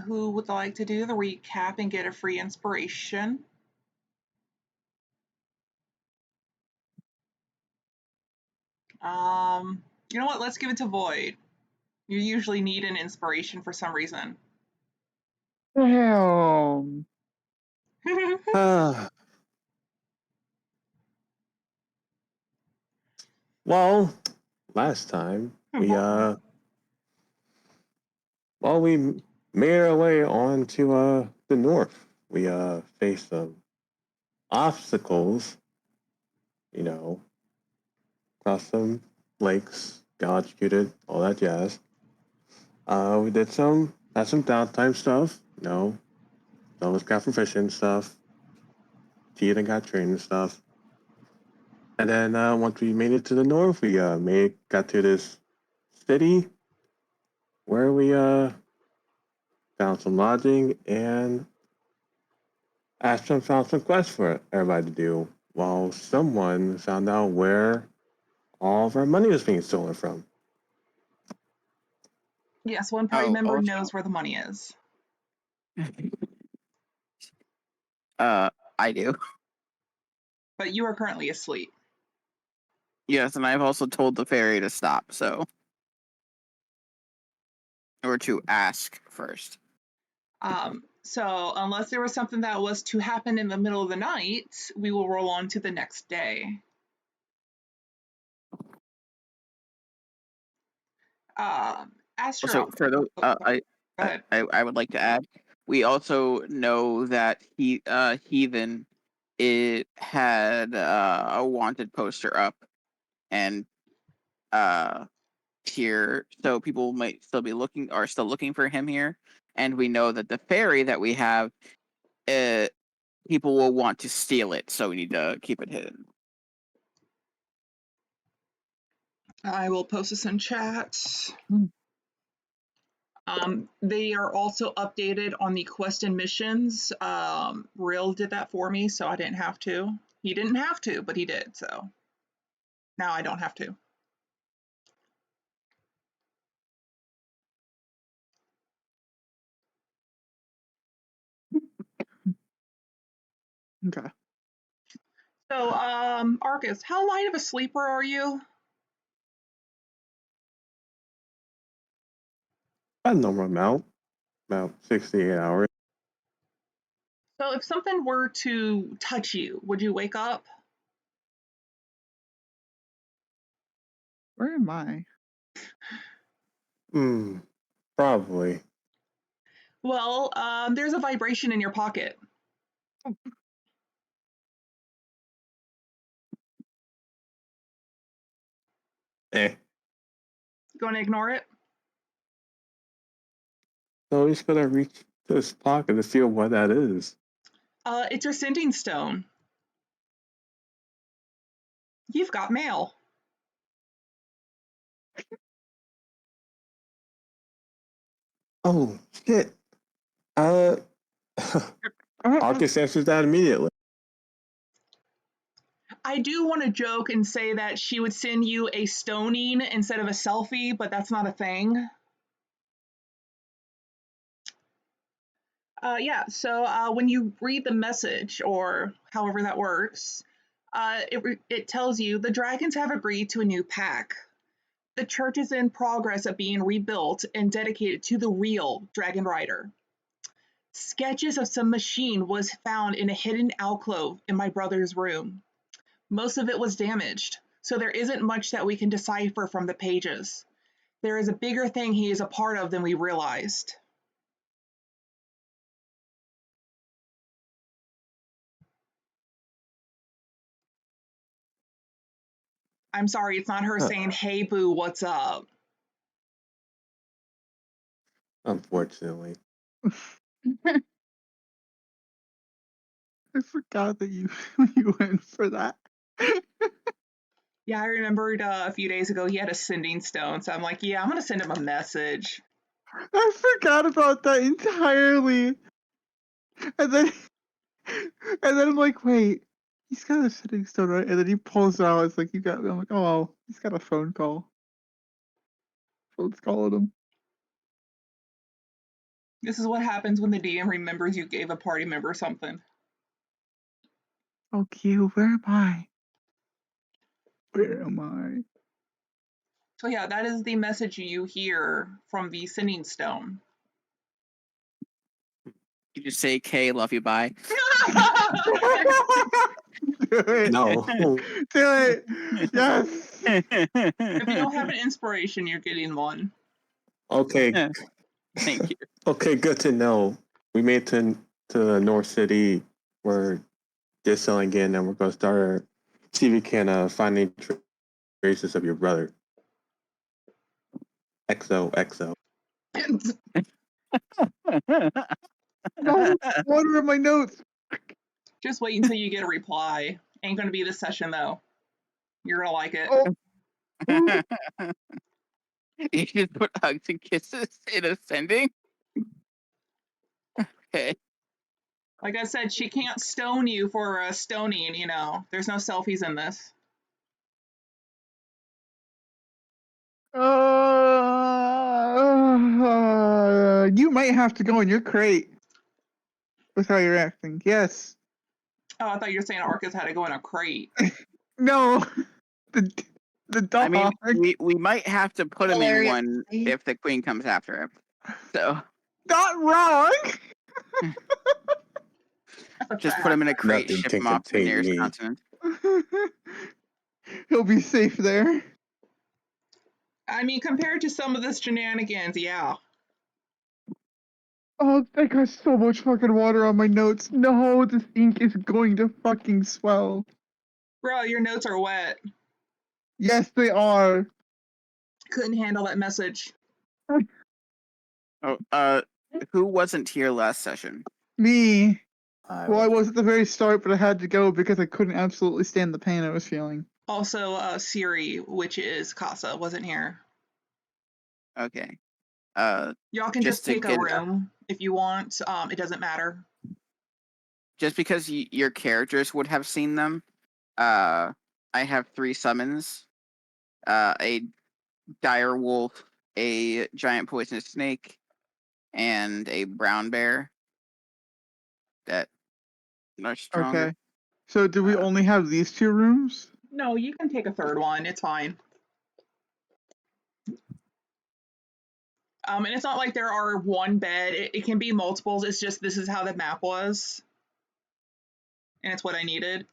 who would like to do the recap and get a free inspiration? You know what? Let's give it to Void. You usually need an inspiration for some reason. Damn. Well, last time we made our way on to the north. We faced some obstacles, you know, crossed some lakes, got executed, all that jazz. We had some downtime stuff, some was got fishing stuff, Tia got trained and stuff. And then once we made it to the north, we got to this city where we found some lodging and Ashton found some quests for everybody to do, while someone found out where all of our money was being stolen from. Yes, one party member also, knows where the money is. I do. But you are currently asleep. Yes, and I've also told the fairy to stop, or to ask first. So unless there was something that was to happen in the middle of the night, we will roll on to the next day. Astro. So for those, I would like to add, we also know that Heathen had a wanted poster up, and here, so people might still be looking for him here, and we know that the fairy that we have, people will want to steal it, so we need to keep it hidden. I will post this in chat. They are also updated on the quest and missions. Rill did that for me, so I didn't have to. He didn't have to, but he did, so now I don't have to. Okay. So, Arcus, how light of a sleeper are you? A normal amount, about 68 hours. So if something were to touch you, would you wake up? Where am I? Probably. Well, there's a vibration in your pocket. You going to ignore it? So he's gonna reach to his pocket to feel what that is. It's your sending stone. You've got mail. Oh shit! Arcus answers that immediately. I do want to joke and say that she would send you a stoning instead of a selfie, but that's not a thing. So when you read the message, or however that works, it tells you the dragons have agreed to a new pact. The church is in progress of being rebuilt and dedicated to the real Dragon Rider. Sketches of some machine was found in a hidden alcove in my brother's room. Most of it was damaged, so there isn't much that we can decipher from the pages. There is a bigger thing he is a part of than we realized. I'm sorry, it's not her saying, "Hey, boo, what's up?" Unfortunately. I forgot that you went for that. Yeah, I remembered a few days ago he had a sending stone, so I'm like, yeah, I'm gonna send him a message. I forgot about that entirely. And then I'm like, wait, he's got a sending stone, right? And then he pulls it out. It's like, I'm like, oh, he's got a phone call. Phone's calling him. This is what happens when the DM remembers you gave a party member something. Oh, Q, where am I? Where am I? So yeah, that is the message you hear from the Sending Stone. You just say, "K, love you, bye." Do it. No. Do it. Yes. If you don't have an inspiration, you're getting one. Okay. Thank you. Okay, good to know. We made to North City. We're just selling again, and we're gonna start see if we can find any traces of your brother. XO. No, water in my notes. Just wait until you get a reply. Ain't gonna be this session though. You're gonna like it. Oh. Ooh. You just put hugs and kisses in ascending. Okay. Like I said, she can't stone you for stoning, you know. There's no selfies in this. You might have to go in your crate with how you're acting. Yes. Oh, I thought you were saying Arcus had to go in a crate. No. The dog. I mean, we might have to put him in one if the queen comes after him. So Not wrong. just put him in a crate, Nothing ship can him off to the contain nearest me. continent. He'll be safe there. I mean, compared to some of the shenanigans, yeah. Oh, I got so much fucking water on my notes. No, this ink is going to fucking swell. Bro, your notes are wet. Yes, they are. Couldn't handle that message. Oh, who wasn't here last session? Me. Well, I was at the very start, but I had to go because I couldn't absolutely stand the pain I was feeling. Also, Siri, which is Casa, wasn't here. Okay. Y'all can just Just to take a get- room if you want. It doesn't matter. Just because your characters would have seen them, I have 3 summons. A dire wolf, a giant poisonous snake, and a brown bear that are stronger. Okay. So do we only have these 2 rooms? No, you can take a third one. It's fine. And it's not like there are one bed. It can be multiples. It's just this is how the map was. And it's what I needed.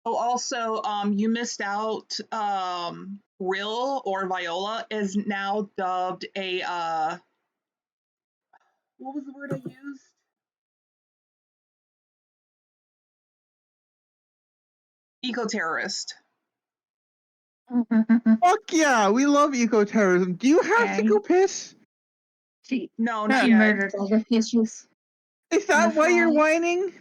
Oh, also, you missed out. Rill or Viola is now dubbed a what was the word I used? Eco-terrorist. Fuck yeah, we love eco-terrorism. Do you have to go piss? No, not She yet. murdered all the fishes. Is that why you're whining?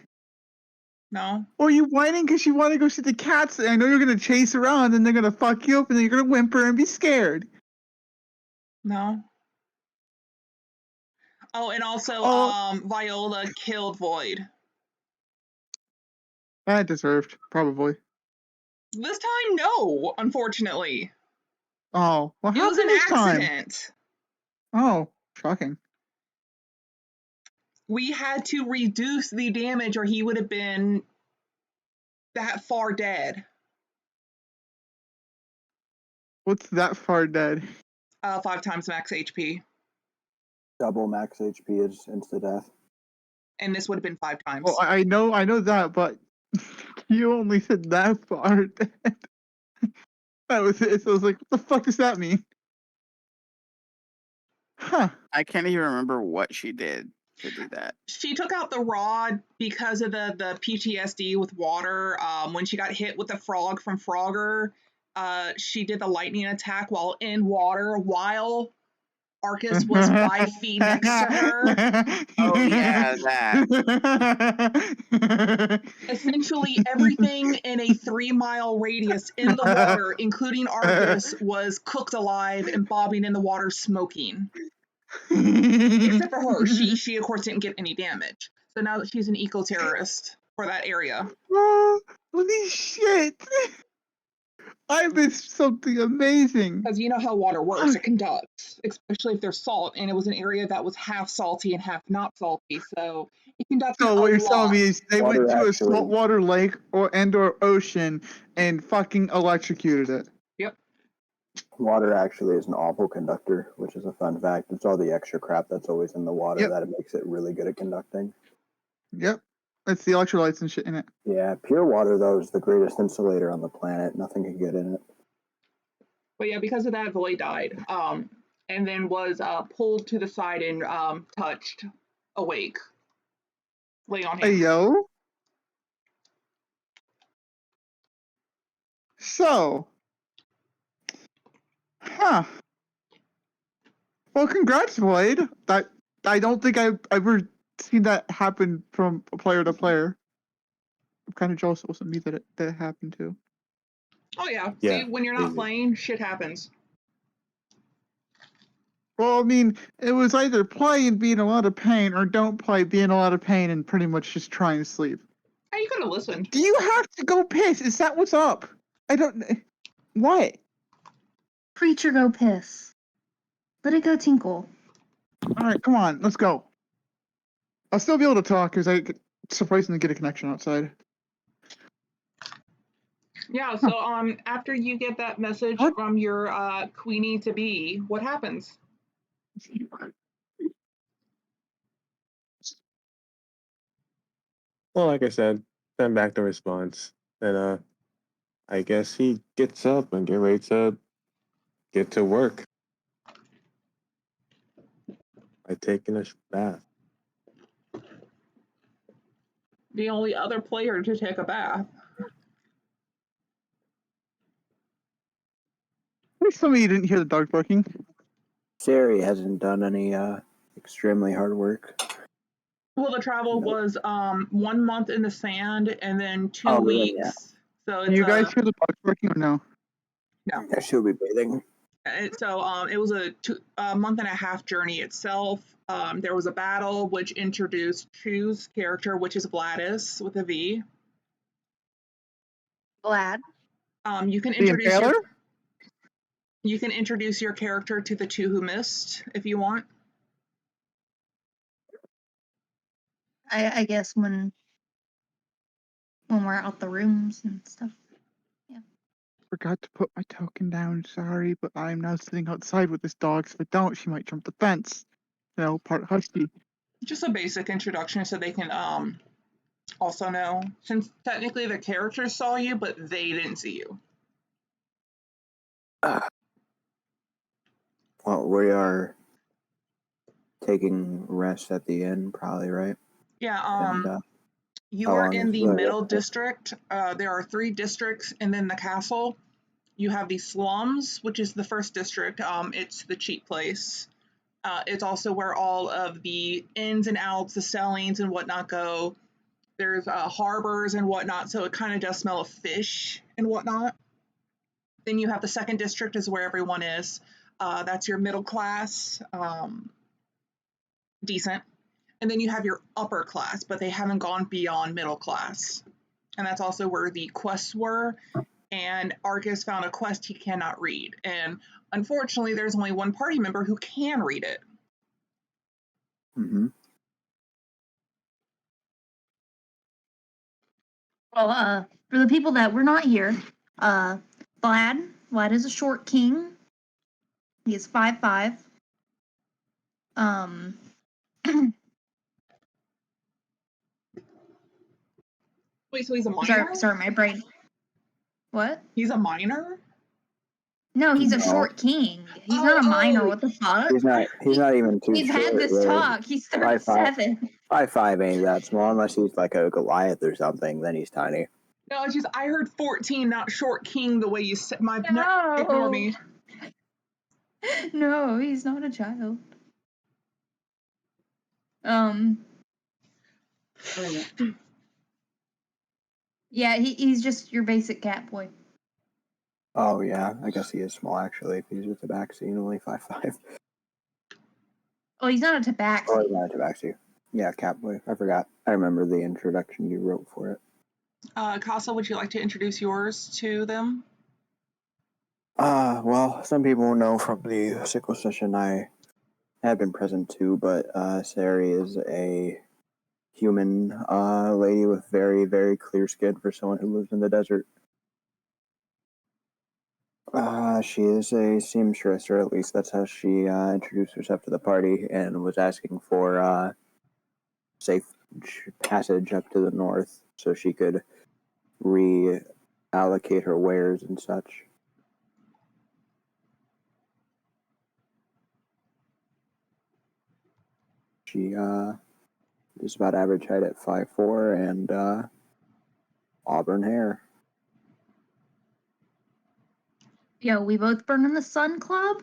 No. Or are you whining because you want to go see the cats? I know you're going to chase around and they're going to fuck you up and then you're going to whimper and be scared. No. Oh, and also, Viola killed Void. That deserved, probably. This time, no, unfortunately. Oh, what It was happened an this time? accident. Oh, shocking. We had to reduce the damage or he would have been that far dead. What's that far dead? 5 times max HP. Double max HP is insta death. And this would have been 5 times. Well, I know that, but you only said that far dead. That was it. So I was like, what the fuck does that mean? Huh. I can't even remember what she did to do that. She took out the rod because of the PTSD with water. When she got hit with the frog from Frogger, she did the lightning attack while in water, while Arcus was 5 feet next to her. Oh yeah, that. Essentially, everything in a 3-mile radius in the water, including Arcus, was cooked alive and bobbing in the water smoking. Except for her. She of course didn't get any damage. So now that she's an eco-terrorist for that area. Oh, holy shit. I missed something amazing. Because you know how water works, it conducts, especially if there's salt, and it was an area that was half salty and half not salty, so it conducted So a what you're telling lot. me is they Water went to a actually- saltwater lake or ocean and fucking electrocuted it. Yep. Water actually is an awful conductor, which is a fun fact. It's all the extra crap that's always in the water Yep. that it makes it really good at conducting. Yep. It's the electrolytes and shit in it. Yeah, pure water, though, is the greatest insulator on the planet. Nothing can get in it. But yeah, because of that, Void died, and then was pulled to the side and touched awake, lay on Hey, him. yo. So. Huh. Well, congrats, Void. I don't think I've ever seen that happen from player to player. I'm kind of jealous it wasn't me that it happened to. Oh yeah. Yeah, See, when you're not easy. playing, shit happens. Well, I mean, it was either play and be in a lot of pain, or don't play, be in a lot of pain, and pretty much just trying to sleep. Hey, you could have listened. Do you have to go piss? Is that what's up? I don't. What? Preacher go piss. Let it go tinkle. All right, come on, let's go. I'll still be able to talk because I could surprisingly get a connection outside. Yeah, so after you get that message What? from your queenie to be, what happens? Well, like I said, send back the response. Then I guess he gets up and get ready to get to work by taking a bath. The only other player to take a bath. Please tell me you didn't hear the dog barking. Sari hasn't done any extremely hard work. Well, the travel Nope. was 1 month in the sand and then 2 Oh, weeks. yeah. So Do it's you guys hear the dog barking or no? Yeah, she'll be bathing. it was a month and a half journey itself. There was a battle which introduced Chu's character, which is Gladys with a V. Glad. You can The introduce Impaler? you can introduce your character to the two who missed if you want. I guess when we're out the rooms and stuff. Forgot to put my token down, sorry, but I'm now sitting outside with this dog, so if I don't, she might jump the fence. You know, part husky. Just a basic introduction so they can also know, since technically the characters saw you, but they didn't see you. Well, we are taking rest at the inn, probably, right? Yeah, And, you how are long in is the the middle rest? district. There are 3 districts, and then the castle. You have the slums, which is the first district. It's the cheap place. It's also where all of the ins and outs, the sellings and whatnot go. There's harbors and whatnot, so it kind of does smell of fish and whatnot. Then you have the second district is where everyone is. That's your middle class, decent. And then you have your upper class, but they haven't gone beyond middle class. And that's also where the quests were. And Arcus found a quest he cannot read. And unfortunately, there's only one party member who can read it. Mm-hmm. Well, for the people that were not here, Vlad is a short king. He is 5'5". Wait, so he's a minor? Sorry, my brain. What? He's a minor? No, he's a No. short king. He's not a minor. What the fuck? He's not even too We've short, had this really. talk. He's 37. 5'5" ain't that small unless he's like a Goliath or something. Then he's tiny. No, it's just I heard 14, not short king. The way you said No. ignore me. No, he's not a child. Yeah, he's just your basic cat boy. Oh yeah, I guess he is small actually. If he's a tabaxi and only 5'5". Oh, he's not a tabaxi. Oh, he's not a tabaxi. Yeah, cat boy. I forgot. I remember the introduction you wrote for it. Casa, would you like to introduce yours to them? Well, some people know from the sickle session I have been present too, but Sari is a human lady with very, very clear skin for someone who lives in the desert. She is a seamstress, or at least that's how she introduced herself to the party, and was asking for safe passage up to the north so she could reallocate her wares and such. She is about average height at 5'4" and auburn hair. Yo, we both burn in the sun club?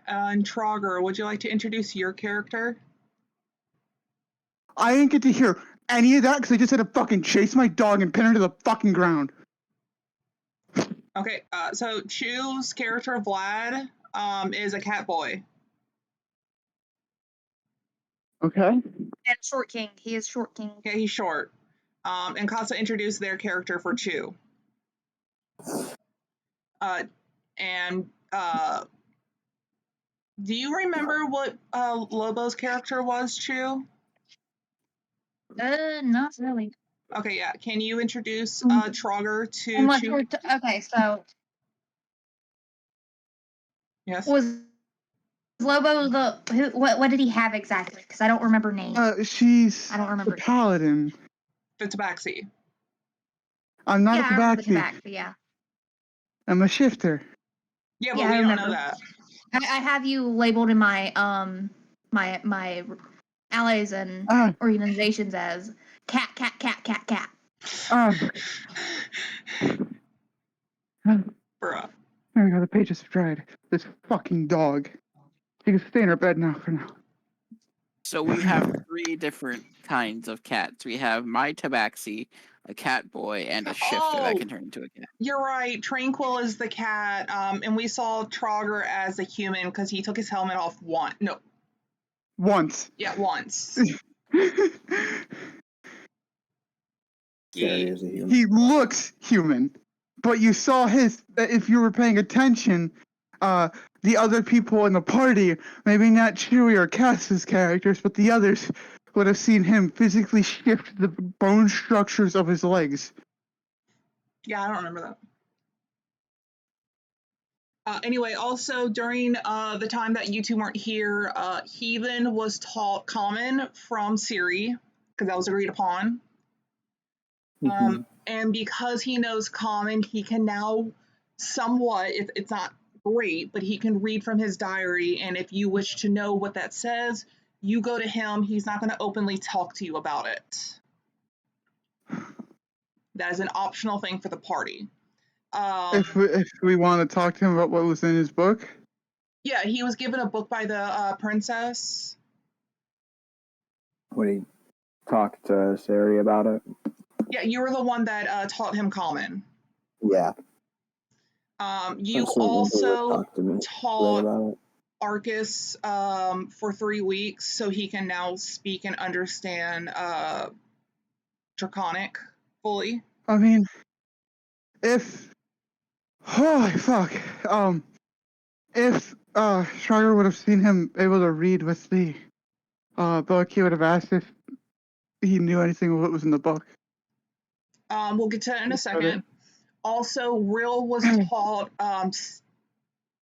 And Trogger, would you like to introduce your character? I didn't get to hear any of that because I just had to fucking chase my dog and pin her to the fucking ground. Okay, so Chew's character, Vlad, is a cat boy. Okay. And Short King. He is Short King. Okay, he's short. And Casa introduced their character for Chew. Do you remember what Lobo's character was, Chew? Not really. Okay, yeah. Can you introduce Trogger to Unless Chew? we're okay, so Yes. was Lobo the what did he have exactly? Because I don't remember names. She's I don't remember. the paladin. The Tabaxi. I'm not Yeah, a I remember the tabaxi. back, but yeah. I'm a shifter. Yeah, but Yeah, we I don't remember. know that. I have you labeled in my my allies and organizations as cat. Bruh. There we go. The pages have dried. This fucking dog. She can stay in her bed now for now. So we have 3 different kinds of cats. We have my tabaxi, a cat boy, and a shifter that can turn into a cat. You're right. Tranquil is the cat, and we saw Trogger as a human because he took his helmet off once. Yeah, once. Sari is a human. He looks human, but you saw his. If you were paying attention, the other people in the party, maybe not Chewie or Cass's characters, but the others would have seen him physically shift the bone structures of his legs. Yeah, I don't remember that. Anyway, also during the time that you two weren't here, Heathen was taught Common from Siri, because that was agreed upon. And because he knows Common, he can now somewhat, if it's not great, but he can read from his diary, and if you wish to know what that says, you go to him. He's not going to openly talk to you about it. That is an optional thing for the party. If we want to talk to him about what was in his book? Yeah, he was given a book by the princess. Would he talk to Sari about it? Yeah, you were the one that taught him Common. Yeah. You also taught Arcus for 3 weeks, so he can now speak and understand Draconic fully. I mean, if if Schreier would have seen him able to read with the book, he would have asked if he knew anything of what was in the book. We'll get to that in a second. Also, Rill was taught.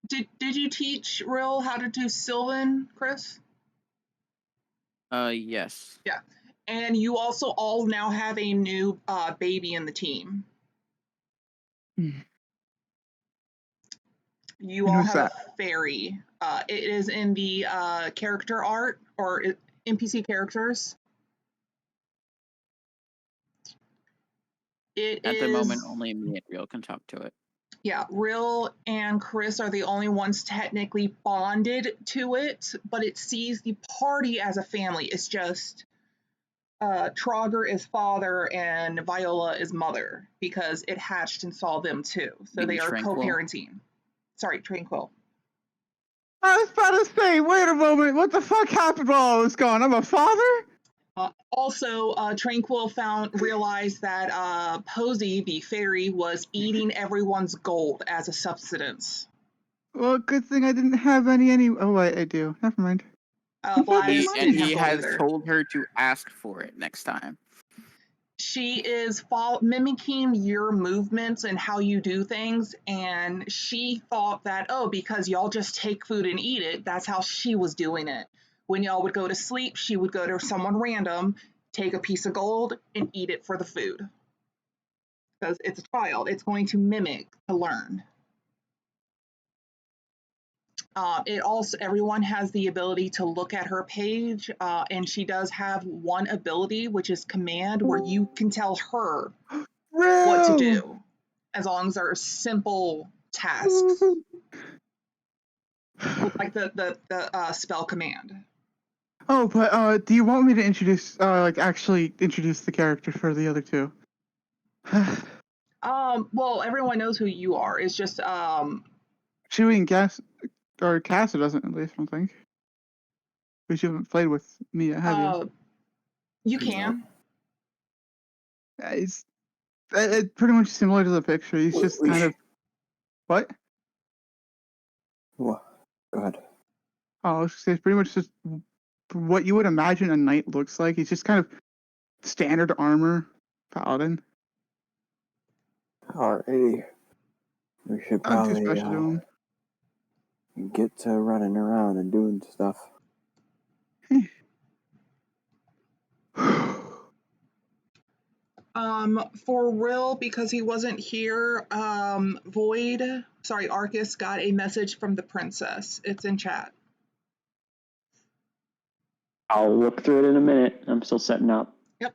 Did you teach Rill how to do Sylvan, Chris? Yes. Yeah, and you also all now have a new baby in the team. You all have a fairy. It is in the character art or NPC characters. At the moment, only me and Real can talk to it. Yeah, Rill and Chris are the only ones technically bonded to it, but it sees the party as a family. It's just Trogger is father and Viola is mother because it hatched and saw them too. So they are co-parenting. Sorry, Tranquil. I was about to say, wait a moment, what the fuck happened while I was gone? I'm a father? Also, Tranquil realized that Posey, the fairy, was eating everyone's gold as a subsistence. Well, good thing I didn't have any. Oh, wait, I do. Never mind. Blythe And didn't have he gold has either. told her to ask for it next time. She is mimicking your movements and how you do things, and she thought that, oh, because y'all just take food and eat it, that's how she was doing it. When y'all would go to sleep, she would go to someone random, take a piece of gold, and eat it for the food. Because it's a child, it's going to mimic to learn. It also, everyone has the ability to look at her page, and she does have one ability, which is command, where you can tell her what to do, as long as they're simple tasks, like the spell command. Oh, but do you want me to introduce, actually introduce the character for the other two? Well, everyone knows who you are. It's just Chewie and Casa doesn't, at least, I don't think. Because you haven't played with me yet, have you? You can. It's pretty much similar to the picture. He's just kind of... What? What? Go ahead. Oh, I was just saying, it's pretty much just what you would imagine a knight looks like. He's just kind of standard armor paladin. Alrighty. We should Not too probably special to him. get to running around and doing stuff. For Will, because he wasn't here, Arcus got a message from the princess. It's in chat. I'll look through it in a minute. I'm still setting up. Yep.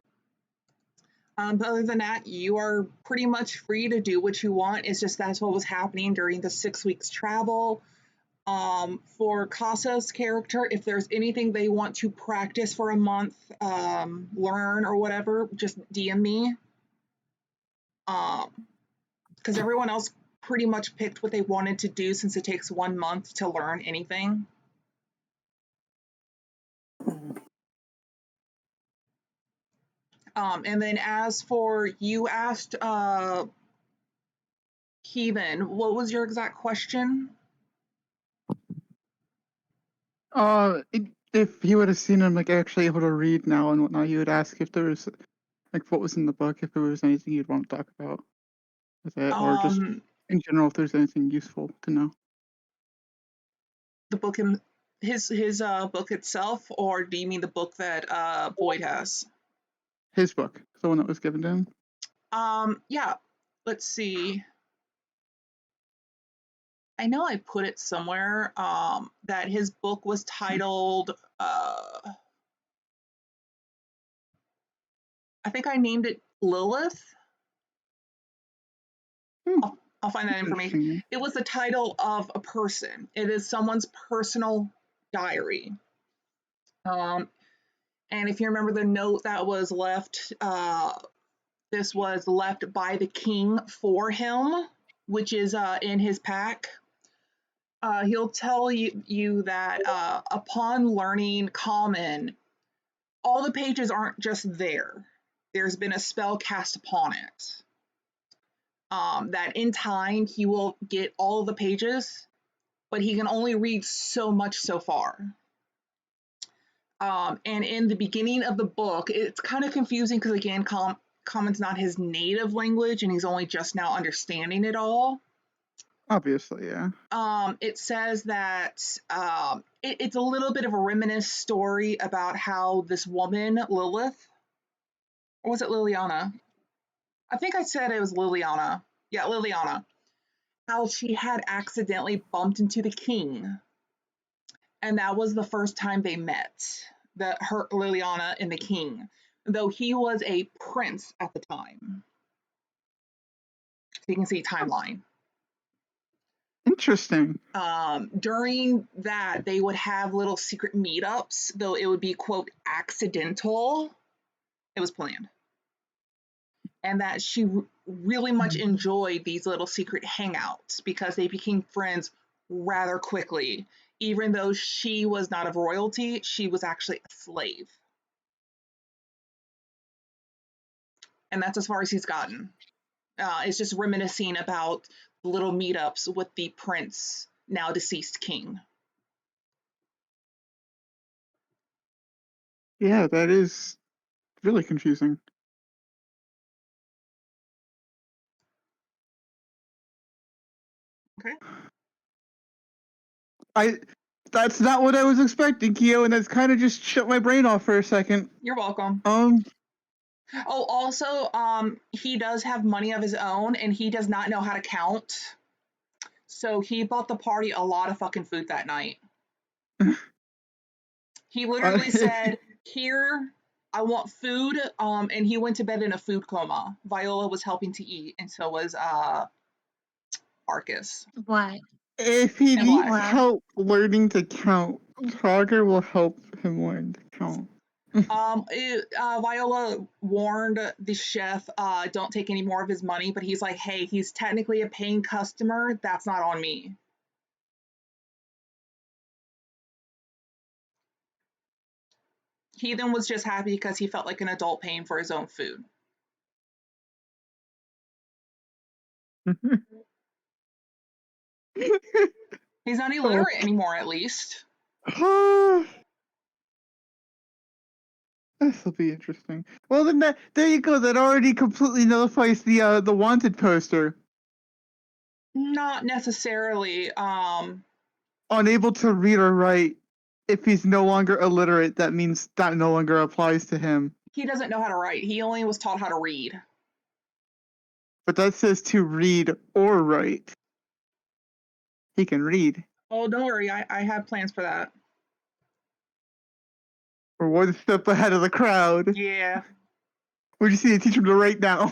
But other than that, you are pretty much free to do what you want. It's just that's what was happening during the 6 weeks travel. For Casa's character, if there's anything they want to practice for a month, learn or whatever, just DM me. Because everyone else pretty much picked what they wanted to do since it takes 1 month to learn anything. And then as for you asked Heathen, what was your exact question? If you would have seen him actually able to read now and whatnot, you would ask if there was what was in the book, if there was anything you'd want to talk about with it, or just in general if there's anything useful to know. The book his book itself, or do you mean the book that Boyd has? His book, the one that was given to him. Yeah. Let's see. I know I put it somewhere. That his book was titled. I think I named it Lilith. I'll find that information. It was the title of a person. It is someone's personal diary. And if you remember the note that was left, this was left by the king for him, which is in his pack. He'll tell you that upon learning Common, all the pages aren't just there. There's been a spell cast upon it. That in time he will get all of the pages, but he can only read so much so far. And in the beginning of the book, it's kind of confusing because again, Common's not his native language, and he's only just now understanding it all. Obviously, yeah. It says that it's a little bit of a reminiscent story about how this woman, Lilith, or was it Liliana? I think I said it was Liliana. Yeah, Liliana. How she had accidentally bumped into the king. And that was the first time they met, Liliana and the king, though he was a prince at the time. So you can see timeline. Interesting. During that, they would have little secret meetups, though it would be, quote, accidental. It was planned. And that she really much enjoyed these little secret hangouts because they became friends rather quickly. Even though she was not of royalty, she was actually a slave. and that's as far as he's gotten. It's just reminiscing about the little meetups with the prince, now deceased king. Yeah, that is really confusing. Okay. That's not what I was expecting, Keo, and that's kind of just shut my brain off for a second. You're welcome. Oh, also, he does have money of his own, and he does not know how to count. So he bought the party a lot of fucking food that night. He literally said, "Here, I want food," and he went to bed in a food coma. Viola was helping to eat, and so was Arcus. What? If he And needs Black. help learning to count, Trogger will help him learn to count. Viola warned the chef, don't take any more of his money, but he's like, hey, he's technically a paying customer. That's not on me. He then was just happy because he felt like an adult paying for his own food. He's not illiterate anymore, at least. This will be interesting. Well, then there you go. That already completely nullifies the wanted poster. Not necessarily. Unable to read or write. If he's no longer illiterate, that means that no longer applies to him. He doesn't know how to write. He only was taught how to read. But that says to read or write. He can read. Oh, don't worry. I have plans for that. We're one step ahead of the crowd. Yeah. We just need to teach him to write now.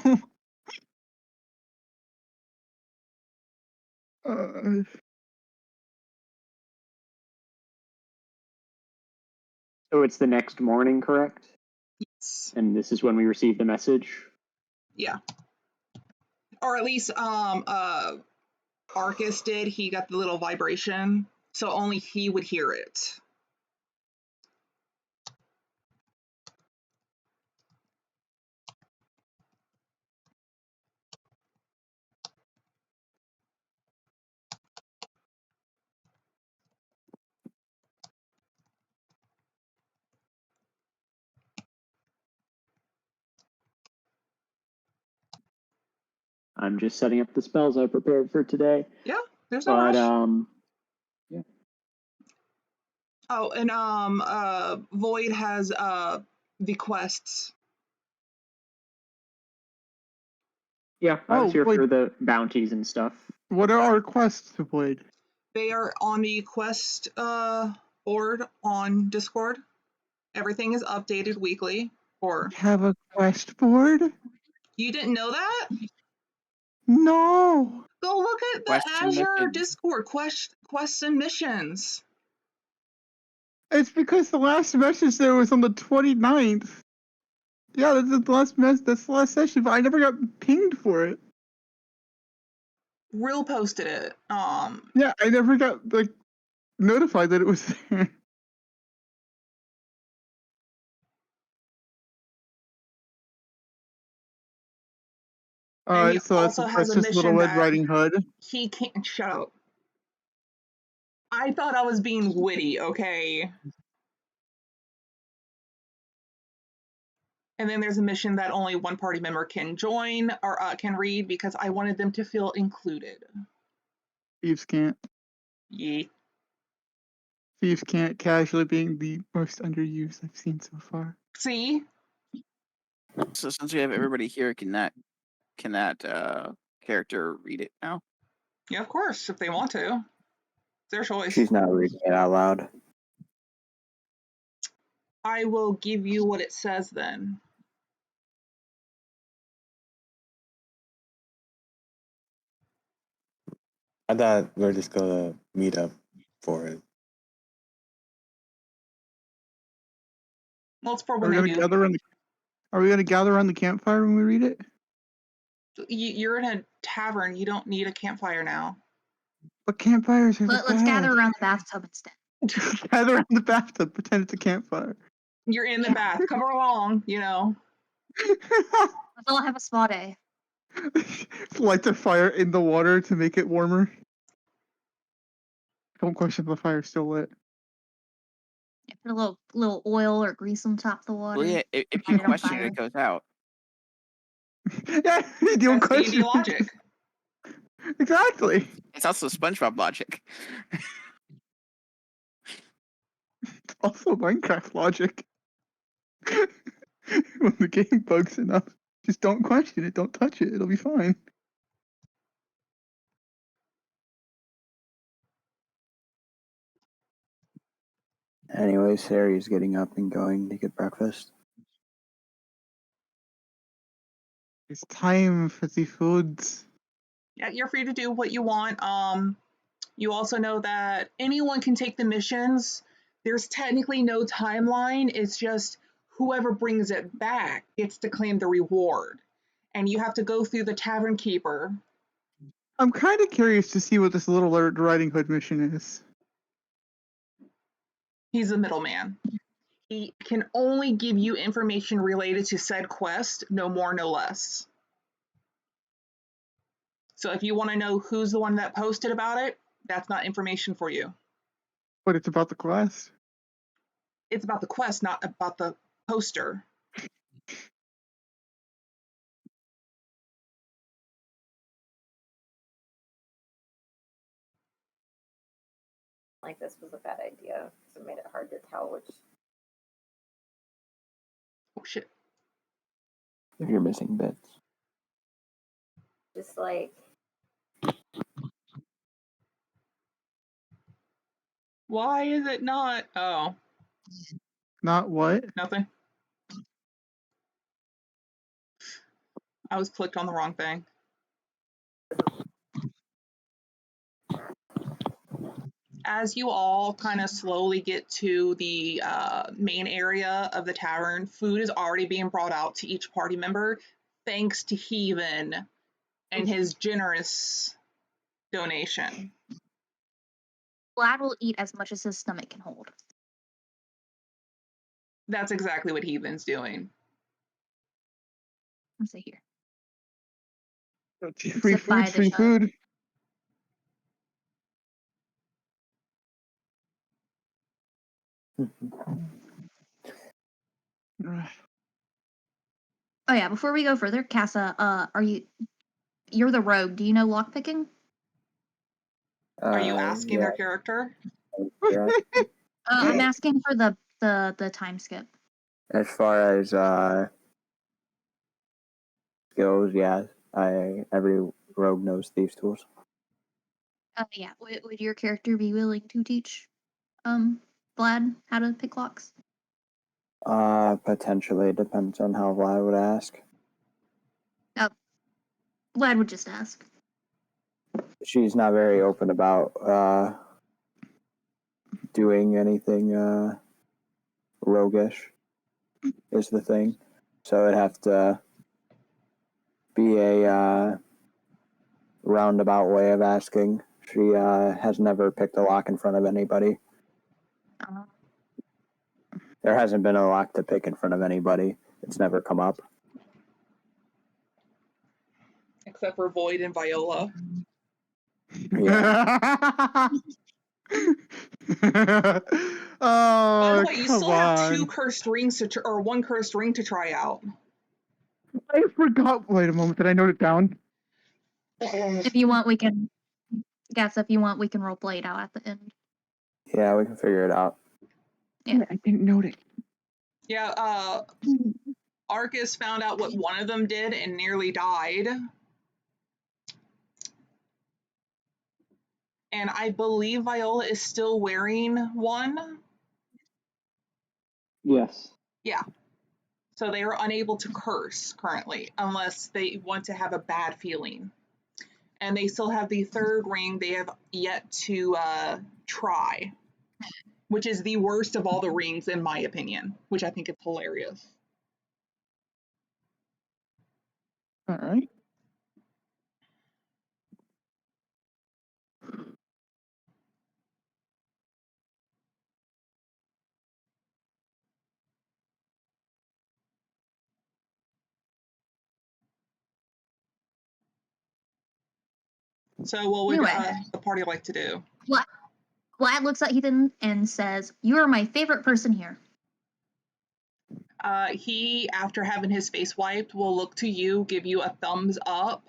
So it's the next morning, correct? Yes. And this is when we receive the message? Yeah. Or at least Arcus did. He got the little vibration, so only he would hear it. I'm just setting up the spells I prepared for today. Yeah, there's no rush. Yeah. Oh, and Void has the quests. Yeah, I was here wait. for the bounties and stuff. What are our quests, Void? They are on the quest board on Discord. Everything is updated weekly. Or Have a quest board? you didn't know that? No. Go look at the Question Azure missions. Discord quests and missions. It's because the last message there was on the 29th. Yeah, that's the last that's the last session, but I never got pinged for it. Real posted it. Yeah, I never got notified that it was there. Alright, so also has that's a just Little mission Red that Riding Hood. he can't shut up. I thought I was being witty, okay? And then there's a mission that only one party member can join or can read because I wanted them to feel included. Thieves Can't. Yeah. Thieves Can't casually being the most underused I've seen so far. See? So since we have everybody here, can that character read it now? Yeah, of course, if they want to. It's their choice. She's not reading it out loud. I will give you what it says then. I thought we are just gonna meet up for it. Well, it's for Are when we they gonna do. gather around Are we gonna gather around the campfire when we read it? You're in a tavern. You don't need a campfire now. But campfires are Let's gather around the bathtub instead. Gather around the bathtub, pretend it's a campfire. You're in the bath. Come along, you know. I'll have a spa day. Lights a fire in the water to make it warmer. Don't question if the fire's still lit. Yeah, put a little oil or grease on top of the water. Well, yeah, if you Light it on question it, fire. it goes out. Yeah, you don't That's question D&D logic. Exactly. It's also SpongeBob logic. Also Minecraft logic. When the game bugs enough, just don't question it, don't touch it, it'll be fine. Anyway, Sari's getting up and going to get breakfast. It's time for the foods. Yeah, you're free to do what you want. You also know that anyone can take the missions. There's technically no timeline. It's just whoever brings it back gets to claim the reward. And you have to go through the tavern keeper. I'm kind of curious to see what this Little Riding Hood mission is. He's the middleman. He can only give you information related to said quest, no more, no less. So if you want to know who's the one that posted about it, that's not information for you. But it's about the quest. It's about the quest, not about the poster. Like this was a bad idea because it made it hard to tell which. Oh shit. If you're missing bits. Just like Why is it not? Oh, Not what? nothing. I was clicked on the wrong thing. As you all kind of slowly get to the main area of the tavern, food is already being brought out to each party member, thanks to Heathen and his generous donation. Vlad will eat as much as his stomach can hold. That's exactly what Heathen's doing. Let's see here. Free Sit by food, the free shop. food. Oh yeah, before we go further, Casa, you're the rogue. Do you know lockpicking? Are you asking Yeah. their character? Yeah. I'm asking for the time skip. As far as skills, yeah, every rogue knows thieves' tools. Yeah. Would your character be willing to teach Vlad how to pick locks? Potentially depends on how Vlad would ask. Vlad would just ask. She's not very open about doing anything roguish. Is the thing, so it'd have to be a roundabout way of asking. She has never picked a lock in front of anybody. There hasn't been a lock to pick in front of anybody. It's never come up. Except for Void and Viola. Yeah. Oh, By the way, you come still have on. two cursed rings or one cursed ring to try out. I forgot. Wait a moment. Did I note it down? If you want, we can. Guess if you want, we can roleplay it out at the end. Yeah, we can figure it out. Yeah. I didn't note it. Yeah, Arcus found out what one of them did and nearly died. And I believe Viola is still wearing one. Yes. Yeah. So they are unable to curse currently unless they want to have a bad feeling. And they still have the third ring they have yet to try, which is the worst of all the rings in my opinion, which I think is hilarious. All right. So what would Anyway. the party like to do? Vlad looks at Ethan and says, "You are my favorite person here." He, after having his face wiped, will look to you, give you a thumbs up,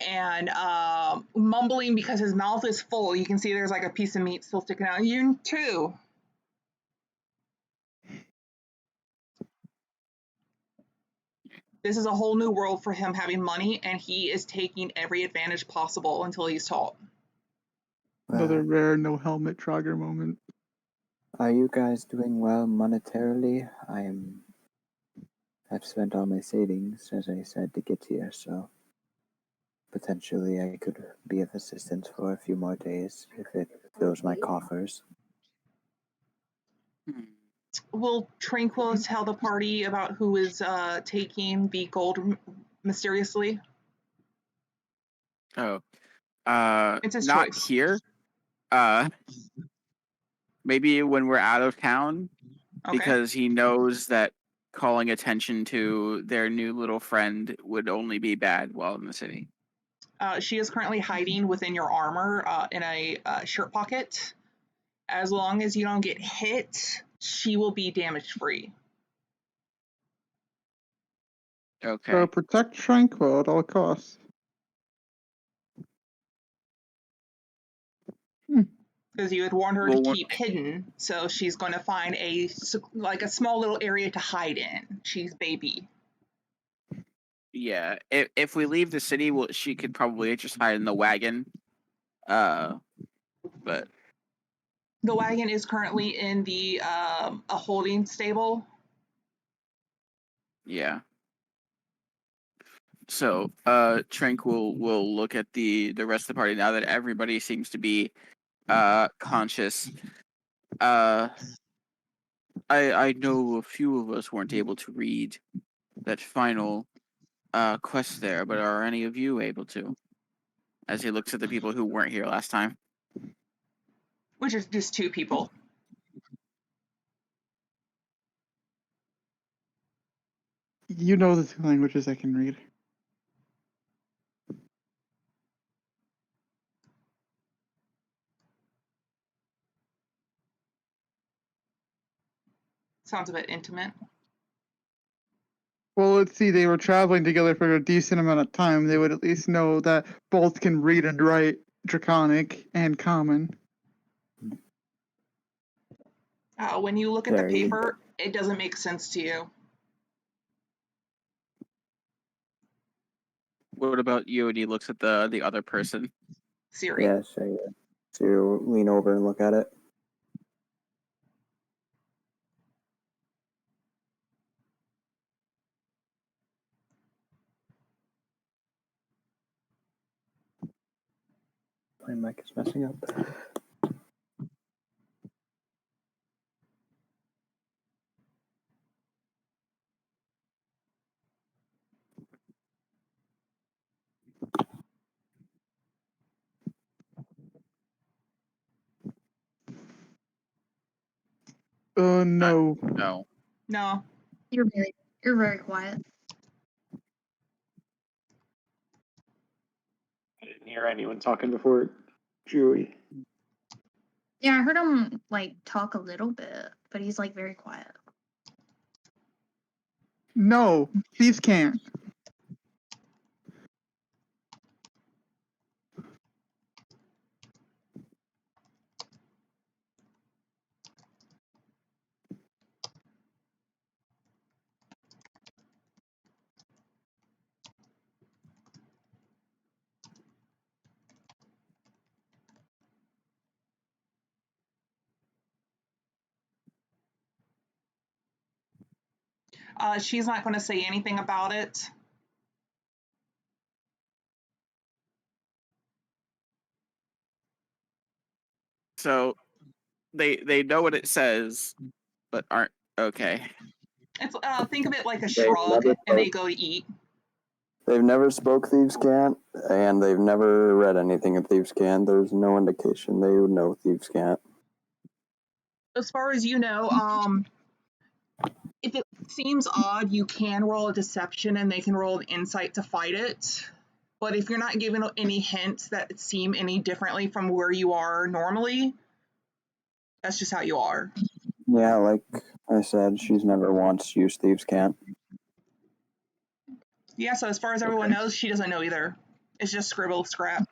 and mumbling because his mouth is full. You can see there's like a piece of meat still sticking out. You too. This is a whole new world for him having money, and he is taking every advantage possible until he's taught. Another rare no helmet Trogger moment. Are you guys doing well monetarily? I've spent all my savings, as I said, to get here, so potentially I could be of assistance for a few more days if it fills my coffers. Will Tranquil tell the party about who is taking the gold mysteriously? Oh, It's his not choice. here. Maybe when we're out of town, Okay. because he knows that calling attention to their new little friend would only be bad while in the city. She is currently hiding within your armor in a shirt pocket. As long as you don't get hit, she will be damage free. Okay. So protect Tranquil at all costs. Because you had warned her Well, to keep hidden, so she's going to find a small little area to hide in. She's baby. yeah. If we leave the city, well, she could probably just hide in the wagon. But The wagon is currently in the a holding stable. yeah. So, Tranquil will look at the rest of the party now that everybody seems to be conscious. I know a few of us weren't able to read that final quest there, but are any of you able to? As he looks at the people who weren't here last time. Which is just 2 people. You know the 2 languages I can read. Sounds a bit intimate. Well, let's see, they were traveling together for a decent amount of time. They would at least know that both can read and write Draconic and Common. When you look at the Very paper, it doesn't make sense to you. What about you? And he looks at the other person. Siri. Yes, so you lean over and look at it. My mic is messing up. No. No. No. You're very quiet. I didn't hear anyone talking before Chewie. Yeah, I heard him like talk a little bit, but he's like very quiet. No, thieves can't. She's not going to say anything about it. So they know what it says, but aren't okay. It's think of it like a shrug, and they go to eat. They've never spoke Thieves' Cant, and they've never read anything of Thieves' Cant. There's no indication they would know Thieves' Cant. As far as you know, if it seems odd, you can roll a deception, and they can roll an insight to fight it. But if you're not given any hints that seem any differently from where you are normally, that's just how you are. Yeah, like I said, she's never once used thieves' cant. Yeah, so as far as everyone knows, she doesn't know either. It's just scribble scrap.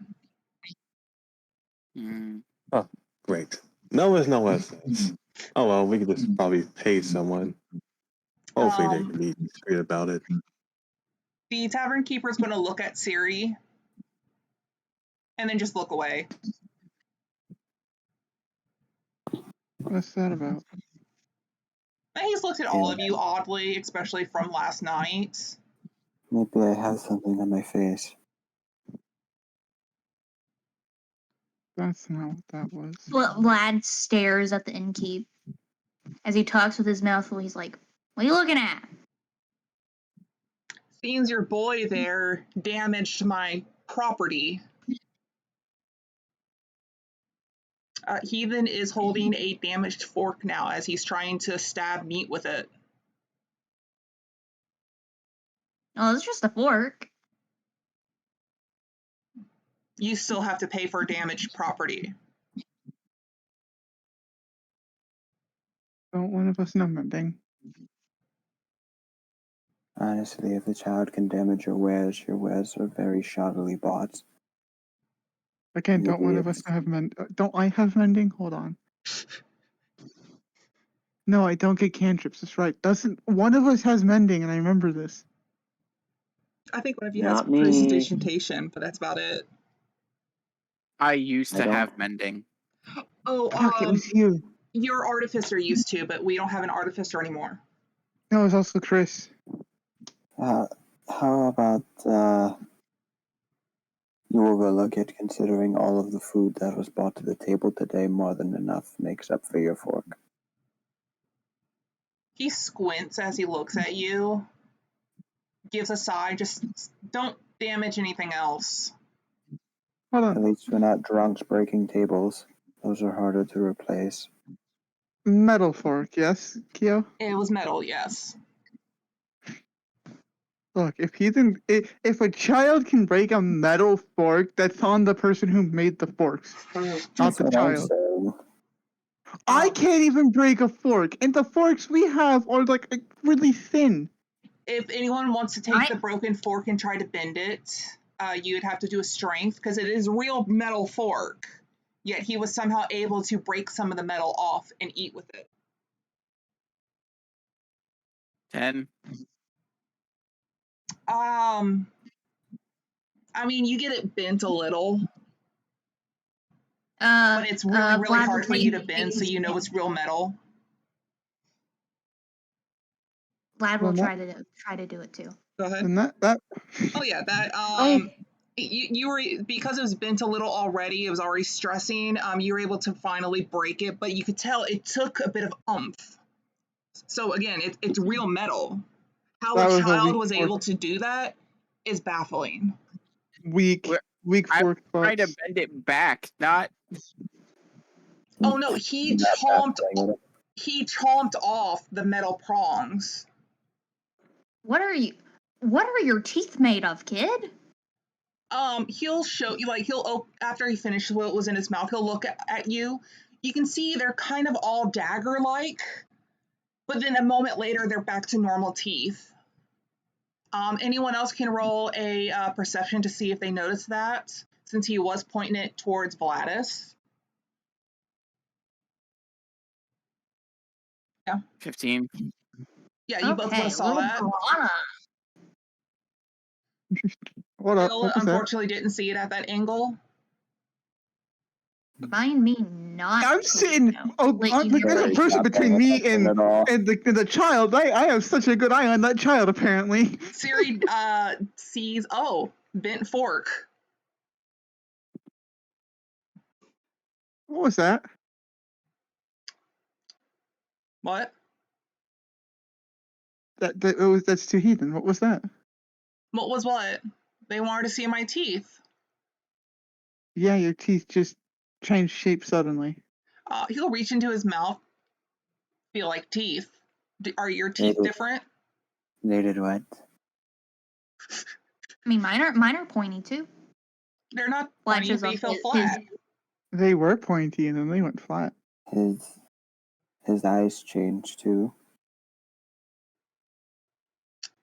Mm. Oh, great. No is no essence. Oh well, we could just probably pay someone. Hopefully they can be discreet about it. The tavern keeper is going to look at Siri and then just look away. What's that about? And he's looked at all of you oddly, especially from last night. Maybe I have something on my face. That's not what that was. Vlad stares at the innkeep as he talks with his mouth full. He's like, "What are you looking at?" Seems your boy there damaged my property. Heathen is holding a damaged fork now as he's trying to stab meat with it. Oh, it's just a fork. You still have to pay for damaged property. Don't one of us know mending? Honestly, if the child can damage your wares are very shoddily bought. Again, don't one of us Idiots. have mend? Don't I have mending? Hold on. No, I don't get cantrips. That's right. Doesn't one of us has mending? And I remember this. I think one of you has Not me. prestidigitation, but that's about it. I used I to don't. have mending. Oh, Fuck, it was you. your artificer used to, but we don't have an artificer anymore. No, it was also Chris. How about you overlook it, considering all of the food that was brought to the table today more than enough makes up for your fork. He squints as he looks at you, gives a sigh, just don't damage anything else. Hold At on. least we're not drunks breaking tables. Those are harder to replace. Metal fork, yes, Kyo? It was metal, yes. Look, if a child can break a metal fork, that's on the person who made the forks, not That's the what I'm child. saying. I can't even break a fork, and the forks we have are like really thin. If anyone wants to take the broken fork and try to bend it, you'd have to do a strength because it is a real metal fork. Yet he was somehow able to break some of the metal off and eat with it. 10. I mean, you get it bent a little, but it's really, really Vlad will hard for you to take bend, so you know it's real metal. Vlad will Well, try to do it too. Go ahead. And that. Oh yeah, that I you were, because it was bent a little already, it was already stressing, you were able to finally break it, but you could tell it took a bit of oomph. So again, it's real metal. How That a was a child weak was able fork. to do that is baffling. Weak I'm fork trying to butts. bend it back, not. Oh no, he chomped off the metal prongs. What are your teeth made of, kid? He'll show you, like, after he finishes what was in his mouth, he'll look at you. You can see they're kind of all dagger like, but then a moment later they're back to normal teeth. Anyone else can roll a perception to see if they notice that, since he was pointing it towards Vladis. Yeah. 15. Yeah, you both would have saw that. What up? Bill What was that? unfortunately didn't see it at that angle. Mind me not. I'm sitting. Oh, there's a person between me and the child. I have such a good eye on that child, apparently. Siri sees, bent fork. What was that? What? That's too heathen. What was that? What was what? They wanted to see my teeth. Yeah, your teeth just changed shape suddenly. He'll reach into his mouth, feel like teeth. Are your teeth different? They did what? I mean, mine are pointy too. They're not pointy, Fletches they of fell his- flat. They were pointy and then they went flat. His eyes changed too.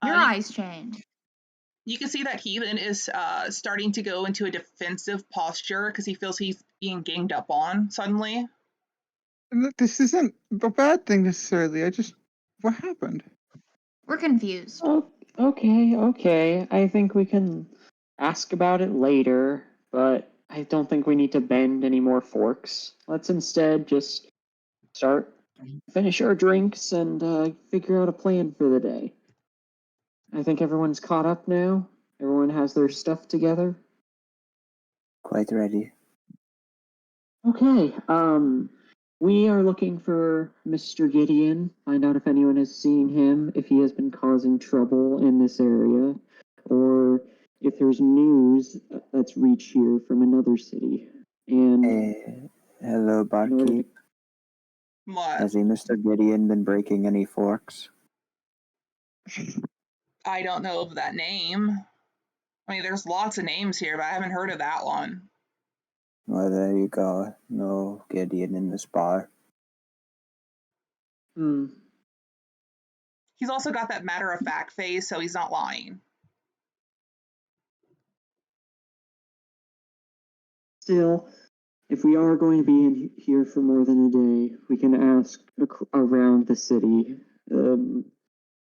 Your you- eyes change. You can see that Heathen is starting to go into a defensive posture because he feels he's being ganged up on suddenly. And look, this isn't a bad thing necessarily. What happened? We're confused. Oh, okay. I think we can ask about it later, but I don't think we need to bend any more forks. Let's instead just finish our drinks, and figure out a plan for the day. I think everyone's caught up now. Everyone has their stuff together. Quite ready. Okay, we are looking for Mr. Gideon. Find out if anyone has seen him, if he has been causing trouble in this area, or if there's news that's reached here from another city. And Hello, barkeep. What? Has Mr. Gideon been breaking any forks? I don't know of that name. I mean, there's lots of names here, but I haven't heard of that one. Well, there you go. No Gideon in this bar. He's also got that matter-of-fact face, so he's not lying. Still, if we are going to be in here for more than a day, we can ask around the city,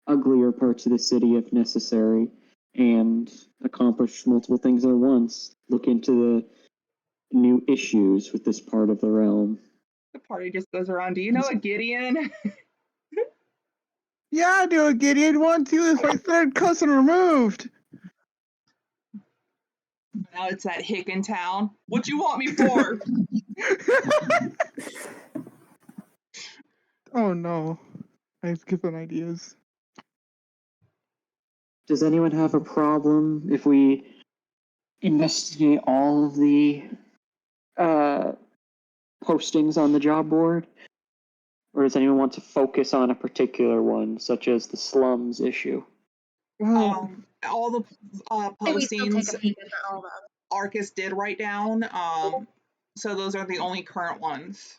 uglier parts of the city if necessary, and accomplish multiple things at once. Look into the new issues with this part of the realm. The party just goes around, do you know a Gideon? Yeah, I do a Gideon. 1, 2 is my third cousin removed. Now it's that hick in town. What you want me for? Oh no. I've given ideas. Does anyone have a problem if we investigate all of the postings on the job board? Or does anyone want to focus on a particular one, such as the slums issue? Well, All the I think we still take postings a peek at all the Arcus did write down, so those are the only current ones.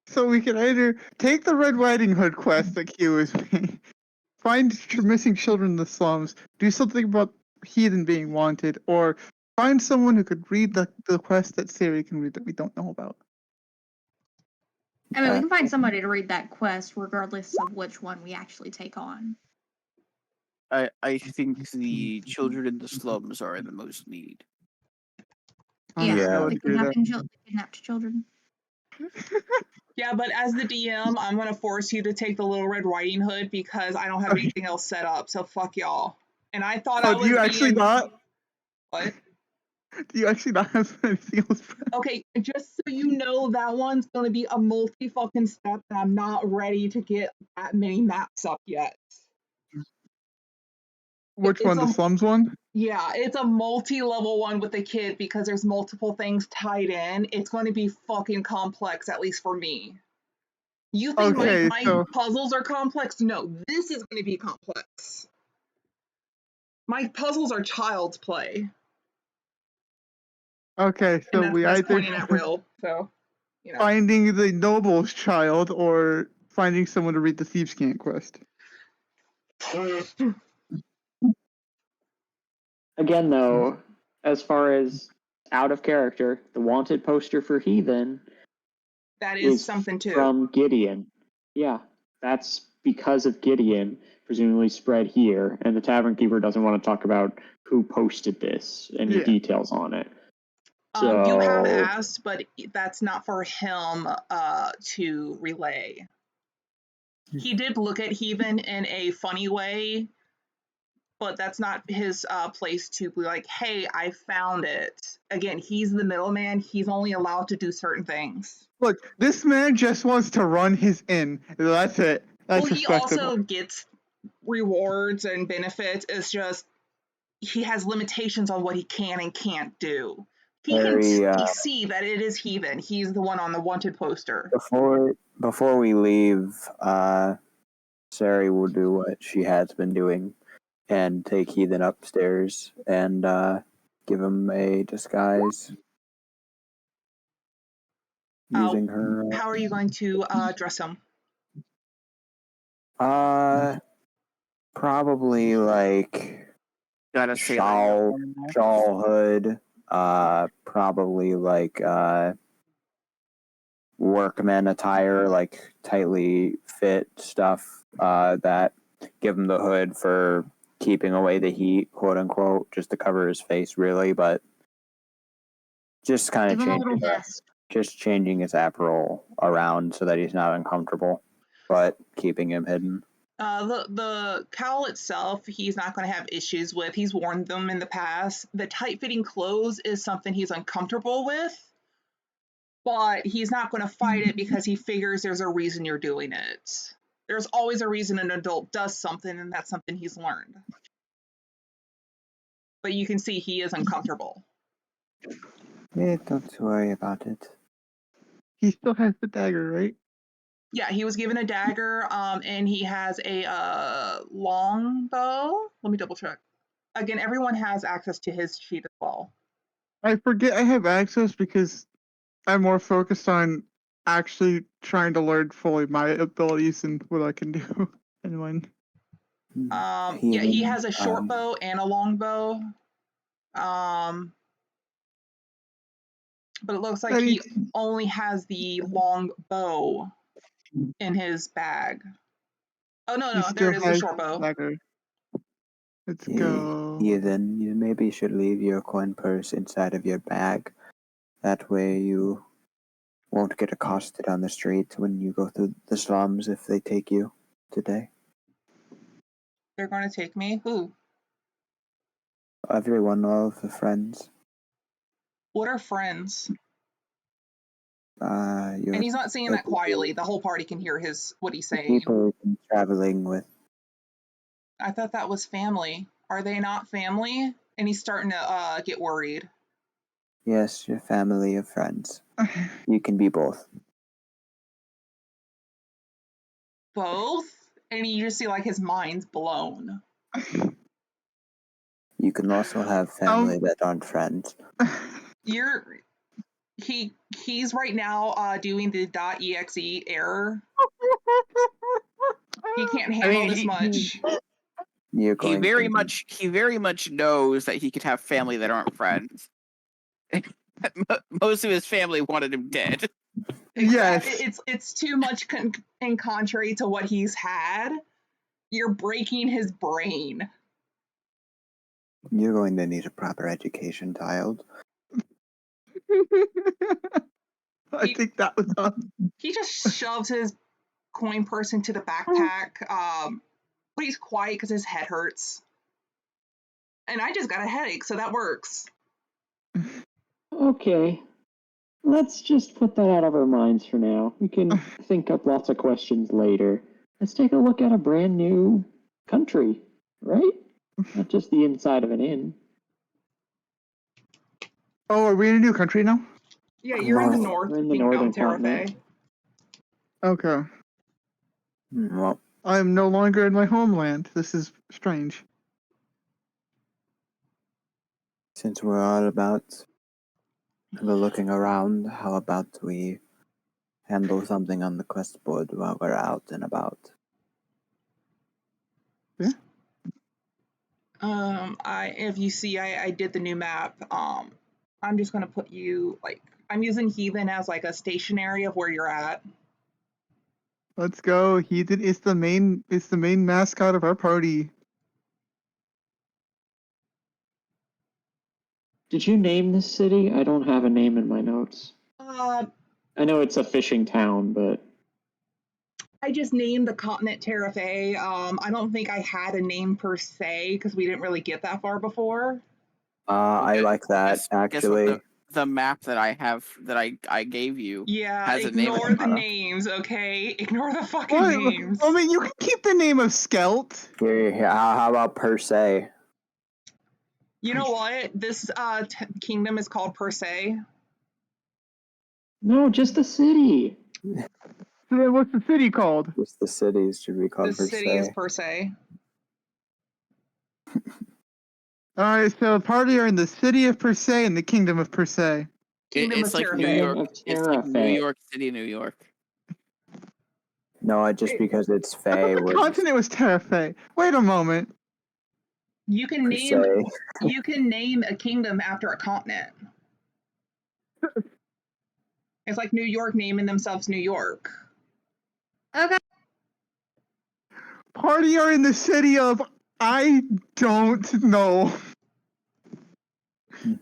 so we can either take the Red Riding Hood quest that Q is made, find missing children in the slums, do something about Heathen being wanted, or find someone who could read the quest that Siri can read that we don't know about. I mean, we can find somebody to read that quest regardless of which one we actually take on. I think the children in the slums are in the most need. Yeah, I would the agree there. kidnapped children. Yeah, but as the DM, I'm gonna force you to take the Little Red Riding Hood because I don't have anything else set up. So fuck y'all. And I thought I Oh, was do you actually not? What? Do you actually not have anything else? Okay, just so you know, that one's gonna be a multi-fucking step, and I'm not ready to get that many maps up yet. Which It's one? The a- slums one? Yeah, it's a multi-level one with the kid because there's multiple things tied in. It's going to be fucking complex, at least for me. You think Okay, my so puzzles are complex? No, this is going to be complex. My puzzles are child's play. okay, so And we that's either pointing at Will, so, you know. finding the noble's child or finding someone to read the Thieves' Cant quest. Again, though, as far as out of character, the wanted poster for Heathen That is is something too. from Gideon. Yeah, that's because of Gideon, presumably spread here, and the Tavern Keeper doesn't want to talk about who posted this, any details on it. You have So asked, but that's not for him to relay. He did look at Heathen in a funny way, but that's not his place to be like, hey, I found it. Again, he's the middleman. He's only allowed to do certain things. Look, this man just wants to run his inn. That's it. That's Well, he respectable. also gets rewards and benefits. It's just he has limitations on what he can and can't do. He can see that it is Heathen. He's the one on the wanted poster. Before we leave, Sari will do what she has been doing. and take Heathen upstairs and give him a disguise using her. How are you going to dress him? Probably like Gotta say, shawl hood. Probably like workman attire, like tightly fit stuff that give him the hood for keeping away the heat, quote unquote, just to cover his face, really, but just kind of Give him a little changing his apparel around so that he's not uncomfortable, but keeping him hidden. The cowl itself, he's not going to have issues with. He's worn them in the past. The tight-fitting clothes is something he's uncomfortable with, but he's not going to fight it because he figures there's a reason you're doing it. There's always a reason an adult does something, and that's something he's learned. But you can see he is uncomfortable. Yeah, don't worry about it. He still has the dagger, right? Yeah, he was given a dagger, and he has a long bow. Let me double check. Again, everyone has access to his sheet as well. I forget I have access because I'm more focused on actually trying to learn fully my abilities and what I can do and when. Yeah, he has a short bow and a long bow. But it looks like he only has the long bow in his bag. Oh no, there it is, the short bow. Dagger. Let's go. Then you maybe should leave your coin purse inside of your bag. That way you won't get accosted on the street when you go through the slums if they take you today. They're going to take me? Who? Everyone, all of the friends. What are friends? And he's not saying that quietly. The whole party can hear what he's saying. People he's traveling with. I thought that was family. Are they not family? And he's starting to get worried. Yes, your family of friends. You can be both. Both? And you just see like his mind's blown. You can also have family that aren't friends. He's right now doing the .exe error. He can't handle this much. He very much knows that he could have family that aren't friends. Most of his family wanted him dead. Exactly. Yes. It's too much in contrary to what he's had. You're breaking his brain. You're going to need a proper education, child. I think that was on. He just shoves his coin purse into the backpack. But he's quiet because his head hurts. And I just got a headache, so that works. Okay. Let's just put that out of our minds for now. We can think up lots of questions later. Let's take a look at a brand new country, right? Not just the inside of an inn. Oh, are we in a new country now? Yeah, you're in the north. We're in the northern continent. Okay. Well, I am no longer in my homeland. This is strange. Since we're all about looking around, how about we handle something on the quest board while we're out and about? Yeah. If you see, I did the new map. I'm just gonna put you I'm using Heathen as like a stationary of where you're at. Let's go. Heathen is the main mascot of our party. Did you name this city? I don't have a name in my notes. I know it's a fishing town, but I just named the continent Terrafe. I don't think I had a name per se because we didn't really get that far before. I like that, actually. The map that I have, that I gave you, has a name. Ignore the names, okay? Ignore the fucking names. I mean, you can keep the name of Skelt. Here, how about per se? You know what? This kingdom is called Per se. No, just the city. So then what's the city called? Just the cities should be called Per se. The city is Per se. Alright, so party are in the city of Per Se and the kingdom of Per Se. Kingdom It's of like New Terrafay. York. Of It's like New Terrafay. York City, New York. No, just because it's I thought Fae the would continent was Terrafay. Wait a moment. You can per name se. a kingdom after a continent. It's like New York naming themselves New York. Okay. Party are in the city of I don't know.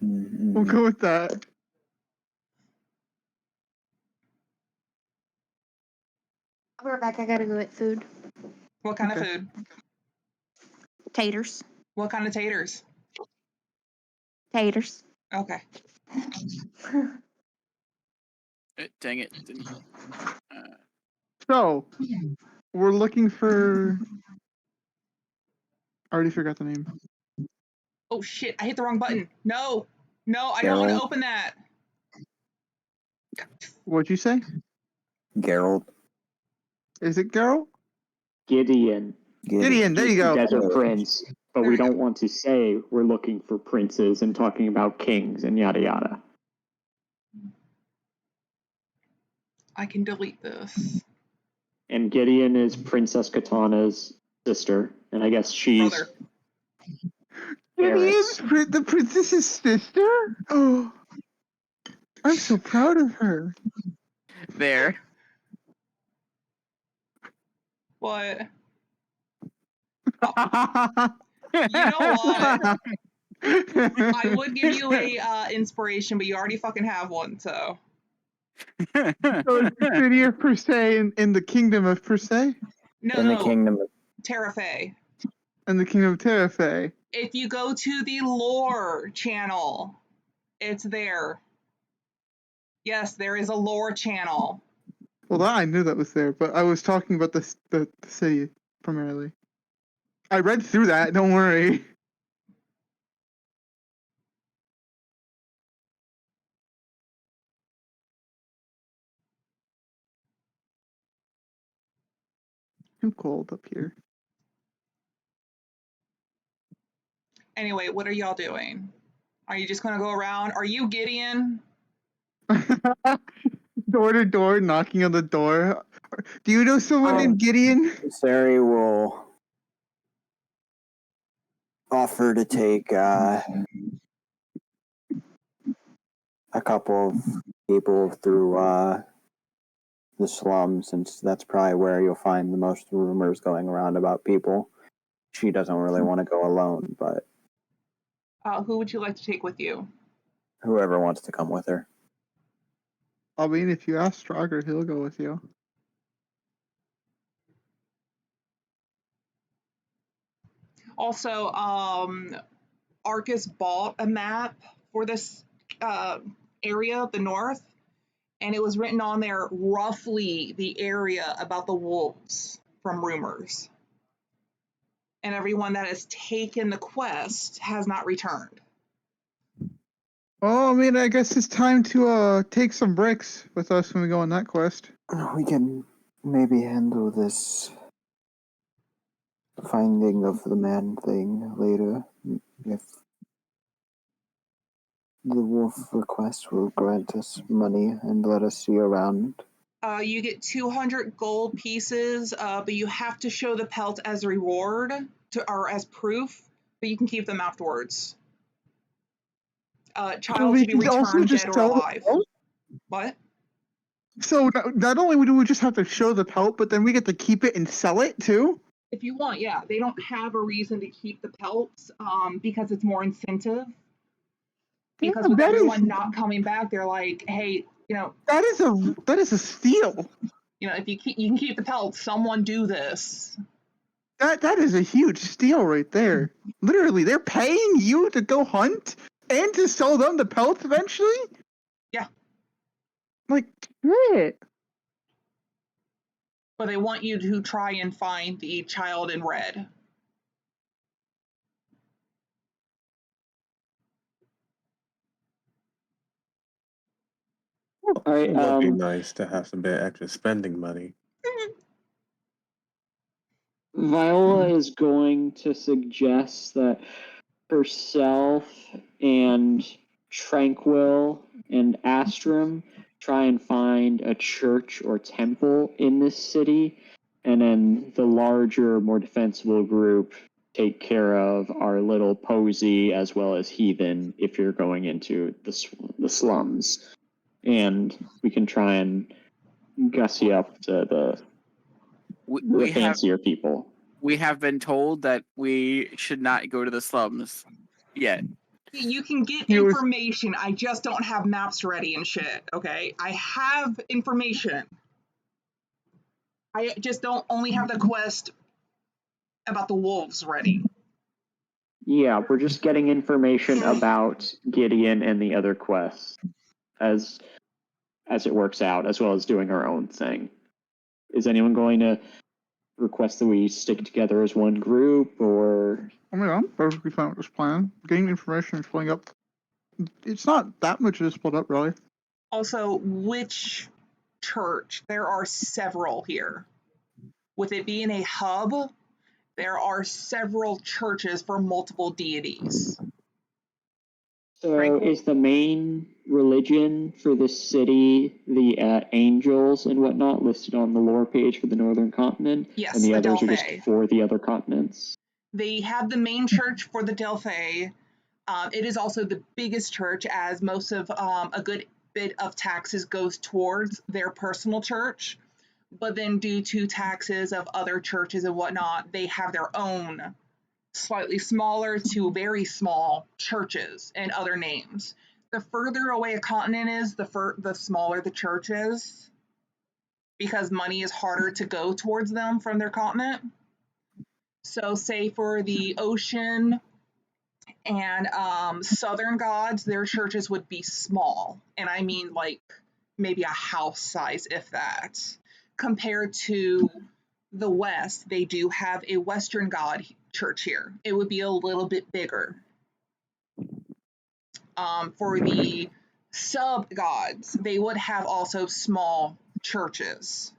We'll go with that. I'll be right back. I gotta go get food. What kind of Okay. food? Taters. What kind of taters? Taters. Okay. Dang it! So, we're looking for. I already forgot the name. Oh shit! I hit the wrong button. No, I don't want to Gerald. open that. What'd you say? Gerald. Is it Geralt? Gideon. Gideon, there you go. Desert Prince. But There we we go. don't want to say we're looking for princes and talking about kings and yada yada. I can delete this. And Gideon is Princess Katana's sister, and I guess she's Brother. Gideon's Eris. the princess's sister? Oh, I'm so proud of her. There. What? You know what? I would give you a inspiration, but you already fucking have one. So So it's the city of Per Se in the kingdom of Per Se? In the kingdom of Terrafay. And the kingdom of Terrafay. If you go to the lore channel, it's there. Yes, there is a lore channel. Well, I knew that was there, but I was talking about the city primarily. I read through that, don't worry. Too cold up here. Anyway, what are y'all doing? Are you just gonna go around? Are you Gideon? Door to door, knocking on the door. Do you know someone named Gideon? Sari will offer to take a couple of people through the slums, since that's probably where you'll find the most rumors going around about people. She doesn't really want to go alone, but Who would you like to take with you? whoever wants to come with her. I mean, if you ask Strogger, he'll go with you. Also, Arcus bought a map for this area, the north, and it was written on there roughly the area about the wolves from rumors. And everyone that has taken the quest has not returned. Oh, I mean, I guess it's time to take some bricks with us when we go on that quest. We can maybe handle this finding of the man thing later, if the wolf request will grant us money and let us see around. You get 200 gold pieces, but you have to show the pelt as a reward or as proof, but you can keep them afterwards. So Child we to be can also returned, just dead or sell the alive. pelt? What? So not only do we just have to show the pelt, but then we get to keep it and sell it too? If you want, yeah. They don't have a reason to keep the pelts because it's more incentive. Because with everyone not coming back, they're like, hey, that is a steal. If you can keep the pelts, someone do this. That is a huge steal right there. Literally, they're paying you to go hunt and to sell them the pelts eventually? Yeah. Like, shit. But they want you to try and find the child in red. All right. It would be nice to have some bit of extra spending money. Viola is going to suggest that herself and Tranquil and Astrum try and find a church or temple in this city, and then the larger, more defensible group take care of our little Posy as well as Heathen if you're going into the slums. And we can try and gussy up the We have fancier people. we have been told that we should not go to the slums yet. You can get He was- information. I just don't have maps ready and shit. Okay, I have information. I just don't only have the quest about the wolves ready. Yeah, we're just getting information about Gideon and the other quests as it works out, as well as doing our own thing. Is anyone going to request that we stick together as one group, or? I mean, I'm perfectly fine with this plan. Getting information and splitting up. It's not that much to split up, really. Also, which church? There are several here. With it being a hub, there are several churches for multiple deities. So Frank? is the main religion for this city the angels and whatnot listed on the lore page for the northern continent? Yes, and the the others are Delphi. just for the other continents? They have the main church for the Delphi. It is also the biggest church, as most of a good bit of taxes goes towards their personal church. But then due to taxes of other churches and whatnot, they have their own slightly smaller to very small churches and other names. The further away a continent is, the smaller the church is, because money is harder to go towards them from their continent. So say for the ocean and southern gods, their churches would be small, and I mean like maybe a house size, if that. Compared to the west, they do have a western god church here. It would be a little bit bigger. For the sub gods, they would have also small churches.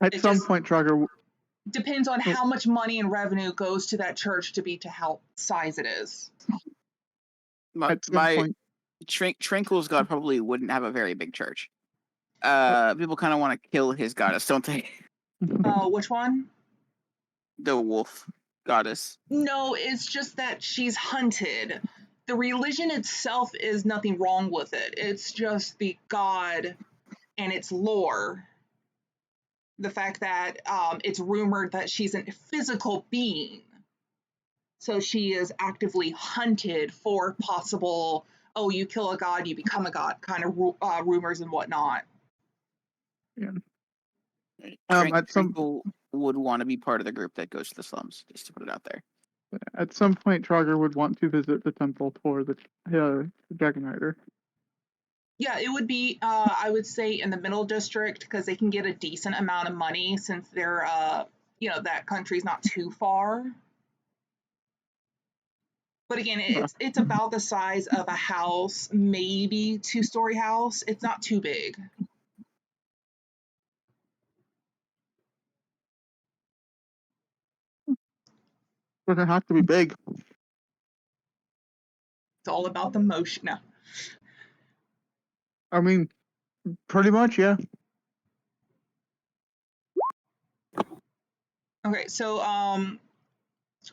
At It some just point, Trager. depends on how much money and revenue goes to that church to be to how size it is. At some My point, Tranquil's god probably wouldn't have a very big church. People kind of want to kill his goddess, don't they? Which one? The wolf goddess. No, it's just that she's hunted. The religion itself is nothing wrong with it. It's just the god and its lore. The fact that it's rumored that she's a physical being. So she is actively hunted for possible, oh, you kill a god, you become a god kind of rumors and whatnot. yeah. Tranquil would want to be part of the group that goes to the slums, just to put it out there. At some point, Trager would want to visit the temple for the Dragon Rider. Yeah, it would be, I would say, in the middle district, because they can get a decent amount of money since they're, that country's not too far. But again, it's about the size of a house, maybe 2-story house. It's not too big. Doesn't have to be big. It's all about the motion. No. I mean, pretty much, yeah. Okay, so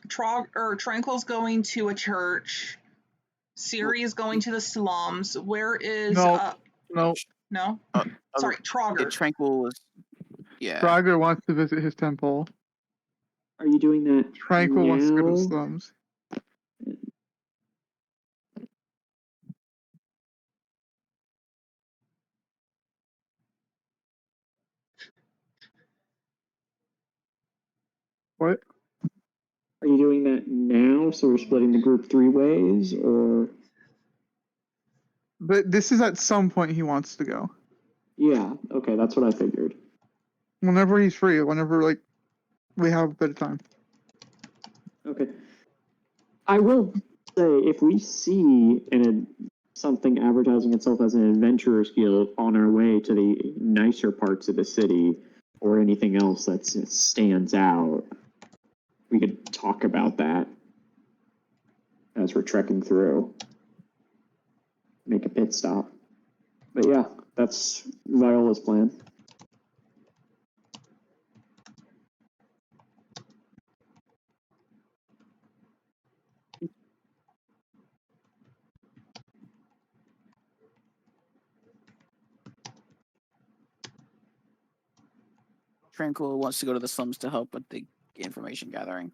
Tranquil's going to a church. Siri is going to the slums. Where is No. no? Sorry, Trogger. Tranquil was Trager wants to visit his temple. Are you doing that Tranquil now? wants to go to the slums. What? Are you doing that now? So we're splitting the group 3 ways, or? But this is at some point he wants to go. Yeah. Okay, that's what I figured. Whenever he's free, whenever we have a bit of time. Okay. I will say, if we see something advertising itself as an adventurer's guild on our way to the nicer parts of the city, or anything else that stands out, we could talk about that as we're trekking through. Make a pit stop. But yeah, that's Viola's plan. Tranquil wants to go to the slums to help with the information gathering.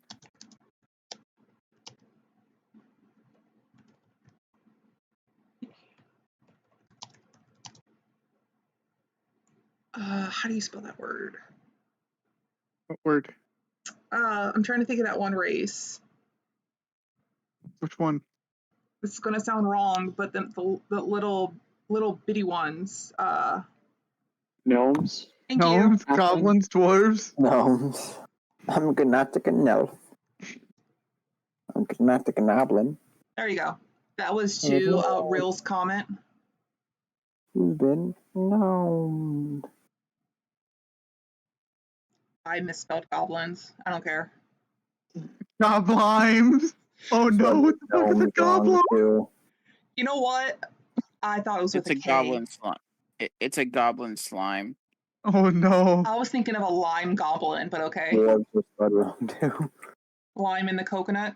How do you spell that word? What word? I'm trying to think of that one race. Which one? It's gonna sound wrong, but the little bitty ones. Gnomes? Thank you. Gnomes, Halfling? goblins, dwarves. Gnomes. I'm gonna take an elf. I'm gonna take a goblin. There you go. That was to Rill's comment. Who's been gnomed? I misspelled goblins. I don't care. Goblins. Oh no, what the fuck is a Gnomes wrong goblin? too. You know what? I thought it was with It's a a K. goblin slime. It's a goblin slime. Oh no. I was thinking of a lime goblin, but okay. Dwarves were spelled wrong too. Lime in the coconut.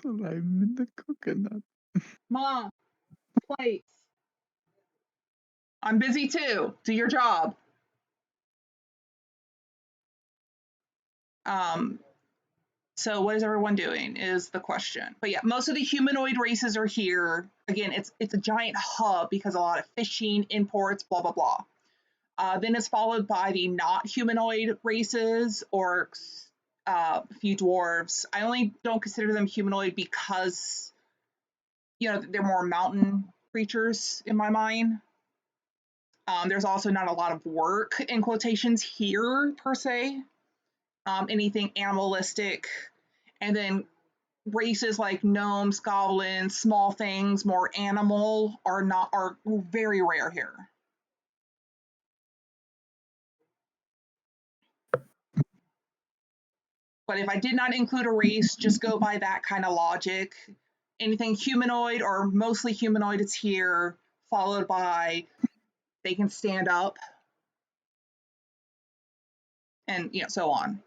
I'm in the coconut. Mom, plates. I'm busy too. Do your job. So what is everyone doing is the question. But yeah, most of the humanoid races are here. Again, it's a giant hub because a lot of fishing, imports, blah, blah, blah. Then it's followed by the not humanoid races, orcs, a few dwarves. I only don't consider them humanoid because, you know, they're more mountain creatures in my mind. There's also not a lot of work in quotations here per se. Anything animalistic. And then races like gnomes, goblins, small things, more animal are very rare here. But if I did not include a race, just go by that kind of logic. Anything humanoid or mostly humanoid, it's here, followed by they can stand up, and you know, so on.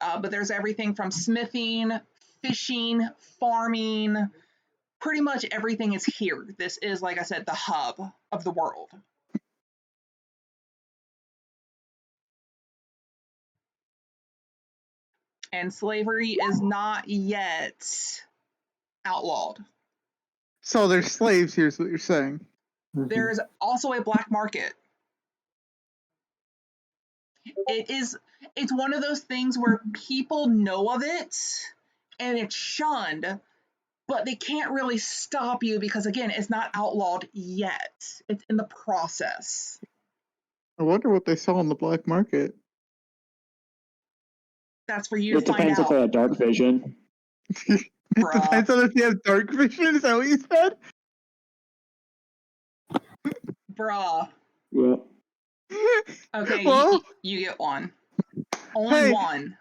But there's everything from smithing, fishing, farming, pretty much everything is here. This is, like I said, the hub of the world. And slavery is not yet outlawed. So they're slaves here, is what you're saying. There's also a black market. It's one of those things where people know of it and it's shunned, but they can't really stop you because again, it's not outlawed yet. It's in the process. I wonder what they sell on the black market. That's for you It to find depends if they out. have dark vision. It depends on if you have dark vision. Is that what you said? Bruh. Yeah. Okay, Well, you get one. Only hey, one.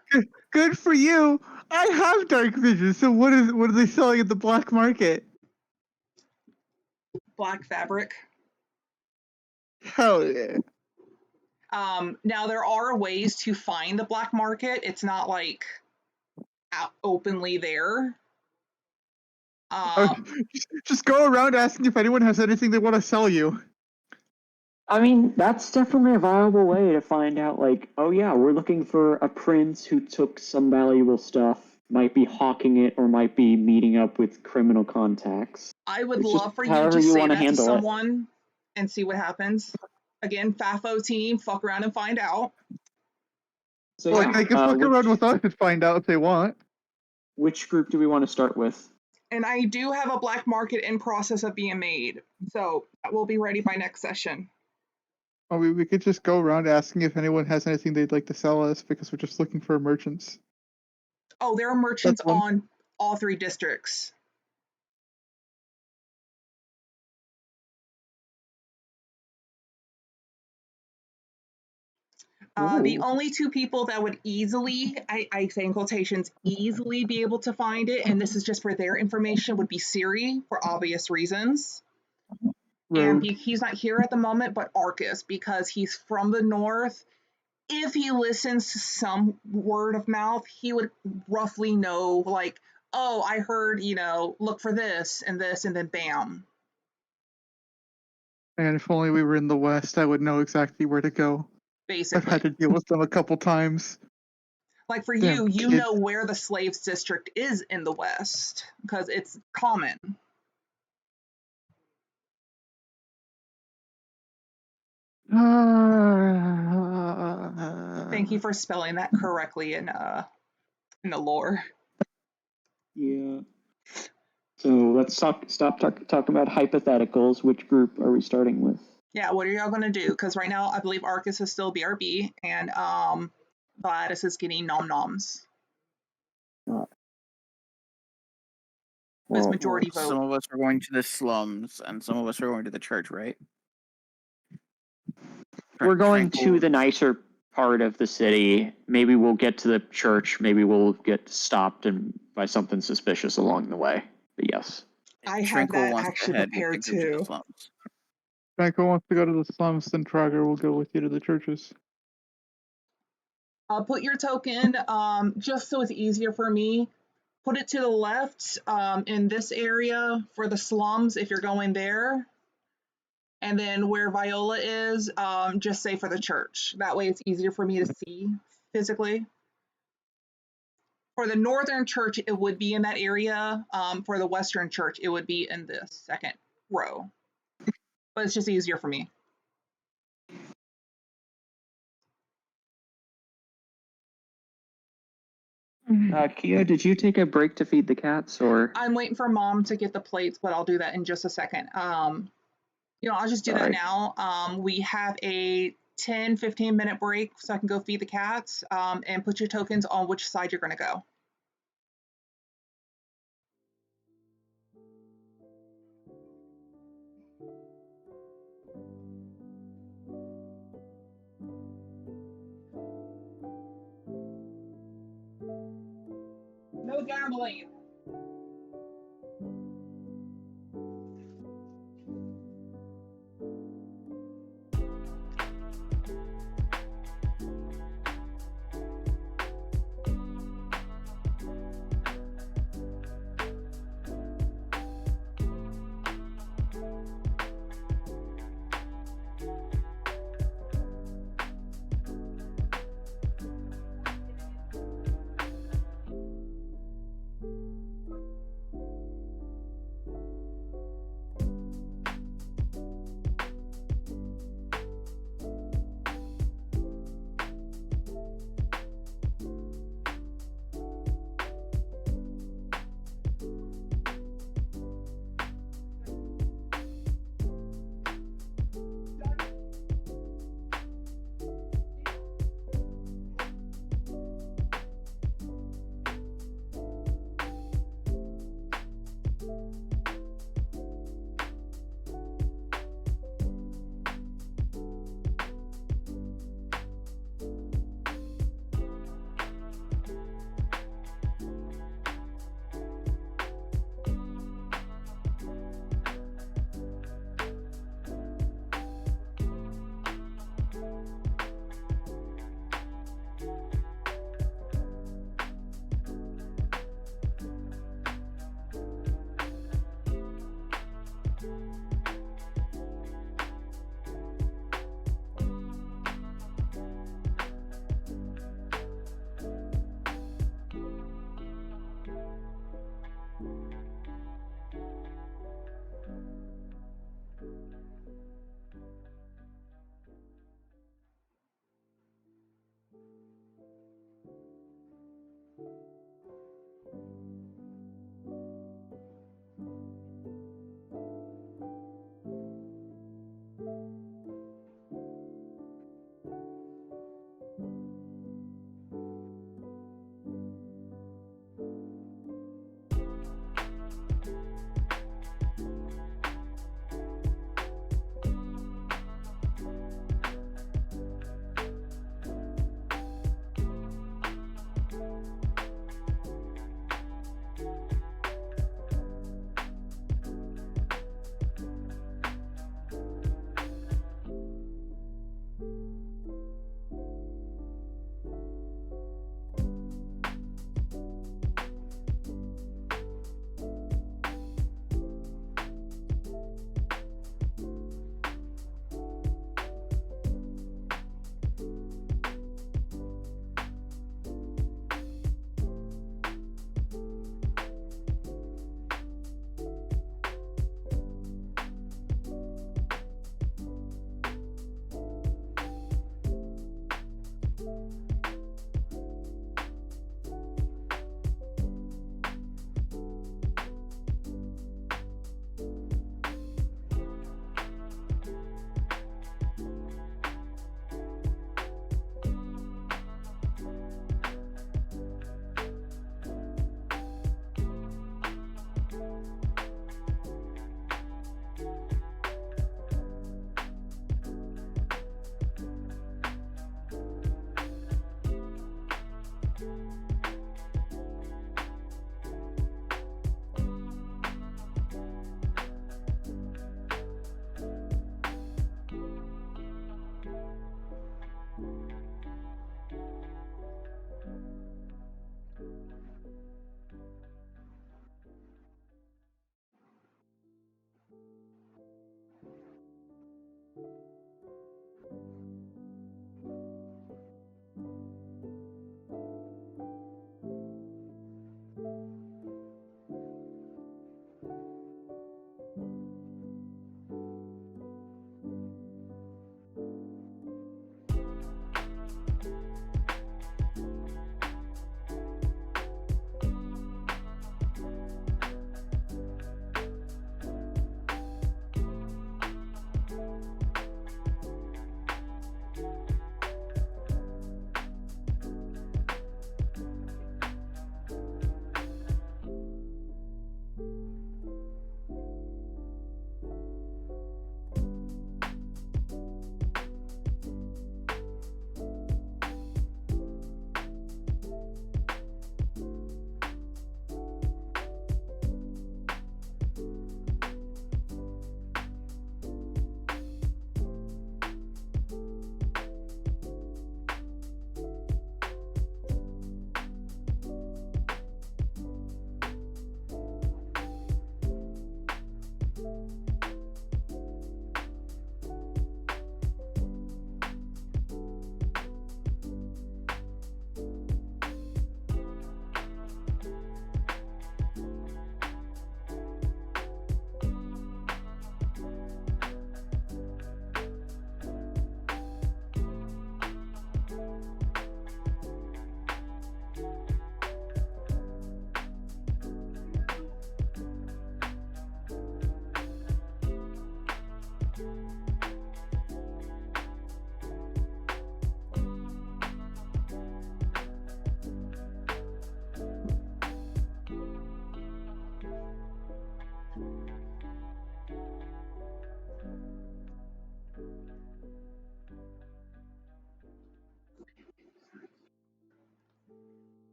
good for you. I have dark vision. So what are they selling at the black market? Black fabric. Hell yeah. Now there are ways to find the black market. It's not like out openly there. Just go around asking if anyone has anything they want to sell you. I mean, that's definitely a viable way to find out, like, oh yeah, we're looking for a prince who took some valuable stuff, might be hawking it, or might be meeting up with criminal contacts. I would It's just love for you however to you say wanna that to handle it. someone and see what happens. Again, FAFO team, fuck around and find out. So Like, yeah, they can fuck around with us and find out if they want. which group do we want to start with? And I do have a black market in process of being made, so that will be ready by next session. Or we could just go around asking if anyone has anything they'd like to sell us because we're just looking for merchants. Oh, there are merchants That's one. on all 3 districts. The Ooh. only two people that would easily, I say in quotations, easily be able to find it, and this is just for their information, would be Siri for obvious reasons. And Rogue. he's not here at the moment, but Arcus, because he's from the north. If he listens to some word of mouth, he would roughly know, like, oh, I heard, look for this, and then bam. And if only we were in the West, I would know exactly where to go. I've Basically. had to deal with them a couple times. Like for Damn you kids. know where the slaves district is in the West, because it's common. Thank you for spelling that correctly in the lore. Yeah. So let's stop talking about hypotheticals. Which group are we starting with? Yeah, what are y'all gonna do? Because right now I believe Arcus is still BRB, and Gladys is getting nom noms. With majority vote. Some of us are going to the slums, and some of us are going to the church, right? We're going to Tranquil- the nicer part of the city. Maybe we'll get to the church. Maybe we'll get stopped by something suspicious along the way. But yes. I have Tranquil that wants to actually head with the prepared group to the too. slums. Franco wants to go to the slums, then Trager will go with you to the churches. Put your token, just so it's easier for me, put it to the left in this area for the slums if you're going there. And then where Viola is, just say for the church. That way it's easier for me to see physically. For the northern church, it would be in that area. For the western church, it would be in this second row. But it's just easier for me. Kia, did you take a break to feed the cats, or? I'm waiting for Mom to get the plates, but I'll do that in just a second. I'll just do that Sorry. now. We have a 10-15 minute break so I can go feed the cats, and put your tokens on which side you're going to go. No gambling.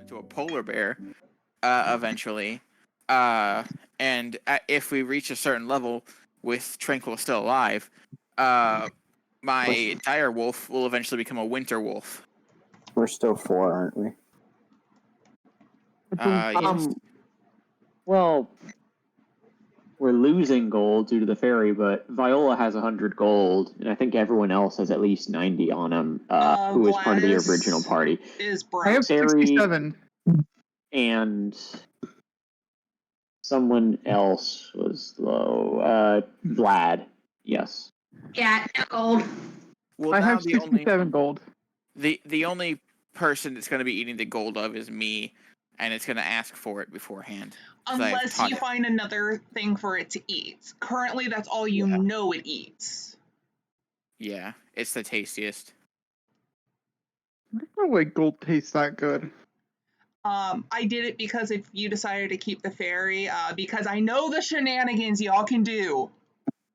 into a polar bear eventually. And if we reach a certain level with Tranquil still alive, my dire wolf will eventually become a winter wolf. We're still 4, aren't we? Yes. Well, we're losing gold due to the ferry, but Viola has 100 gold, and I think everyone else has at least 90 on him, who was part of the Gladys original party. is I broke. have Terry 67. and someone else was low. Vlad, yes. Yeah, no gold. Well, I now have 67 gold. the only person that's going to be eating the gold of is me, and it's going to ask for it beforehand. Unless you find another thing for it to eat. Currently, that's all you know it eats. Yeah, it's the tastiest. I don't know why gold tastes that good. I did it because if you decided to keep the ferry, because I know the shenanigans y'all can do,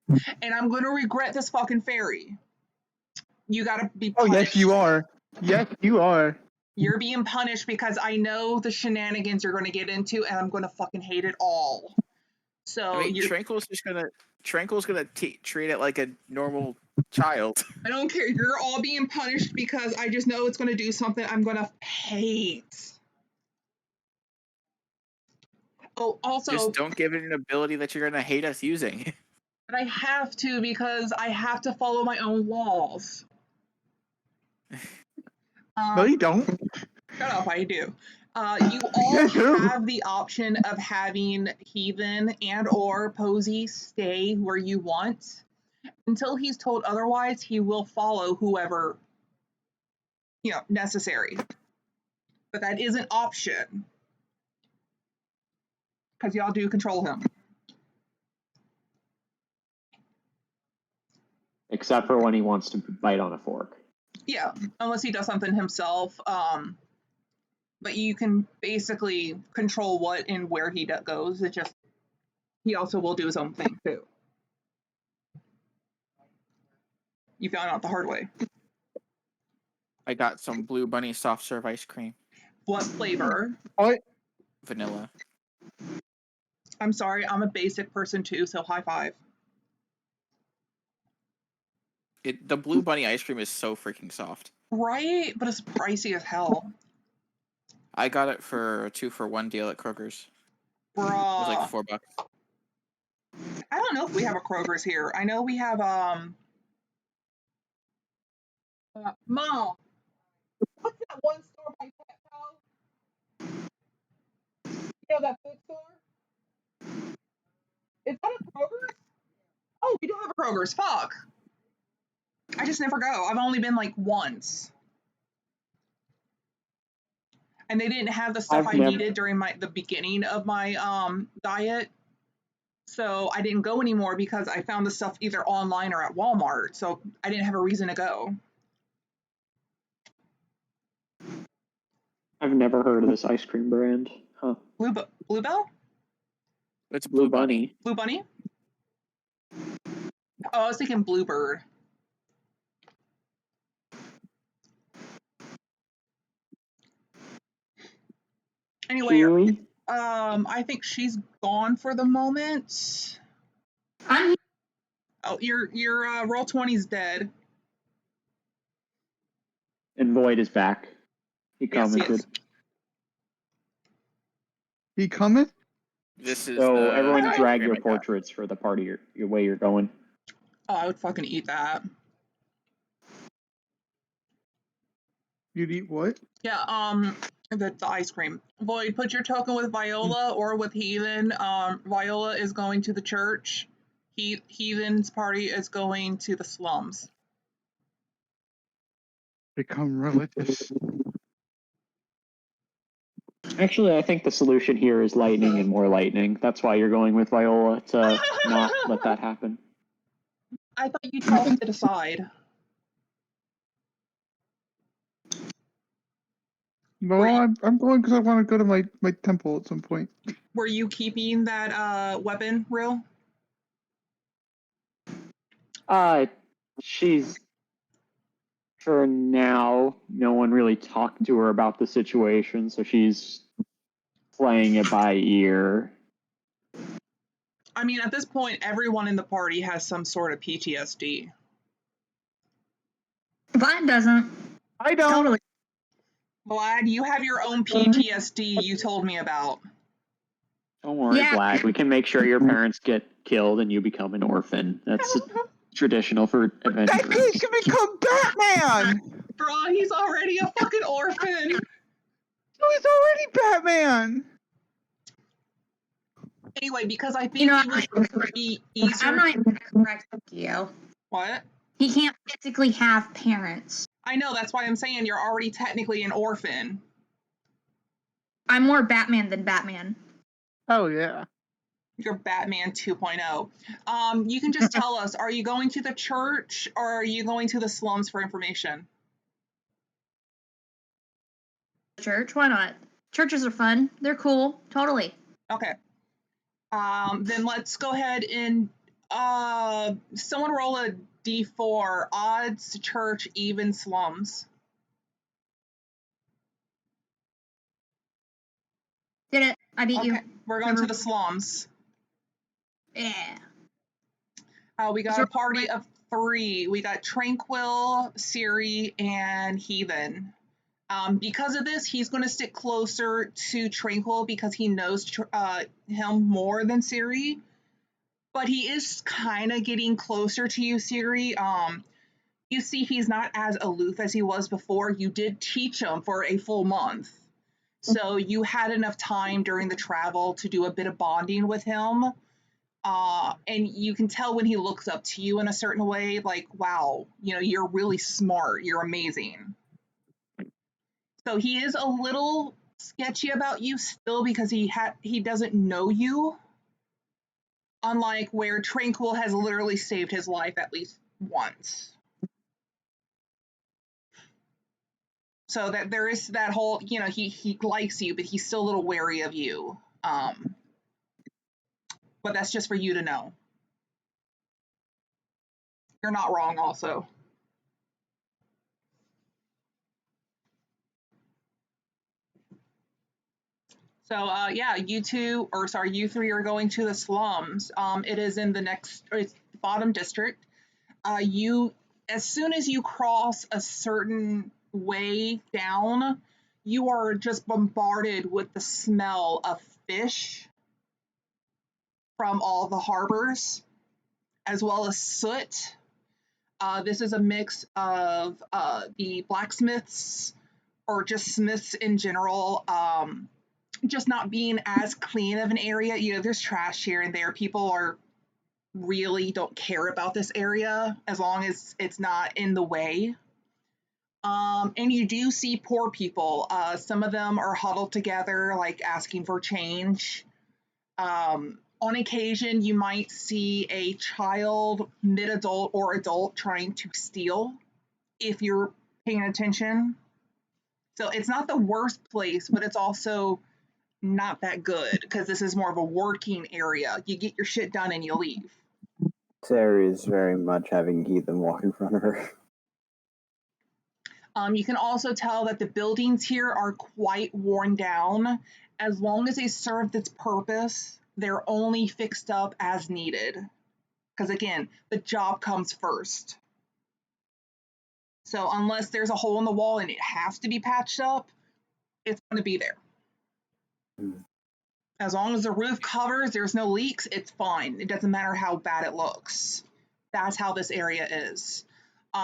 and I'm gonna regret this fucking ferry. You gotta be Oh, punished. yes, you are. Yes, you are. You're being punished because I know the shenanigans you're gonna get into, and I'm gonna fucking hate it all. So I mean, Tranquil's gonna treat it like a normal child. I don't care. You're all being punished because I just know it's gonna do something I'm gonna hate. Oh, also, Just don't give it an ability that you're gonna hate us using. but I have to because I have to follow my own laws. No, you don't. Shut up, I do. You all Yeah, I do. have the option of having Heathen and or Posey stay where you want. Until he's told otherwise, he will follow whoever, necessary. But that is an option. Because y'all do control him. Except for when he wants to bite on a fork. Yeah, unless he does something himself. But you can basically control what and where he goes. It just, he also will do his own thing too. You found out the hard way. I got some Blue Bunny soft serve ice cream. What flavor? What? Vanilla. I'm sorry, I'm a basic person too, so high five. The Blue Bunny ice cream is so freaking soft. Right? But it's pricey as hell. I got it for a 2-for-1 deal at Kroger's. It was like Bruh. $4. I don't know if we have a Kroger's here. I know we have, Mom, what's that one store by Petco? You know that food store? Is that a Kroger's? Oh, we do have a Kroger's. Fuck. I just never go. I've only been like once. And they didn't have the stuff I needed during the beginning of my diet. So I didn't go anymore because I found the stuff either online or at Walmart. So I didn't have a reason to go. I've never heard of this ice cream brand. Huh. Bluebell? It's Blue Bunny. Blue Bunny? Oh, I was thinking Bluebird. Anyway, Kiwi? I think she's gone for the moment. Oh, your roll 20's dead. And Void is back. He commented. Yes. He cometh? This is So everyone ice drag cream your I got. portraits for the party your way you're going. Oh, I would fucking eat that. You'd eat what? Yeah, the ice cream. Void, put your token with Viola or with Heathen. Viola is going to the church. Heathen's party is going to the slums. Become relatives. Actually, I think the solution here is lightning and more lightning. That's why you're going with Viola, to not let that happen. I thought you tossed it aside. No, I'm going because I want to go to my temple at some point. Were you keeping that weapon real? She's For now, no one really talked to her about the situation, so she's playing it by ear. I mean, at this point, everyone in the party has some sort of PTSD. Vlad doesn't. I don't. Totally. Vlad, you have your own PTSD you told me about. Don't worry, Yeah. Vlad. We can make sure your parents get killed and you become an orphan. That's traditional for That adventurers. kid can become Batman! Bruh, he's already a fucking orphan. No, he's already Batman! Anyway, because I think You know, it would be easier. I'm not even going to correct you. What? He can't physically have parents. I know, that's why I'm saying you're already technically an orphan. I'm more Batman than Batman. Oh, yeah. You're Batman 2.0. You can just tell us, are you going to the church or are you going to the slums for information? Church? Why not? Churches are fun. They're cool. Totally. Okay. Then let's go ahead and someone roll a d4. Odds, church, even, slums. Did it. I beat you. Okay, we're going to the slums. Yeah. We got a party of 3. We got Tranquil, Siri, and Heathen. Because of this, he's going to stick closer to Tranquil because he knows him more than Siri. But he is kind of getting closer to you, Siri. You see he's not as aloof as he was before. You did teach him for a full month. So you had enough time during the travel to do a bit of bonding with him. And you can tell when he looks up to you in a certain way, like, wow, you're really smart. You're amazing. So he is a little sketchy about you still because he doesn't know you. Unlike where Tranquil has literally saved his life at least once. So that there is that whole, he likes you, but he's still a little wary of you. But that's just for you to know. You're not wrong also. So yeah, you 3 are going to the slums. It is in it's bottom district. As soon as you cross a certain way down, you are just bombarded with the smell of fish from all the harbors, as well as soot. This is a mix of the blacksmiths or just smiths in general, just not being as clean of an area. There's trash here and there. People really don't care about this area as long as it's not in the way. And you do see poor people. Some of them are huddled together, like asking for change. On occasion, you might see a child, mid-adult, or adult trying to steal if you're paying attention. So it's not the worst place, but it's also not that good because this is more of a working area. You get your shit done and you leave. Sarah is very much having Heathen walk in front of her. You can also tell that the buildings here are quite worn down. As long as they serve its purpose, they're only fixed up as needed. Because again, the job comes first. So unless there's a hole in the wall and it has to be patched up, it's going to be there. As long as the roof covers, there's no leaks, it's fine. It doesn't matter how bad it looks. That's how this area is.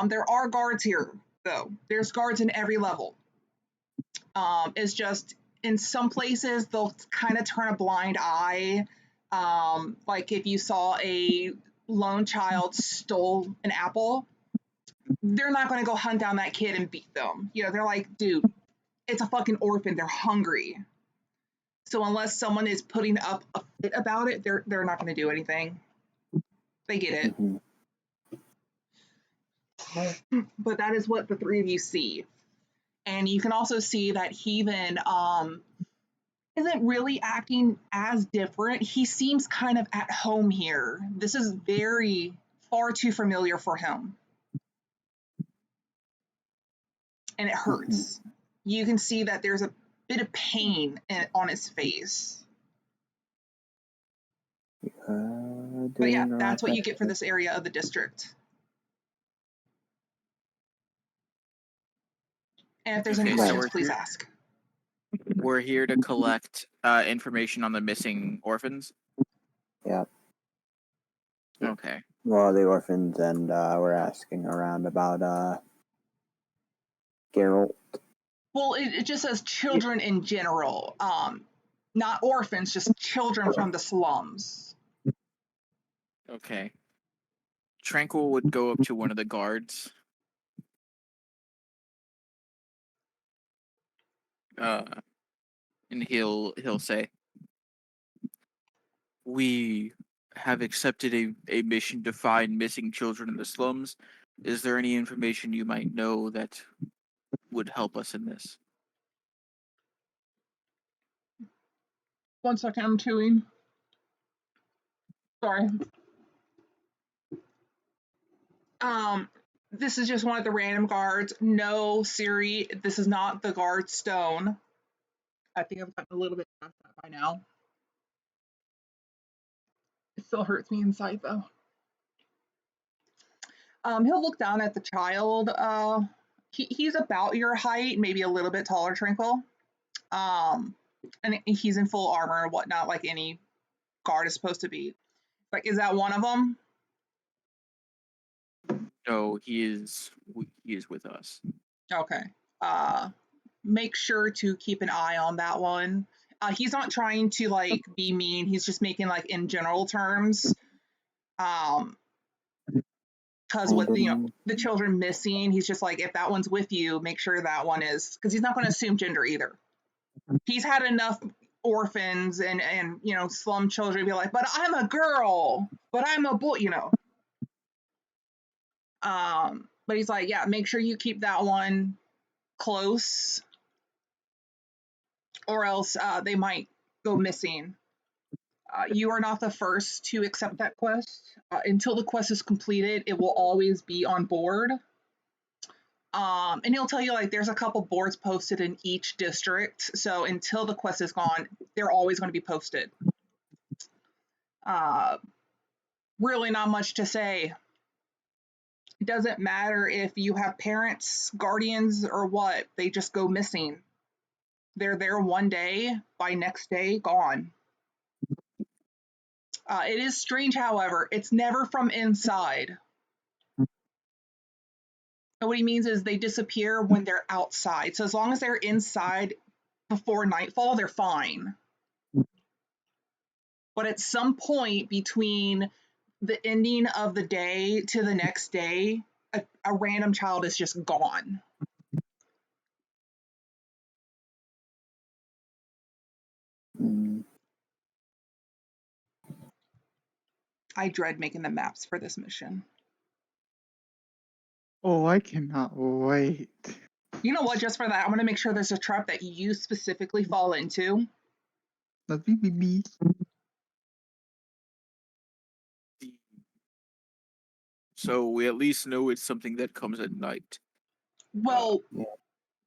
There are guards here, though. There's guards in every level. It's just in some places they'll kind of turn a blind eye. Like if you saw a lone child stole an apple, they're not going to go hunt down that kid and beat them. They're like, dude, it's a fucking orphan. They're hungry. So unless someone is putting up a fit about it, they're not going to do anything. They get it. Mm-hmm. But that is what the 3 of you see. And you can also see that Heathen isn't really acting as different. He seems kind of at home here. This is far too familiar for him. and it hurts. You can see that there's a bit of pain on his face. But yeah, that's what you get for this area of the district. And if there's any Okay, so questions, please ask. We're here to collect information on the missing orphans. Yeah. Okay. Well, the orphans, and we're asking around about Geralt. Well, it just says children in general, not orphans, just children from the slums. Okay. Tranquil would go up to one of the guards. And he'll say, "We have accepted a mission to find missing children in the slums. Is there any information you might know that would help us in this?" 1 second, I'm chewing. Sorry. This is just one of the random guards. No, Siri, this is not the guard stone. I think I've gotten a little bit past that by now. It still hurts me inside though. He'll look down at the child. He's about your height, maybe a little bit taller, Tranquil. And he's in full armor and whatnot, like any guard is supposed to be. Like, is that one of them? No, he is with us. Okay. Make sure to keep an eye on that one. He's not trying to like be mean. He's just making like in general terms. Because with the children missing, he's just like, if that one's with you, make sure that one is, because he's not going to assume gender either. He's had enough orphans and slum children be like, but I'm a girl, but I'm a boy, But he's like, yeah, make sure you keep that one close, or else they might go missing. You are not the first to accept that quest. Until the quest is completed, it will always be on board. And he'll tell you like there's a couple boards posted in each district. So until the quest is gone, they're always going to be posted. Really not much to say. It doesn't matter if you have parents, guardians, or what, they just go missing. They're there one day, by next day, gone. It is strange, however, it's never from inside. And what he means is they disappear when they're outside. So as long as they're inside before nightfall, they're fine. But at some point between the ending of the day to the next day, a random child is just gone. I dread making the maps for this mission. Oh, I cannot wait. You know what? Just for that, I'm going to make sure there's a trap that you specifically fall into. Let me be. So we at least know it's something that comes at night. Well,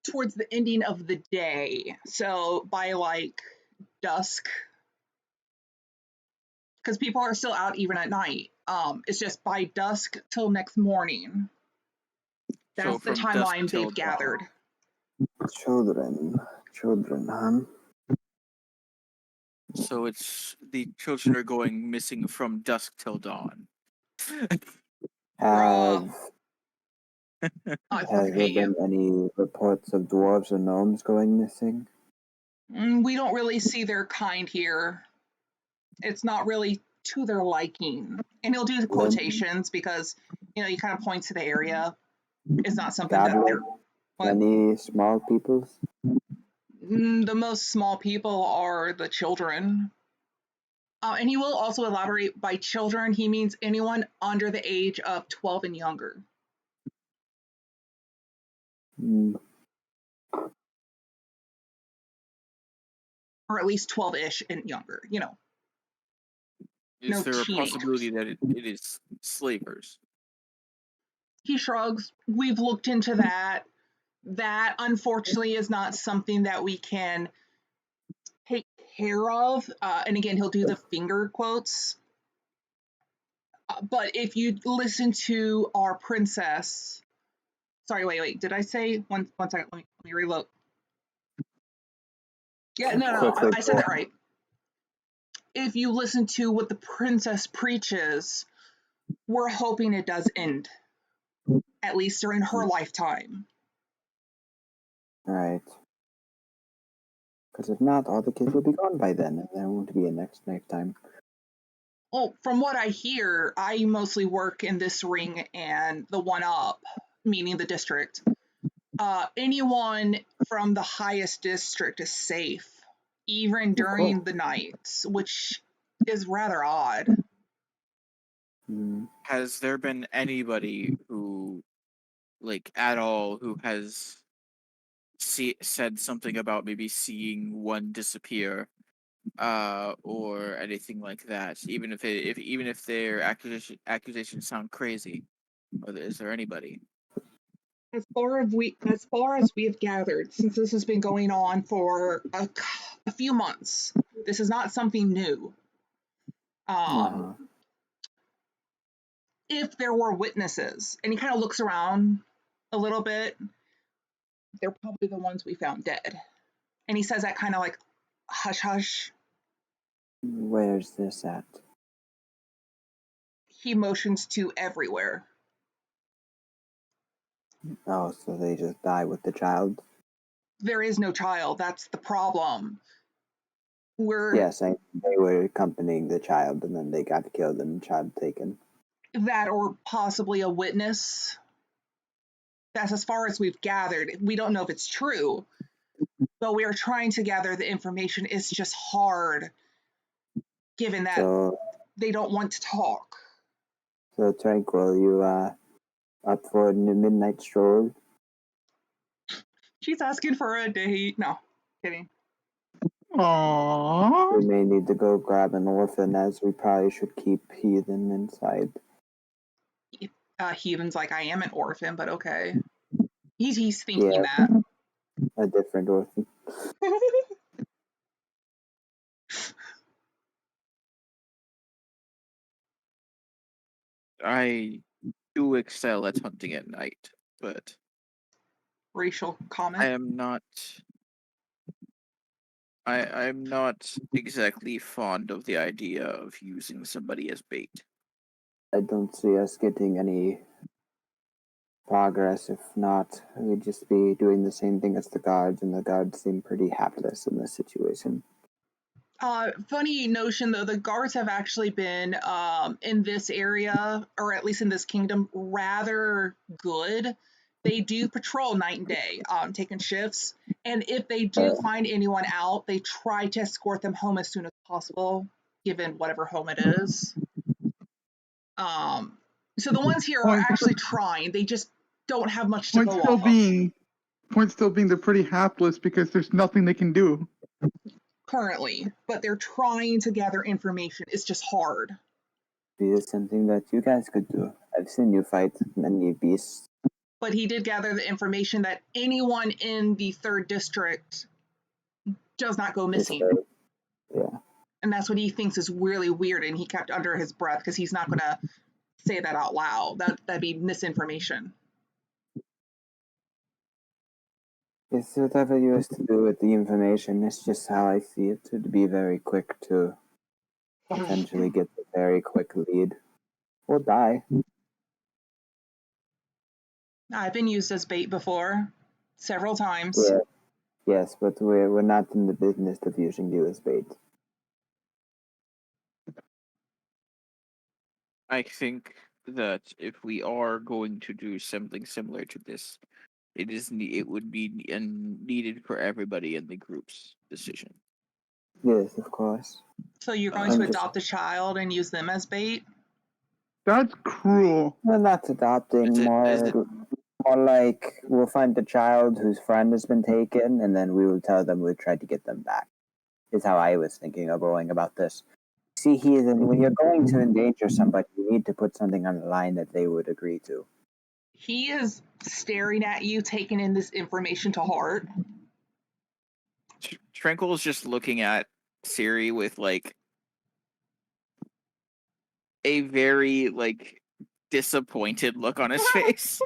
towards the ending of the day. So by like dusk. Because people are still out even at night. It's just by dusk till next morning. That's the timeline they've gathered. Children, huh? So it's the children are going missing from dusk till dawn. Have there been any reports of dwarves or gnomes going missing? We don't really see their kind here. It's not really to their liking. And he'll do the quotations because, he kind of points to the area. It's not something that they're... Any small peoples? The most small people are the children. And he will also elaborate by children, he means anyone under the age of 12 and younger. Or at least 12-ish and younger, Is there a possibility that it is slavers? He shrugs. We've looked into that. That, unfortunately, is not something that we can take care of. And again, he'll do the finger quotes. But if you listen to our princess, sorry, wait, did I say one second? Let me reload. Yeah, no, Quickly, I said that right. If you listen to what the princess preaches, we're hoping it does end, at least during her lifetime. Right. Because if not, all the kids will be gone by then, and there won't be a next time. Well, from what I hear, I mostly work in this ring and the one up, meaning the district. Anyone from the highest district is safe, even during the nights, which is rather odd. Mm. Has there been anybody who, like, at all, who has said something about maybe seeing one disappear, or anything like that? Even if their accusations sound crazy, or is there anybody? As far as we have gathered, since this has been going on for a few months, this is not something new. If there were witnesses, and he kind of looks around a little bit, they're probably the ones we found dead. And he says that kind of like hush hush. Where's this at? He motions to everywhere. Oh, so they just die with the child? There is no child. That's the problem. Yes, they were accompanying the child, and then they got killed and the child taken. That or possibly a witness. That's as far as we've gathered. We don't know if it's true, but we are trying to gather the information. It's just hard given that they don't want to talk. So, Tranquil, you up for a midnight stroll? She's asking for a date. No, kidding. Aww. We may need to go grab an orphan, as we probably should keep Heathen inside. Heathen's like, I am an orphan, but okay. He's thinking that. A different orphan. I do excel at hunting at night, but Racial comment. I'm not exactly fond of the idea of using somebody as bait. I don't see us getting any progress. If not, we'd just be doing the same thing as the guards, and the guards seem pretty hapless in this situation. Funny notion though, the guards have actually been in this area, or at least in this kingdom, rather good. They do patrol night and day, taking shifts, and if they do find anyone out, they try to escort them home as soon as possible, given whatever home it is. So the ones here are actually trying. They just don't have much to go off of. Point still being they're pretty hapless because there's nothing they can do. Currently, but they're trying to gather information. It's just hard. Be something that you guys could do. I've seen you fight many beasts. But he did gather the information that anyone in the 3rd district does not go missing. Yeah. And that's what he thinks is really weird, and he kept under his breath because he's not going to say that out loud. That'd be misinformation. It's whatever you wish to do with the information. It's just how I see it. To be very quick to potentially get a very quick lead. Or die. I've been used as bait before, several times. Yeah. Yes, but we're not in the business of using you as bait. I think that if we are going to do something similar to this, it would be needed for everybody in the group's decision. Yes, of course. So you're going to adopt a child and use them as bait? That's cruel. We're not adopting, more like we'll find the child whose friend has been taken, and then we will tell them we'll try to get them back. Is how I was thinking of going about this. See, when you're going to endanger somebody, you need to put something on the line that they would agree to. He is staring at you, taking in this information to heart. Tranquil is just looking at Siri with like a very like disappointed look on his face.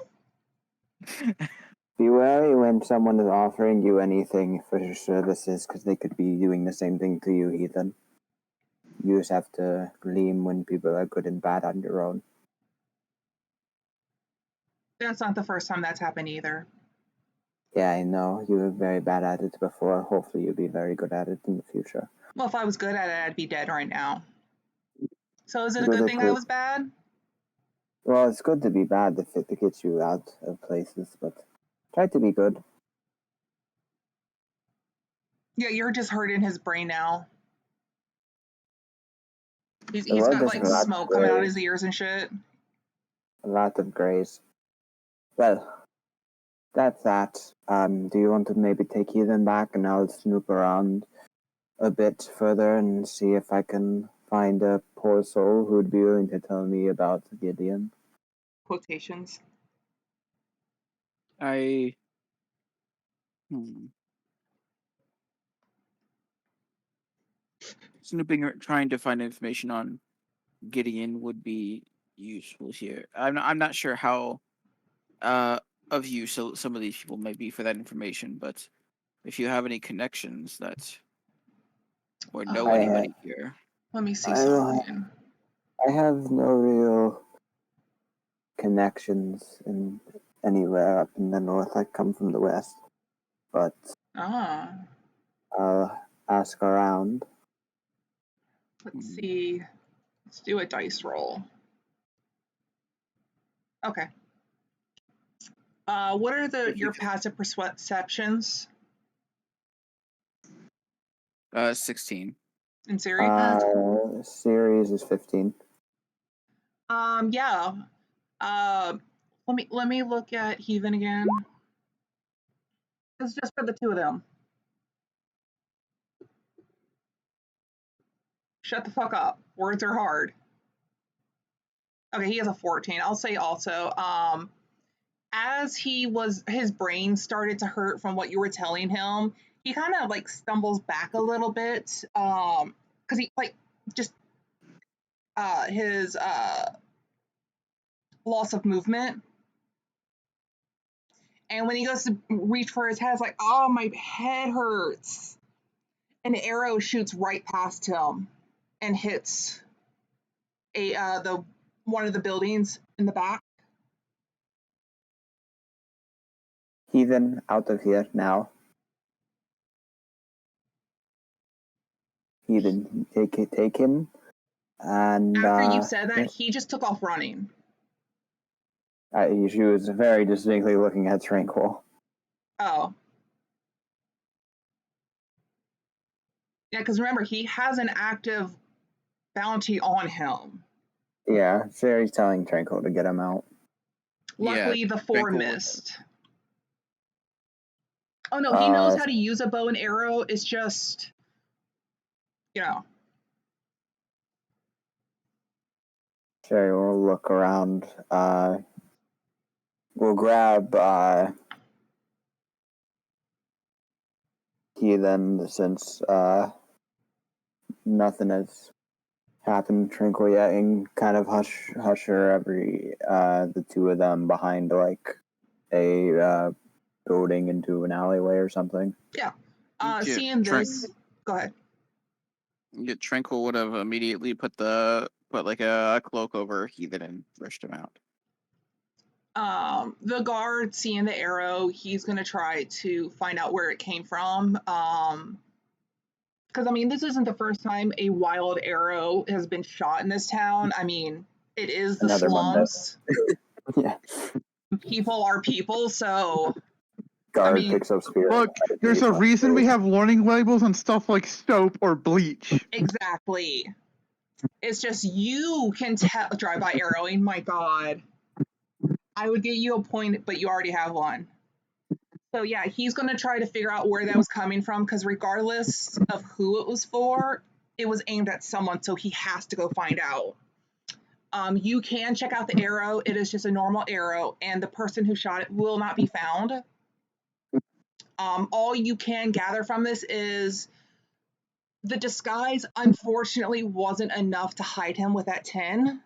Be wary when someone is offering you anything for your services, because they could be doing the same thing to you, Ethan. You just have to gleam when people are good and bad on your own. That's not the first time that's happened either. Yeah, I know. You were very bad at it before. Hopefully you'll be very good at it in the future. Well, if I was good at it, I'd be dead right now. So is it a Good good at thing I it. was bad? Well, it's good to be bad if it gets you out of places, but try to be good. Yeah, you're just hurting his brain now. He's Well, got there's like a lot of smoke coming out of his grays. ears and shit. A lot of grays. Well, that's that. Do you want to maybe take Ethan back and I'll snoop around a bit further and see if I can find a poor soul who would be willing to tell me about Gideon? Quotations. I snooping or trying to find information on Gideon would be useful here. I'm not sure how of use some of these people may be for that information, but if you have any connections that or know anybody here, Let me see I something. I have no real connections in anywhere up in the north. I come from the west, but Ah, I'll ask around. let's see. Let's do a dice roll. Okay. What are your passive perceptions 16. in Siri? Series is 15. Yeah. Let me look at Heathen again. It's just for the two of them. Shut the fuck up. Words are hard. Okay, he has a 14. I'll say also, as his brain started to hurt from what you were telling him, he kind of like stumbles back a little bit. Because he like just his loss of movement. And when he goes to reach for his head, it's like, oh, my head hurts. An arrow shoots right past him and hits one of the buildings in the back. Heathen, out of here now. Heathen, take him. And after you said that, he just took off running. She was very distinctly looking at Tranquil. Oh. Yeah, because remember, he has an active bounty on him. Yeah, Sherry's telling Tranquil to get him out. Luckily, Yeah, the 4 Tranquil missed. Oh no, he knows how to use a bow and arrow. It's just, you know. Sherry will look around. We'll grab Heathen since nothing has happened Tranquil yet, and kind of hush her the two of them behind like a building into an alleyway or something. Yeah. Seeing this, go ahead. Yeah, Tranquil would have immediately put like a cloak over Heathen and rushed him out. The guard seeing the arrow, he's gonna try to find out where it came from. Because I mean, this isn't the first time a wild arrow has been shot in this town. I mean, it is the Another slums. Yeah. People are people, so Guard picks up spear. Look, there's a reason we have warning labels on stuff like soap or bleach. exactly. It's just you can drive by arrowing. My God, I would get you a point, but you already have one. So yeah, he's going to try to figure out where that was coming from because regardless of who it was for, it was aimed at someone. So he has to go find out. You can check out the arrow. It is just a normal arrow, and the person who shot it will not be found. All you can gather from this is the disguise, unfortunately, wasn't enough to hide him with that 10.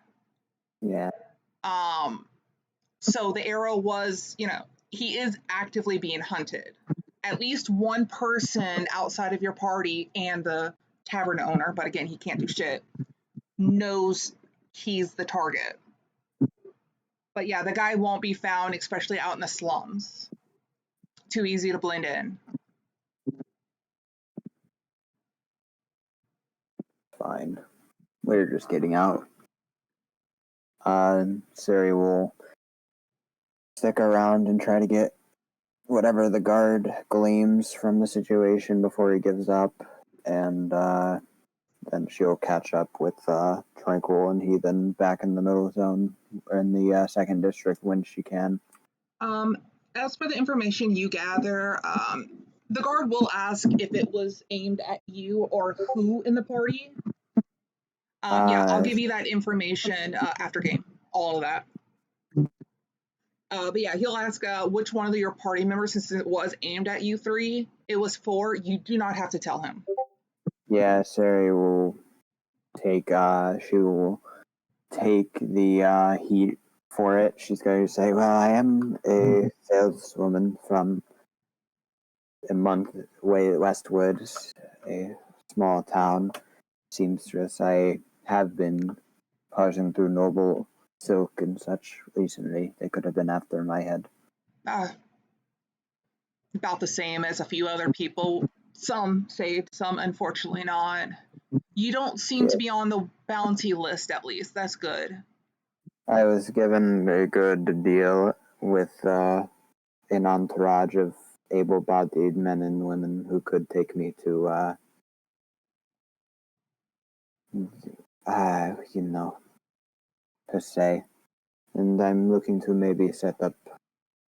Yeah. So the arrow was, he is actively being hunted. At least one person outside of your party and the tavern owner, but again, he can't do shit, knows he's the target. But yeah, the guy won't be found, especially out in the slums. Too easy to blend in. Fine. We're just getting out. Sari will stick around and try to get whatever the guard gleams from the situation before he gives up, and then she'll catch up with Tranquil and Heathen back in the middle zone, or in the second district when she can. As for the information you gather, the guard will ask if it was aimed at you or who in the party. Yeah, I'll give you that information after game, all of that. But yeah, he'll ask which one of your party members, since it was aimed at you three, it was for. You do not have to tell him. Yeah, Sari will take. She will take the heat for it. She's going to say, "Well, I am a saleswoman from a month way westward, a small town seamstress. I have been parsing through noble silk and such recently. They could have been after my head." About the same as a few other people. Some saved, some unfortunately not. You don't seem to be on the bounty list, at least. That's good. I was given a good deal with an entourage of able-bodied men and women who could take me to, per se. And I'm looking to maybe set up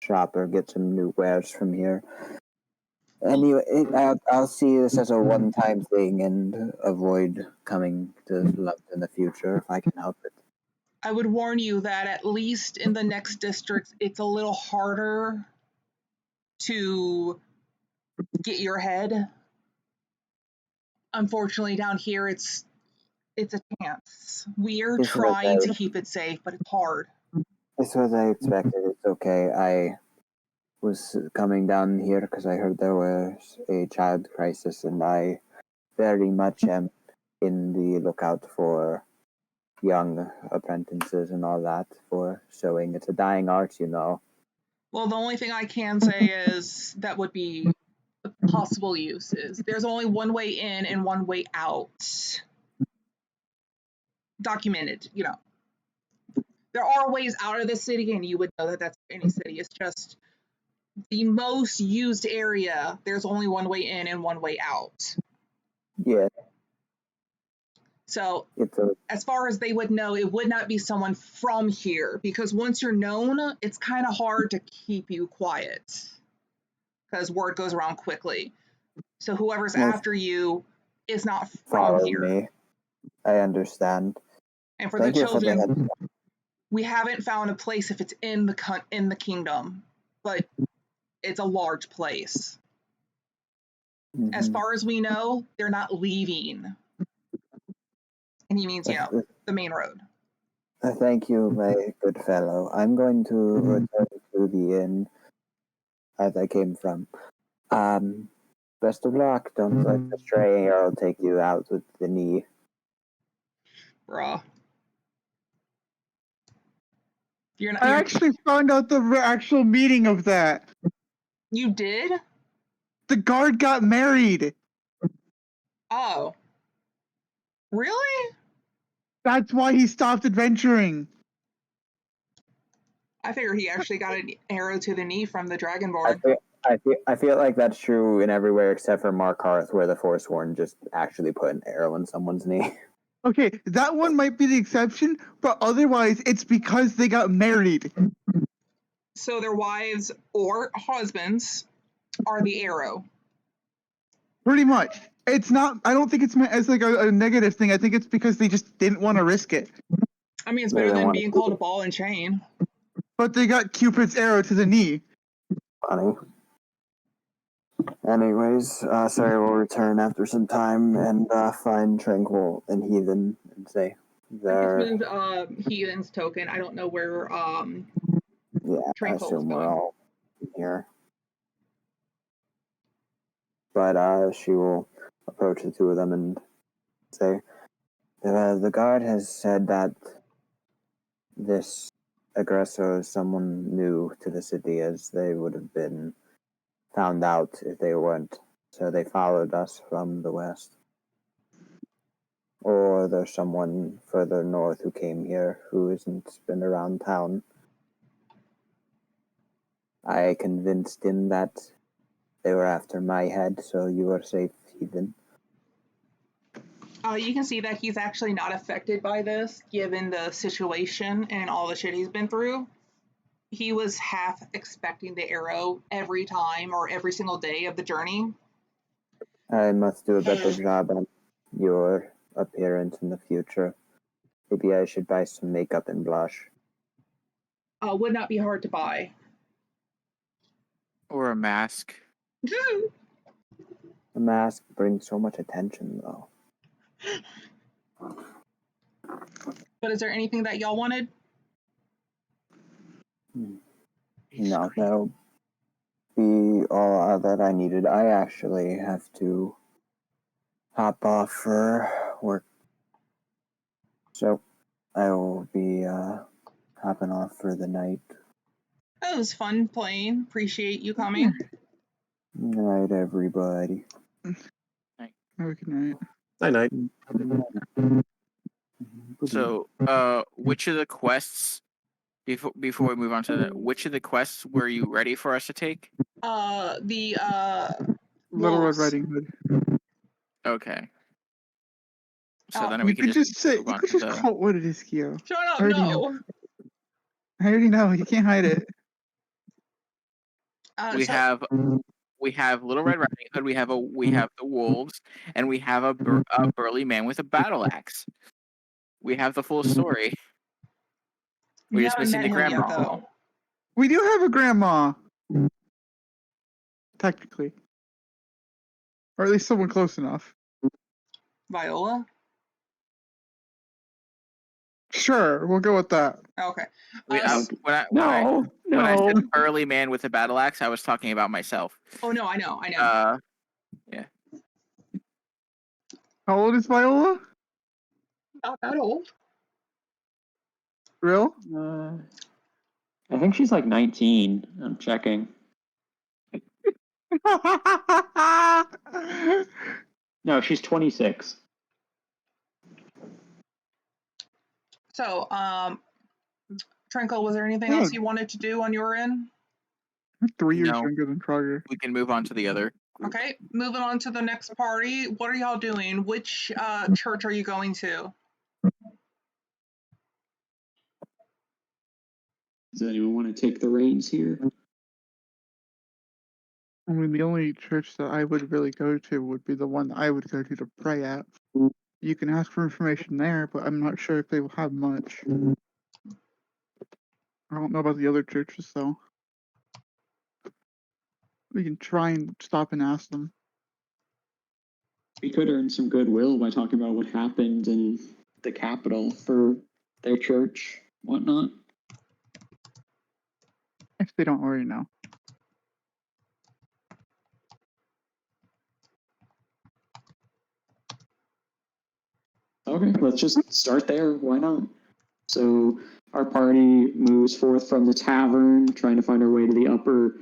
shop or get some new wares from here. Anyway, I'll see this as a one-time thing and avoid coming to London in the future if I can help it. I would warn you that at least in the next districts, it's a little harder to get your head. Unfortunately, down here, it's a chance. We're trying to keep it safe, but it's hard. This was I expected. It's okay. I was coming down here because I heard there was a child crisis, and I very much am in the lookout for young apprentices and all that for sewing. It's a dying art, you know. Well, the only thing I can say is that would be possible uses. There's only one way in and one way out. Documented, There are ways out of the city, and you would know that that's any city. It's just the most used area. There's only one way in and one way out. Yeah. So as far as they would know, it would not be someone from here, because once you're known, it's kind of hard to keep you quiet because word goes around quickly. So whoever's after you is not from here. Me. I understand. And for the children, we haven't found a place if it's in the kingdom, but it's a large place. Mm-hmm. As far as we know, they're not leaving. And he means, the main road. Thank you, my good fellow. I'm going to return to the inn as I came from. Best of luck. Don't let the stray arrow take you out with the knee. Bruh. I actually found out the actual meaning of that. You did? The guard got married. Oh. Really? That's why he stopped adventuring. I figured he actually got an arrow to the knee from the Dragonborn. I feel like that's true in everywhere except for Markarth, where the Forsworn just actually put an arrow in someone's knee. Okay, that one might be the exception, but otherwise it's because they got married. So their wives or husbands are the arrow. Pretty much. It's not, I don't think it's meant as like a negative thing. I think it's because they just didn't want to risk it. I mean, it's They better don't than want being to called a ball and chain. But they got Cupid's arrow to the knee. funny. Anyways, Sarah will return after some time and find Tranquil and Heathen and say, I just "There." moved Heathen's token. I don't know where Yeah, I Tranquil was assume we're going. all here. But she will approach the two of them and say, "The guard has said that this aggressor is someone new to the city, as they would have been found out if they weren't. So they followed us from the west. Or there's someone further north who came here who hasn't been around town. I convinced him that they were after my head, so you are safe, Heathen." You can see that he's actually not affected by this, given the situation and all the shit he's been through. He was half expecting the arrow every time or every single day of the journey. I must do a better job on your appearance in the future. Maybe I should buy some makeup and blush. Would not be hard to buy. Or a mask. The mask brings so much attention, though. But is there anything that y'all wanted? No, that'll be all that I needed. I actually have to hop off for work, so I will be hopping off for the night. It was fun playing. Appreciate you coming. Good night, everybody. Good night. Night night. So, which of the quests before we move on to which of the quests were you ready for us to take? The Little Red wolves. Riding Hood. Okay. So Oh. then You we could can just say, move you on could to just the. call it what it is, Kyo. Shut up! I already No. know. I already know. You can't hide it. We have Little Red Riding Hood. We have the wolves, and we have a burly man with a battle axe. We have the full story. We're You just haven't missing met the him yet, grandma. though. We do have a grandma. Technically. Or at least someone close enough. Viola? Sure, we'll go with that. Okay. When I No. said burly man with a battle axe, I was talking about myself. Oh, no, I know. Yeah. How old is Viola? Not that old. Real? I think she's like 19. I'm checking. No, she's 26. So, Tranquil, was there anything Yeah. else you wanted to do on your end? I'm 3 years No. younger than Trogger. We can move on to the other. Okay, moving on to the next party. What are y'all doing? Which church are you going to? Does anyone want to take the reins here? I mean, the only church that I would really go to would be the one I would go to pray at. You can ask for information there, but I'm not sure if they will have much. I don't know about the other churches, though. We can try and stop and ask them. We could earn some goodwill by talking about what happened in the capital for their church, whatnot. If they don't already know. Okay, let's just start there. Why not? So our party moves forth from the tavern, trying to find our way to the upper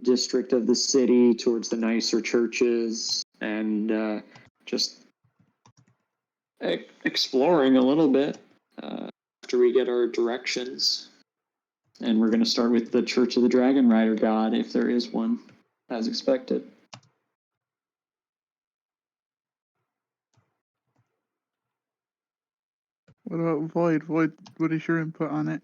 district of the city towards the nicer churches, and just exploring a little bit after we get our directions. And we're going to start with the Church of the Dragon Rider God, if there is one, as expected. What about Void? Void, what is your input on it?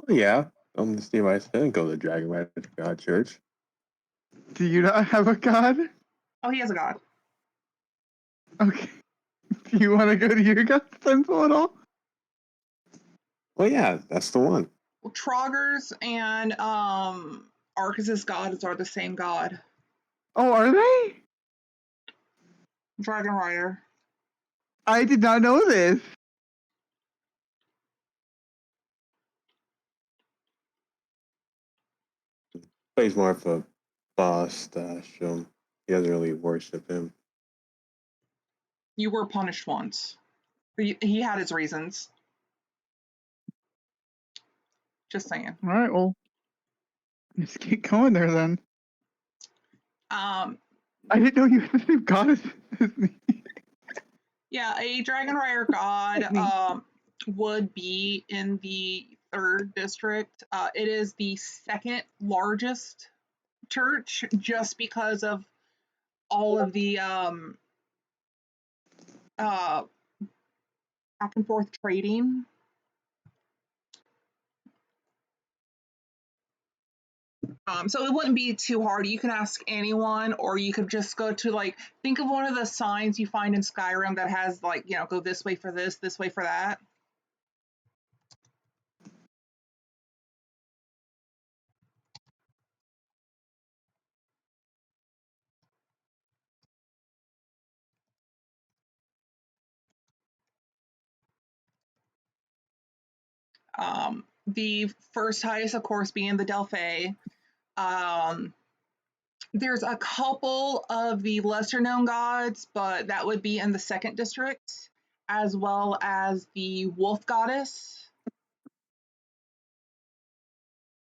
Oh, yeah. To see why I didn't go to the Dragon Rider God Church. Do you not have a god? Oh, he has a god. Okay. Do you want to go to your God's temple at all? Well, yeah, that's the one. Well, Troggers and Arcus's gods are the same god. Oh, are they? Dragon Rider. I did not know this. Plays more of a boss He doesn't really worship him. You were punished once. He had his reasons. Just saying. All right, well, let's keep going there then. Um, I didn't know you had the same god as me. yeah, a Dragon Rider god would be in the 3rd district. It is the 2nd largest church just because of all of the back and forth trading. So it wouldn't be too hard. You can ask anyone, or you could just go to, like, think of one of the signs you find in Skyrim that has, like, you know, go this way for this way for that. The first highest, of course, being the Delphi. There's a couple of the lesser known gods, but that would be in the 2nd district, as well as the wolf goddess.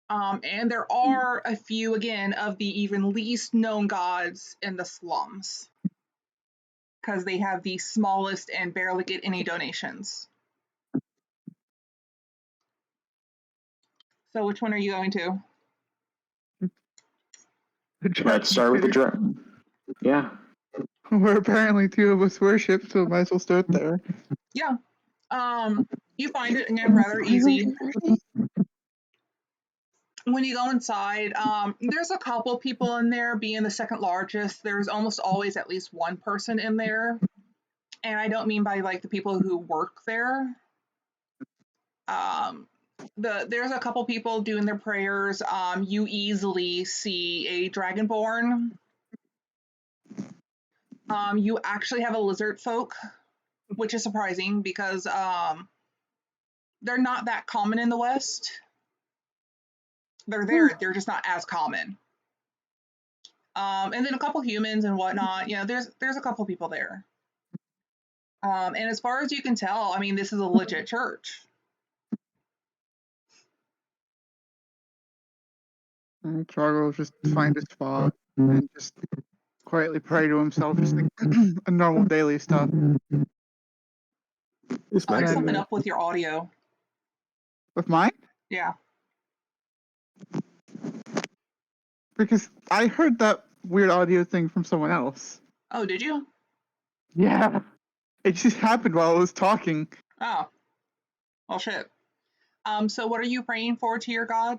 And there are a few, again, of the even least known gods in the slums, because they have the smallest and barely get any donations. So which one are you going to? Let's start with the dragon. Yeah. Where apparently 2 of us worship, so might as well start there. Yeah. You find it, again, rather easy. When you go inside, there's a couple people in there. Being the 2nd largest, there's almost always at least one person in there. And I don't mean by, like, the people who work there. There's a couple people doing their prayers. You easily see a dragonborn. You actually have a lizard folk, which is surprising because they're not that common in the West. They're there, they're just not as common. And then a couple humans and whatnot. You know, there's a couple people there. And as far as you can tell, I mean, this is a legit church. And Chargo will just find a spot and just quietly pray to himself, just like a normal daily stuff. It's There's Right. something up with your audio. With mine? Yeah. Because I heard that weird audio thing from someone else. Oh, did you? Yeah. It just happened while I was talking. Oh. Well, shit. So what are you praying for to your God?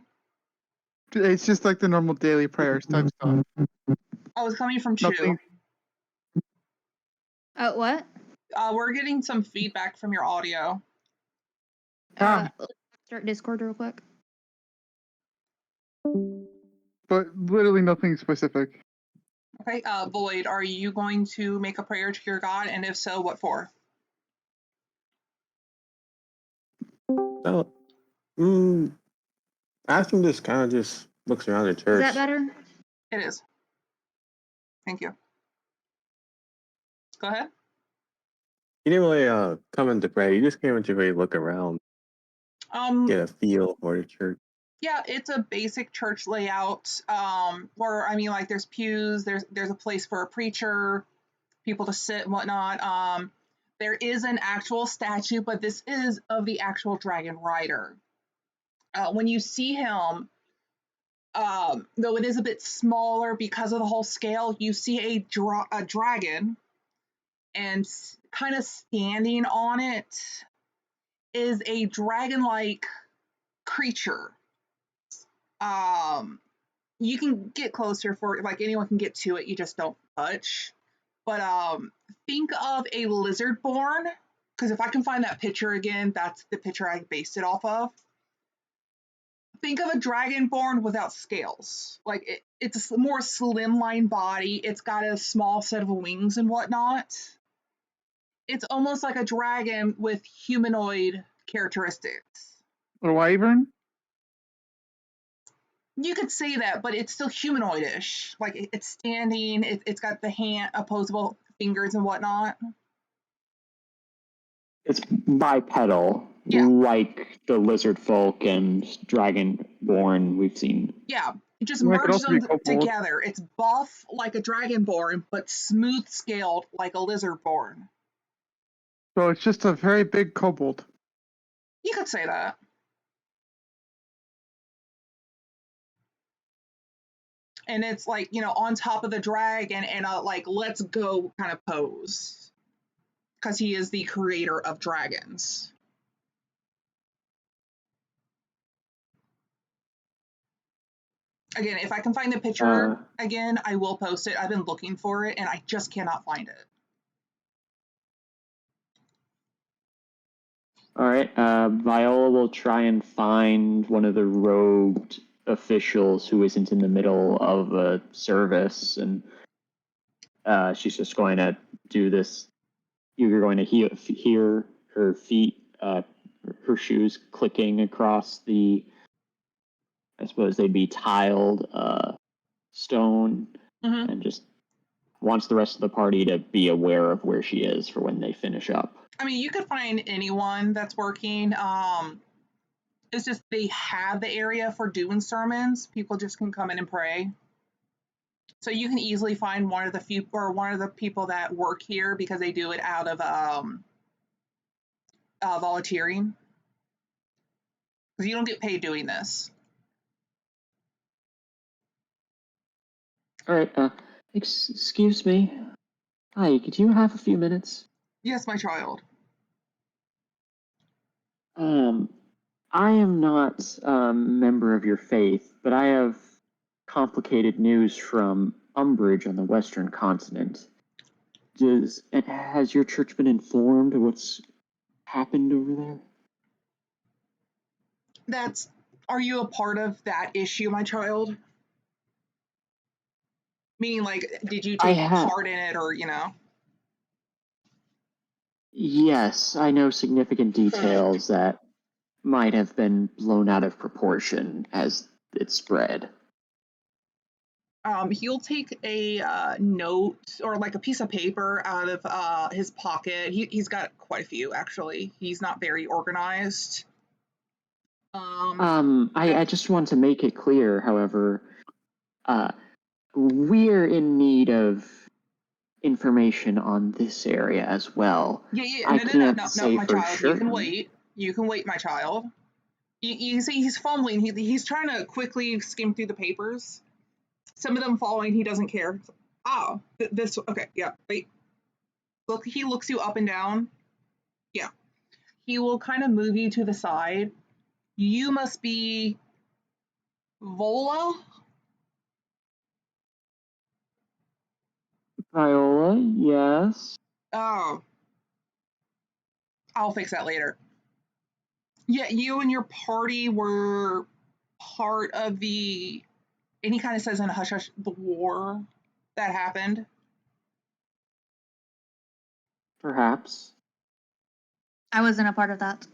It's just like the normal daily prayers type stuff. Oh, it's coming from Chu. Nothing. What? We're getting some feedback from your audio. Ah. Let's start Discord real quick. But literally nothing specific. Okay, Void, are you going to make a prayer to your God? And if so, what for? So, Aston just kind of just looks around the Is church. that better? It is. Thank you. Go ahead. He didn't really come in to pray. He just came in to really look around, get a feel for the church. Yeah, it's a basic church layout. Where, I mean, like, there's pews, there's a place for a preacher, people to sit and whatnot. There is an actual statue, but this is of the actual dragon rider. When you see him, though it is a bit smaller because of the whole scale, you see a dragon, and kind of standing on it is a dragon-like creature. You can get closer for, like, anyone can get to it, you just don't touch. But think of a lizard-born, because if I can find that picture again, that's the picture I based it off of. Think of a dragonborn without scales. Like it's a more slimline body. It's got a small set of wings and whatnot. It's almost like a dragon with humanoid characteristics. A wyvern? You could say that, but it's still humanoidish. Like it's standing. It's got the hand opposable fingers and whatnot. It's bipedal, Yeah. like the lizard folk and dragonborn we've seen. Yeah, it just Yeah, it could merges also be them kobold. together. It's buff like a dragonborn, but smooth scaled like a lizardborn. So it's just a very big kobold. You could say that. And it's like, on top of the dragon and a like let's go kind of pose. Because he is the creator of dragons. Again, if I can find the picture again, I will post it. I've been looking for it and I just cannot find it. All right, Viola will try and find one of the robed officials who isn't in the middle of a service, and she's just going to do this. You're going to hear her feet, her shoes clicking across the, I suppose they'd be tiled stone, and just wants the rest of the party to be aware of where she is for when they finish up. I mean, you could find anyone that's working. It's just they have the area for doing sermons. People just can come in and pray. So you can easily find one of the people that work here because they do it out of volunteering. Because you don't get paid doing this. All right, excuse me. Hi, could you have a few minutes? Yes, my child. I am not a member of your faith, but I have complicated news from Umbridge on the Western continent. Has your church been informed of what's happened over there? Are you a part of that issue, my child? Meaning, like, did you take part in it, or Yes, I know significant details that might have been blown out of proportion as it spread. He'll take a note or like a piece of paper out of his pocket. He's got quite a few, actually. He's not very organized. I just want to make it clear, however, we're in need of information on this area as well. Yeah. I can't No, say my for child. sure. You can wait, my child. You see, he's fumbling. He's trying to quickly skim through the papers. Some of them following, he doesn't care. Oh, this. Okay, yeah. Wait. Look, he looks you up and down. Yeah. He will kind of move you to the side. You must be Vola. Viola, yes. Oh, I'll fix that later. Yeah, you and your party were part of the. And he kind of says in a hush hush, the war that happened. Perhaps. I wasn't a part of that.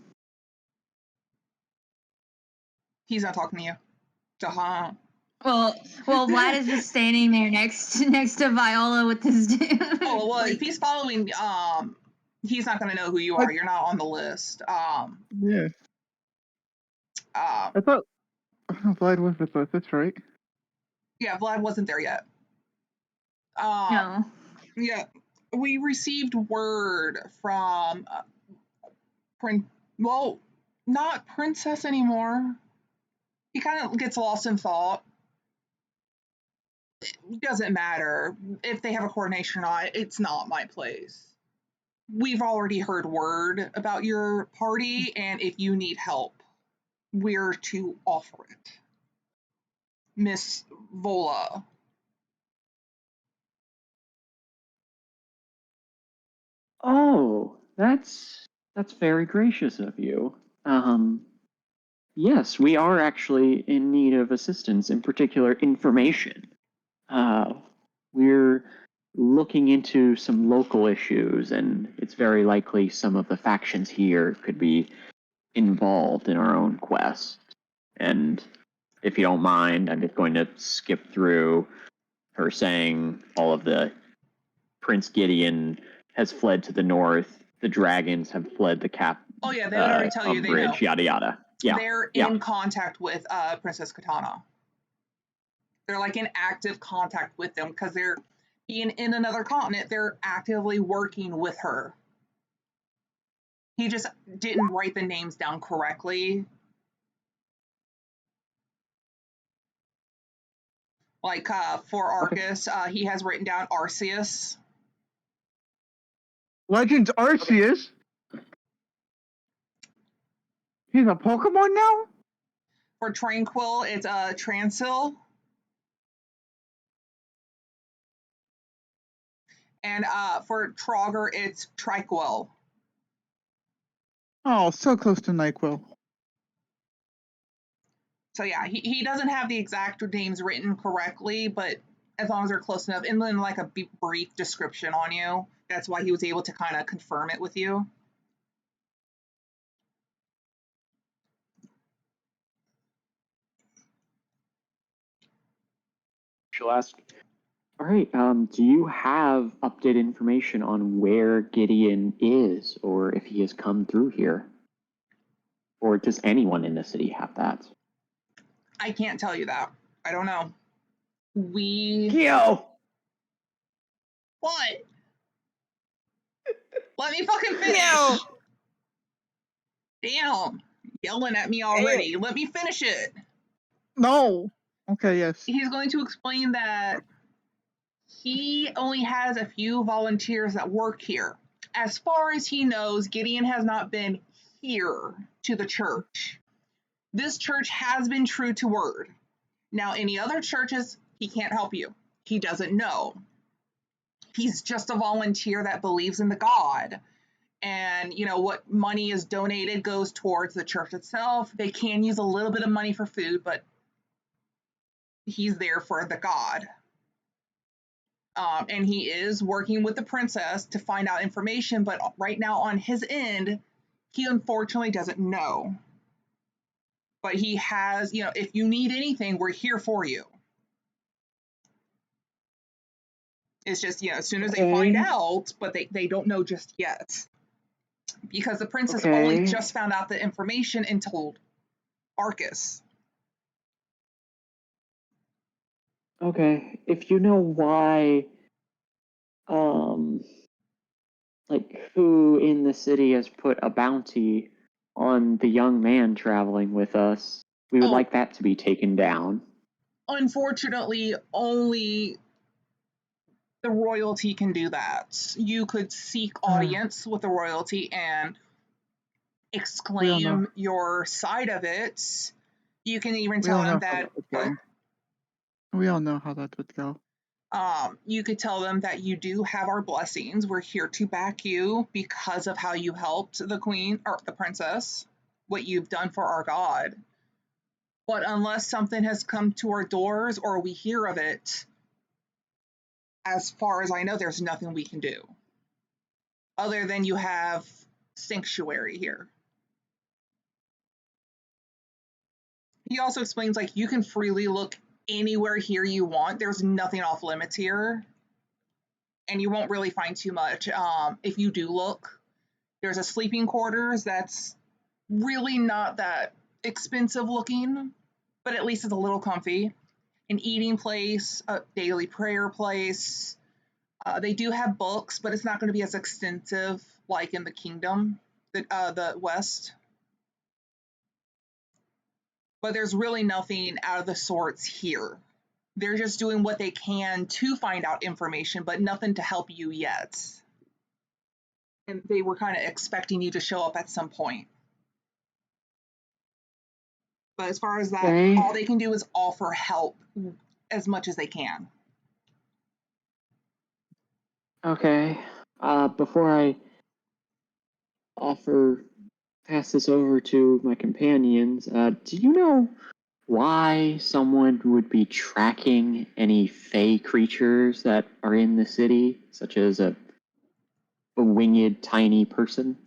He's not talking to you. Uh-huh. Well, Vlad is just standing there next to Viola with this dude. Oh, well, like, if he's following, he's not going to know who you are. You're not on the list. Yeah. I thought Vlad was with us. That's right. Yeah, Vlad wasn't there yet. no. Yeah, we received word from not Princess anymore. He kind of gets lost in thought. It doesn't matter if they have a coordination or not. It's not my place. We've already heard word about your party, and if you need help, we're to offer it. Miss Vola. Oh, that's very gracious of you. Yes, we are actually in need of assistance, in particular information. We're looking into some local issues, and it's very likely some of the factions here could be involved in our own quest. And if you don't mind, I'm just going to skip through her saying all of the Prince Gideon has fled to the north, the dragons have fled the cap Oh yeah, they would already tell you. They know. bridge, yada yada. Yeah. They're in contact with Princess Katana. They're like in active contact with them because they're being in another continent. They're actively working with her. He just didn't write the names down correctly. Like for Arcus, he has written down Arceus. Legends Arceus? He's a Pokemon now? For Tranquil, it's Transil. And for Trogger, it's Triquil. Oh, so close to NyQuil. So yeah, he doesn't have the exact names written correctly, but as long as they're close enough, and then like a brief description on you, that's why he was able to kind of confirm it with you. She'll ask, all right, do you have updated information on where Gideon is, or if he has come through here? Or does anyone in the city have that? I can't tell you that. I don't know. We... Kyo! What? Let me fucking finish! No. Damn. Yelling at me already. Let me finish it. No. Okay, yes. He's going to explain that he only has a few volunteers that work here. As far as he knows, Gideon has not been here to the church. This church has been true to word. Now, any other churches, he can't help you. He doesn't know. He's just a volunteer that believes in the God. And, you know, what money is donated goes towards the church itself. They can use a little bit of money for food, but he's there for the God. And he is working with the princess to find out information, but right now on his end, he unfortunately doesn't know. But he has, you know, if you need anything, we're here for you. It's just, you know, as soon as they find out, but they don't know just yet. Because the princess only just found out the information and told Arcus. Okay, if you know why, like who in the city has put a bounty on the young man traveling with us, we would like that to be taken down. Unfortunately, only the royalty can do that. You could seek audience with the royalty and exclaim your side of it. You can even tell them that. We all know how that would go. You could tell them that you do have our blessings. We're here to back you because of how you helped the queen or the princess, what you've done for our God. But unless something has come to our doors or we hear of it, as far as I know, there's nothing we can do. Other than you have sanctuary here. He also explains, like, you can freely look anywhere here you want. There's nothing off limits here. And you won't really find too much. If you do look, there's a sleeping quarters that's really not that expensive looking, but at least it's a little comfy. An eating place, a daily prayer place. They do have books, but it's not going to be as extensive like in the kingdom, the West. But there's really nothing out of the sorts here. They're just doing what they can to find out information, but nothing to help you yet. And they were kind of expecting you to show up at some point. But as far as that, all they can do is offer help as much as they can. Okay. Before I pass this over to my companions. Do you know why someone would be tracking any fey creatures that are in the city, such as a winged tiny person?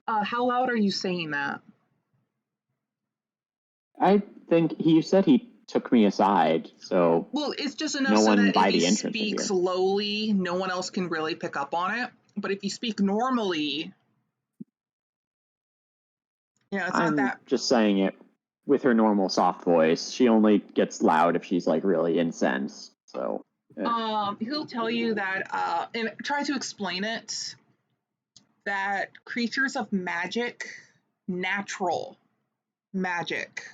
How loud are you saying that? I think he said he took me aside, so Well, it's just enough no so one that if by you the entrance would speak hear. slowly, no one else can really pick up on it. But if you speak normally, it's not I'm that. just saying it with her normal soft voice. She only gets loud if she's like really incensed. So He'll tell you that, and try to explain it, that creatures of magic, natural magic,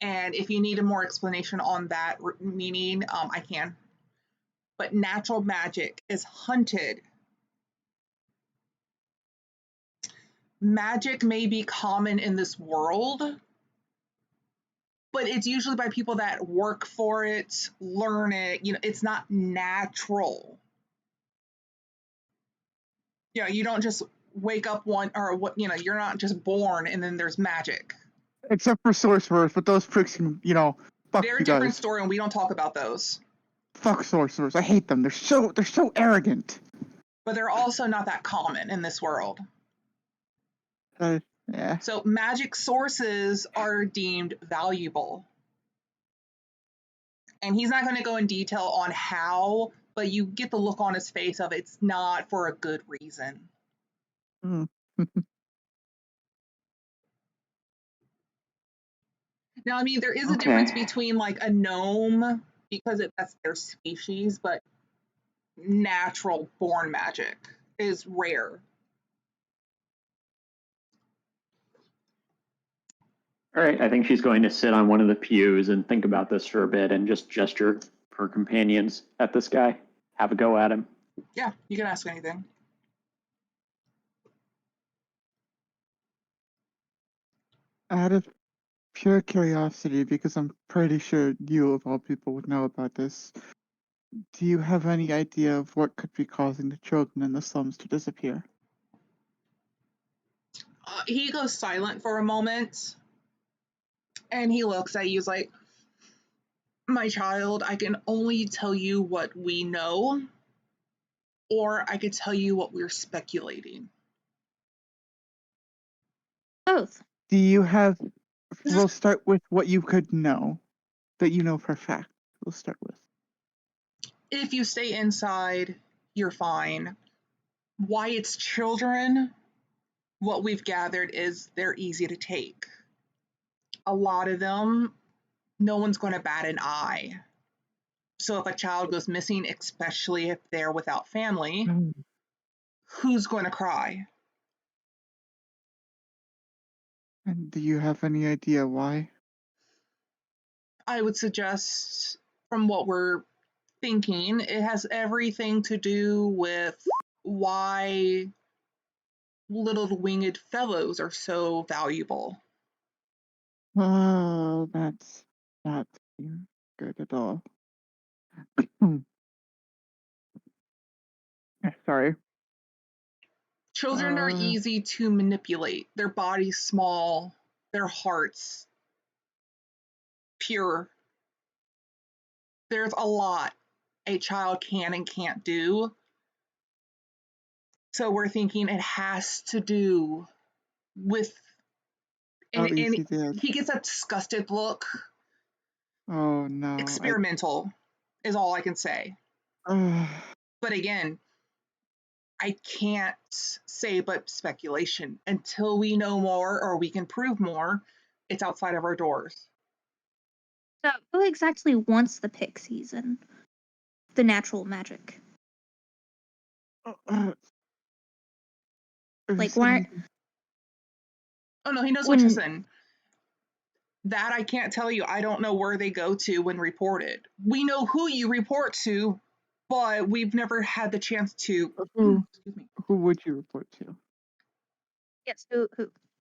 and if you need a more explanation on that meaning, I can. But natural magic is hunted. Magic may be common in this world, but it's usually by people that work for it, learn it. It's not natural. You don't just wake up one or what. You're not just born and then there's magic. Except for sorcerers, but those pricks can, fuck They're a you different guys. story, and we don't talk about those. Fuck sorcerers. I hate them. They're so arrogant. But they're also not that common in this world. Yeah. So magic sources are deemed valuable. And he's not going to go in detail on how, but you get the look on his face of it's not for a good reason. Mm. Now, there is a difference between like a gnome, because that's their species, but natural born magic is rare. all right, I think she's going to sit on one of the pews and think about this for a bit and just gesture her companions at this guy. Have a go at him. Yeah, you can ask anything. Out of pure curiosity, because I'm pretty sure you, of all people, would know about this, do you have any idea of what could be causing the children in the slums to disappear? He goes silent for a moment, and he looks at you. He's like, my child, I can only tell you what we know, or I could tell you what we're speculating. Both. Do you have... We'll start with what you could know, that you know for a fact. We'll start with. If you stay inside, you're fine. Why it's children, what we've gathered is they're easy to take. A lot of them, no one's going to bat an eye. So if a child goes missing, especially if they're without family, who's going to cry? And do you have any idea why? I would suggest, from what we're thinking, it has everything to do with why little winged fellows are so valuable. Oh, that's not good at all. Sorry. Children are easy to manipulate. Their bodies small, their hearts pure. There's a lot a child can and can't do. So we're thinking it has to do with, How and easy they are. he gets a disgusted look. Oh no. Experimental is all I can say. But again, I can't say but speculation. Until we know more or we can prove more, it's outside of our doors. So who exactly wants the pixies and the natural magic? Like why? Oh no, he knows what to send. That I can't tell you. I don't know where they go to when reported. We know who you report to, but we've never had the chance to. Excuse me. Who would you report to? Yes, who?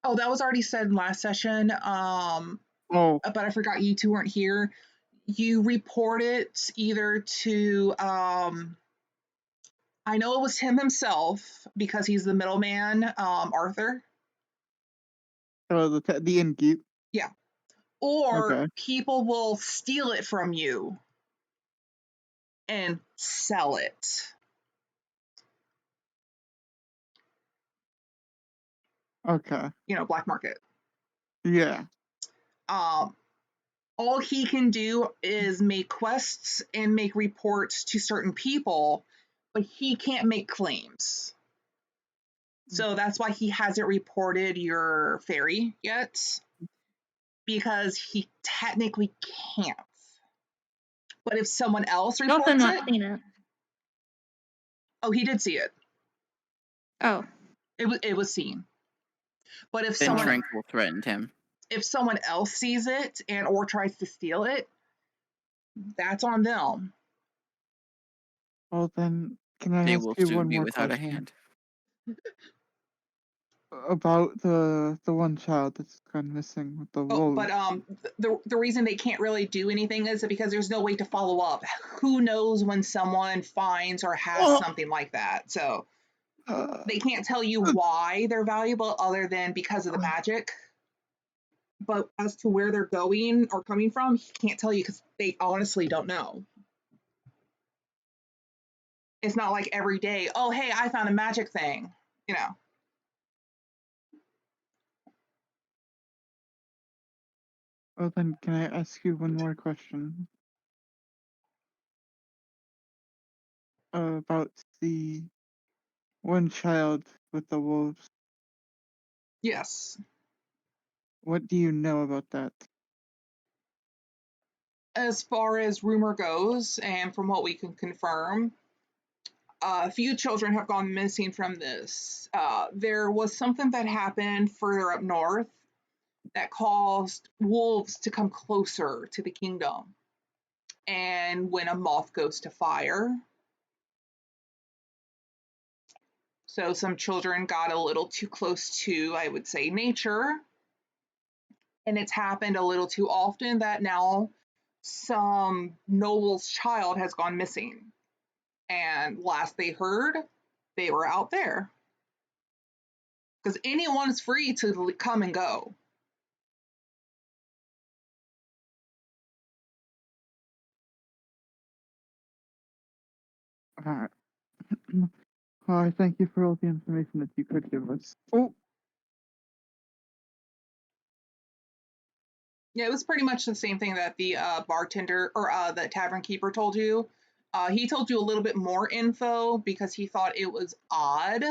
Oh, that was already said in last session. But I forgot you two weren't here. You report it either to I know it was him himself because he's the middleman, Arthur. Oh, the innkeep. Yeah. Or Okay. people will steal it from you and sell it. Okay. Black market. Yeah. All he can do is make quests and make reports to certain people, but he can't make claims. So that's why he hasn't reported your ferry yet, because he technically can't. But if someone else I've also reports not it, seen it. oh, he did see it. Oh, It was seen. But if Then someone Tranquil threatened him. else sees it and or tries to steal it, that's on them. Well, then, can I They ask will you soon one be more without a question hand. about the one child that's gone missing with the wolves? But the reason they can't really do anything is because there's no way to follow up. Who knows when someone finds or has Oh! something like that? So they can't tell you why they're valuable other than because of the magic. But as to where they're going or coming from, he can't tell you because they honestly don't know. It's not like every day, oh, hey, I found a magic thing, Well, then, can I ask you one more question about the one child with the wolves? Yes. What do you know about that? As far as rumor goes, and from what we can confirm, a few children have gone missing from this. There was something that happened further up north that caused wolves to come closer to the kingdom. And when a moth goes to fire, so some children got a little too close to, I would say, nature. And it's happened a little too often that now some noble's child has gone missing. And last they heard, they were out there. Because anyone is free to come and go. Alright. Well, I thank you for all the information that you could give us. Oh! Yeah, it was pretty much the same thing that the bartender or the tavern keeper told you. He told you a little bit more info because he thought it was odd.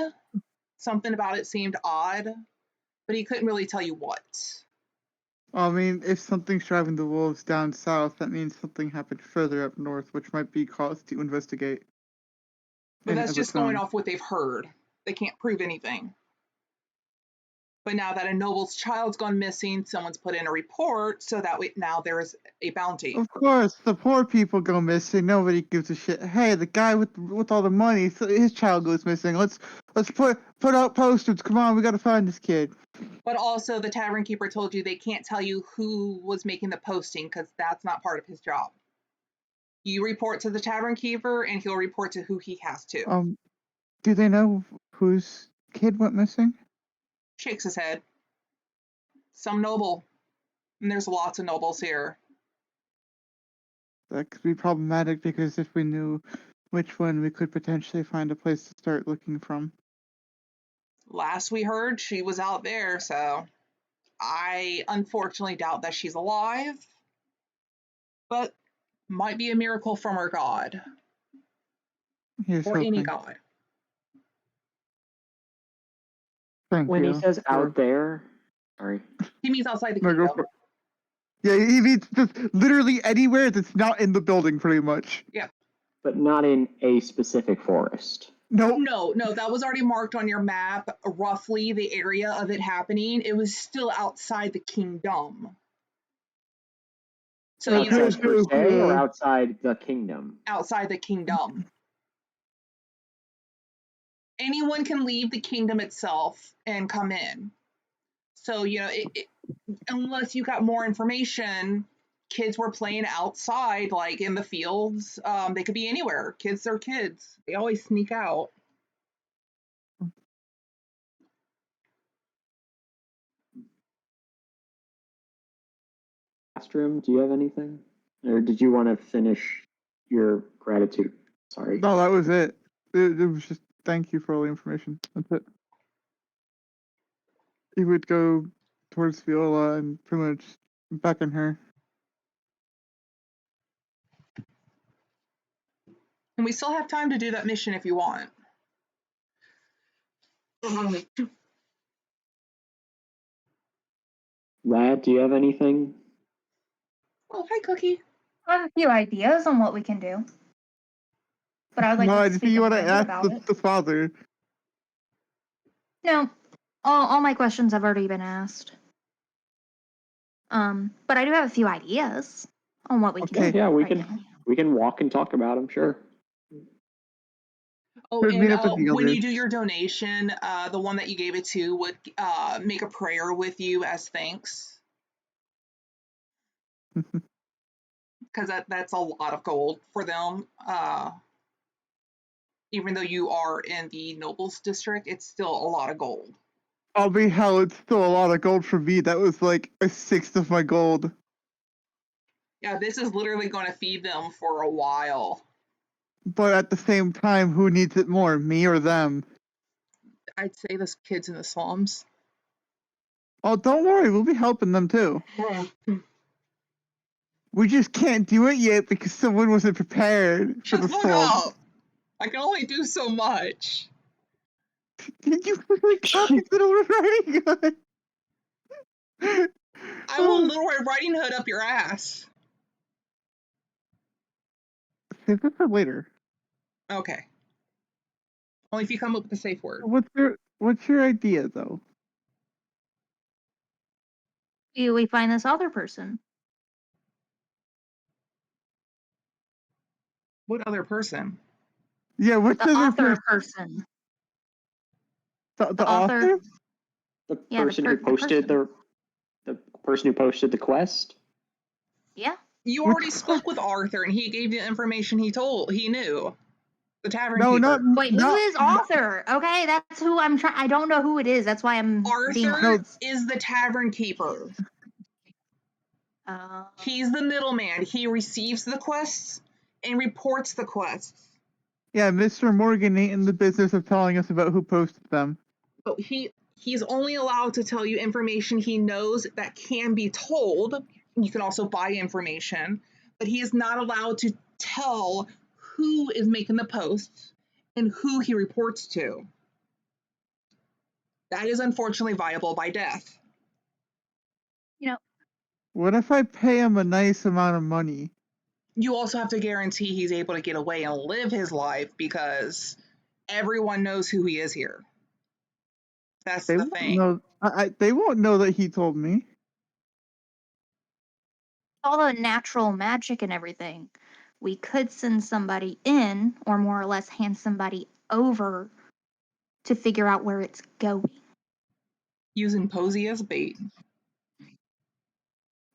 Something about it seemed odd, but he couldn't really tell you what. I mean, if something's driving the wolves down south, that means something happened further up north, which might be cause to investigate. But that's Of just its going own. off what they've heard. They can't prove anything. But now that a noble's child's gone missing, someone's put in a report, so that now there is a bounty. Of course, the poor people go missing. Nobody gives a shit. Hey, the guy with all the money, his child goes missing. Let's put out posters. Come on, we gotta find this kid. But also, the tavern keeper told you they can't tell you who was making the posting because that's not part of his job. You report to the tavern keeper, and he'll report to who he has to. Do they know whose kid went missing? Shakes his head. Some noble. And there's lots of nobles here. That could be problematic because if we knew which one, we could potentially find a place to start looking from. Last we heard, she was out there, so I unfortunately doubt that she's alive. But might be a miracle from her god. Here's Or any hoping. god. Thank When you. he says out there, sorry. He means outside the No, go kingdom. for it. Yeah, he means just literally anywhere that's not in the building, pretty much. Yeah. But not in a specific forest. Nope. No, that was already marked on your map, roughly the area of it happening. It was still outside the kingdom. So, Outside per se or outside the kingdom? Outside the kingdom. Anyone can leave the kingdom itself and come in. So, unless you got more information, kids were playing outside, like in the fields. They could be anywhere. Kids are kids. They always sneak out. Astrum, do you have anything? Or did you want to finish your gratitude? Sorry. No, that was it. It was just thank you for all the information. That's it. He would go towards Viola and pretty much beckon her. And we still have time to do that mission if you want. Lad, do you have anything? Oh, hi, Cookie. I have a few ideas on what we can do, but I would like No, to I just think speak you a want to little bit ask about it. the father. No, all my questions have already been asked. But I do have a few ideas on what we can Okay. do. Yeah, we right can now. we can walk and talk about them. Sure. Oh, Could meet and up with the when you others. do your donation, the one that you gave it to would make a prayer with you as thanks. Because that's a lot of gold for them. Even though you are in the Nobles district, it's still a lot of gold. I'll be hell, it's still a lot of gold for me. That was like a sixth of my gold. Yeah, this is literally going to feed them for a while. But at the same time, who needs it more, me or them? I'd say the kids in the slums. Oh, don't worry, we'll be helping them too. We just can't do it yet because someone wasn't prepared for Shut the the fuck slums. up! I can only do so much. Did you really copy Little Riding Hood? I will Little Red Riding Hood up your ass. Save that for later. Okay. Only if you come up with a safe word. What's your idea though? Do we find this other person? What other person? Yeah, what's The the other author person? person. The author? The Yeah, person who posted person. the person who posted the quest. Yeah. You Which already spoke with Arthur, and he gave you the information he knew. The tavern No, keeper. Wait, who is author? Okay, that's who I'm trying. I don't know who it is. That's why I'm being Arthur No. is the tavern keeper. He's the middleman. He receives the quests and reports the quests. Yeah, Mr. Morgan ain't in the business of telling us about who posted them. But he's only allowed to tell you information he knows that can be told. You can also buy information, but he is not allowed to tell who is making the posts and who he reports to. That is unfortunately viable by death. You know, What if I pay him a nice amount of money? You also have to guarantee he's able to get away and live his life because everyone knows who he is here. That's They the won't thing. know. They won't know that he told me. all the natural magic and everything. We could send somebody in, or more or less hand somebody over to figure out where it's going. Using Posey as bait.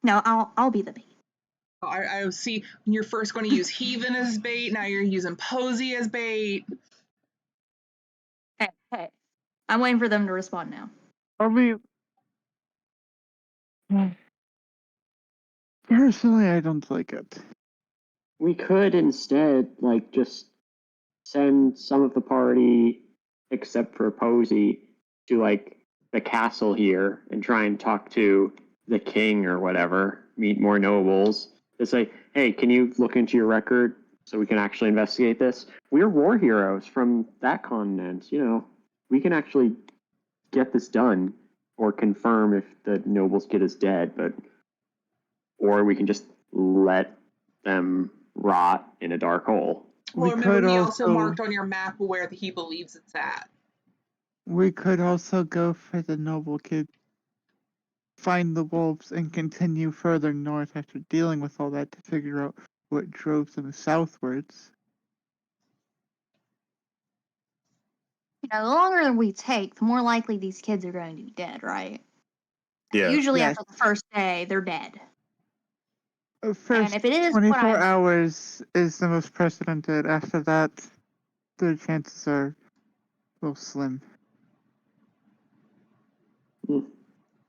No, I'll be the bait. I see you're first going to use Heathen as bait, now you're using Posey as bait. Hey, I'm waiting for them to respond now. I mean, personally, I don't like it. We could instead just send some of the party, except for Posey, to the castle here and try and talk to the king or whatever, meet more nobles. It's like, hey, can you look into your record so we can actually investigate this? We're war heroes from that continent. We can actually get this done or confirm if the nobles kid is dead, or we can just let them rot in a dark hole. Well, We remember, could he also also marked on your map where he believes it's at. go for the noble kid, find the wolves, and continue further north after dealing with all that to figure out what drove them southwards. The longer we take, the more likely these kids are going to be dead, right? Yeah. Usually Yes. after the first day, they're dead. First if it is 24 hours is the most precedented. After that, the chances are a little slim.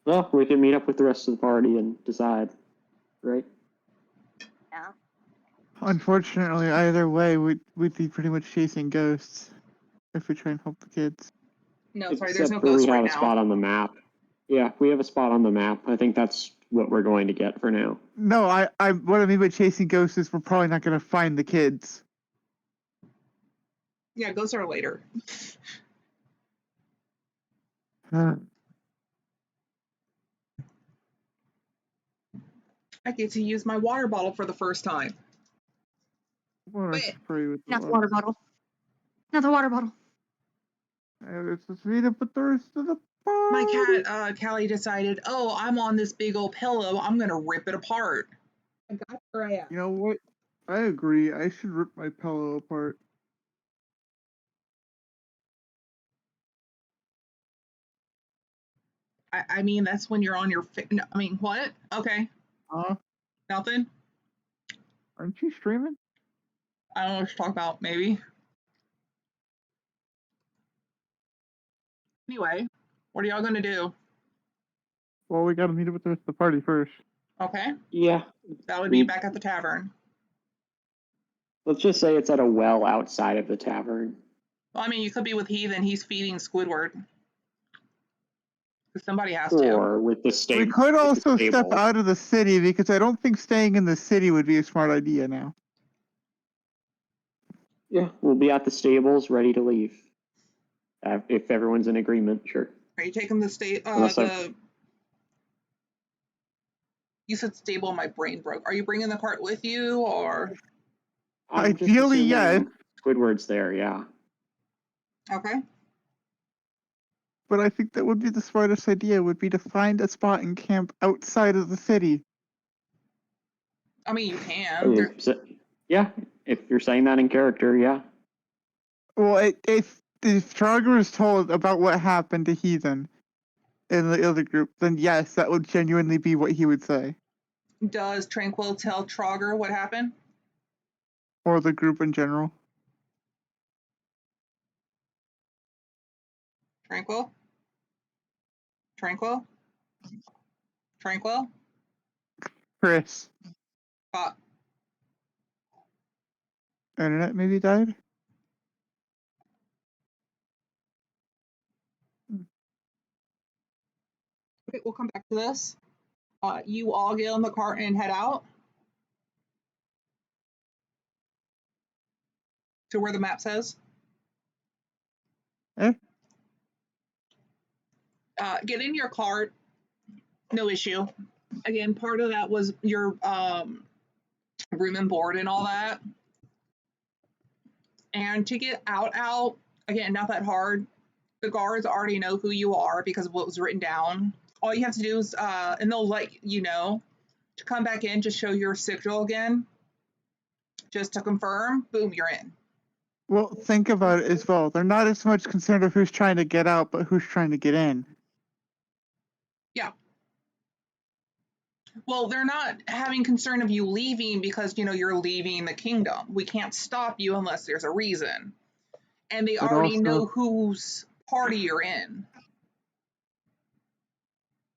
Well, we can meet up with the rest of the party and decide, right? Yeah. Unfortunately, either way, we'd be pretty much chasing ghosts if we try and help the kids. No, sorry, there's Except no for we ghosts have right a spot now. on the map. Yeah, we have a spot on the map. I think that's what we're going to get for now. No, what I mean by chasing ghosts is we're probably not going to find the kids. Yeah, ghosts are later. I get to use my water bottle for the first time. What I Wait. spray with the Another water bottle. Another water bottle. Let's just read it with the rest of the My party. cat, Callie, decided, oh, I'm on this big old pillow. I'm going to rip it apart. I got your ass. You know what? I agree. I should rip my pillow apart. I mean, that's when you're on your... No, I mean, what? Okay. Huh? Nothing? Aren't you streaming? I don't know what you're talking about, maybe. Anyway, what are y'all going to do? Well, we got to meet up with the rest of the party first. Okay. Yeah. That would be back at the tavern. Let's just say it's at a well outside of the tavern. Well, I mean, you could be with Heathen. He's feeding Squidward. Because somebody has to. Or with the We could also step out of the city because I don't think staying in the city would be a smart idea now. Yeah, we'll be at the stables ready to leave. If everyone's in agreement, sure. Are you taking the state? You said stable. My brain broke. Are you bringing the cart with you, or? I'm just Ideally, yes. Squidward's there, yeah. Okay. But I think that would be the smartest idea, would be to find a spot and camp outside of the city. I mean, you can. Yeah, if you're saying that in character, yeah. Well, if Trogger is told about what happened to Heathen in the other group, then yes, that would genuinely be what he would say. Does Tranquil tell Trogger what happened? Or the group in general. Tranquil? Tranquil? Tranquil? Chris. Internet maybe died? Okay, we'll come back to this. You all get on the cart and head out to where the map says. Eh? Get in your cart. No issue. Again, part of that was your room and board and all that. And to get out, again, not that hard. The guards already know who you are because of what was written down. All you have to do is, and they'll let you know, to come back in, just show your sigil again, just to confirm, boom, you're in. Well, think about it as well. They're not as much concerned with who's trying to get out, but who's trying to get in. Yeah. Well, they're not having concern of you leaving because, you're leaving the kingdom. We can't stop you unless there's a reason. And they But already also, know whose party you're in.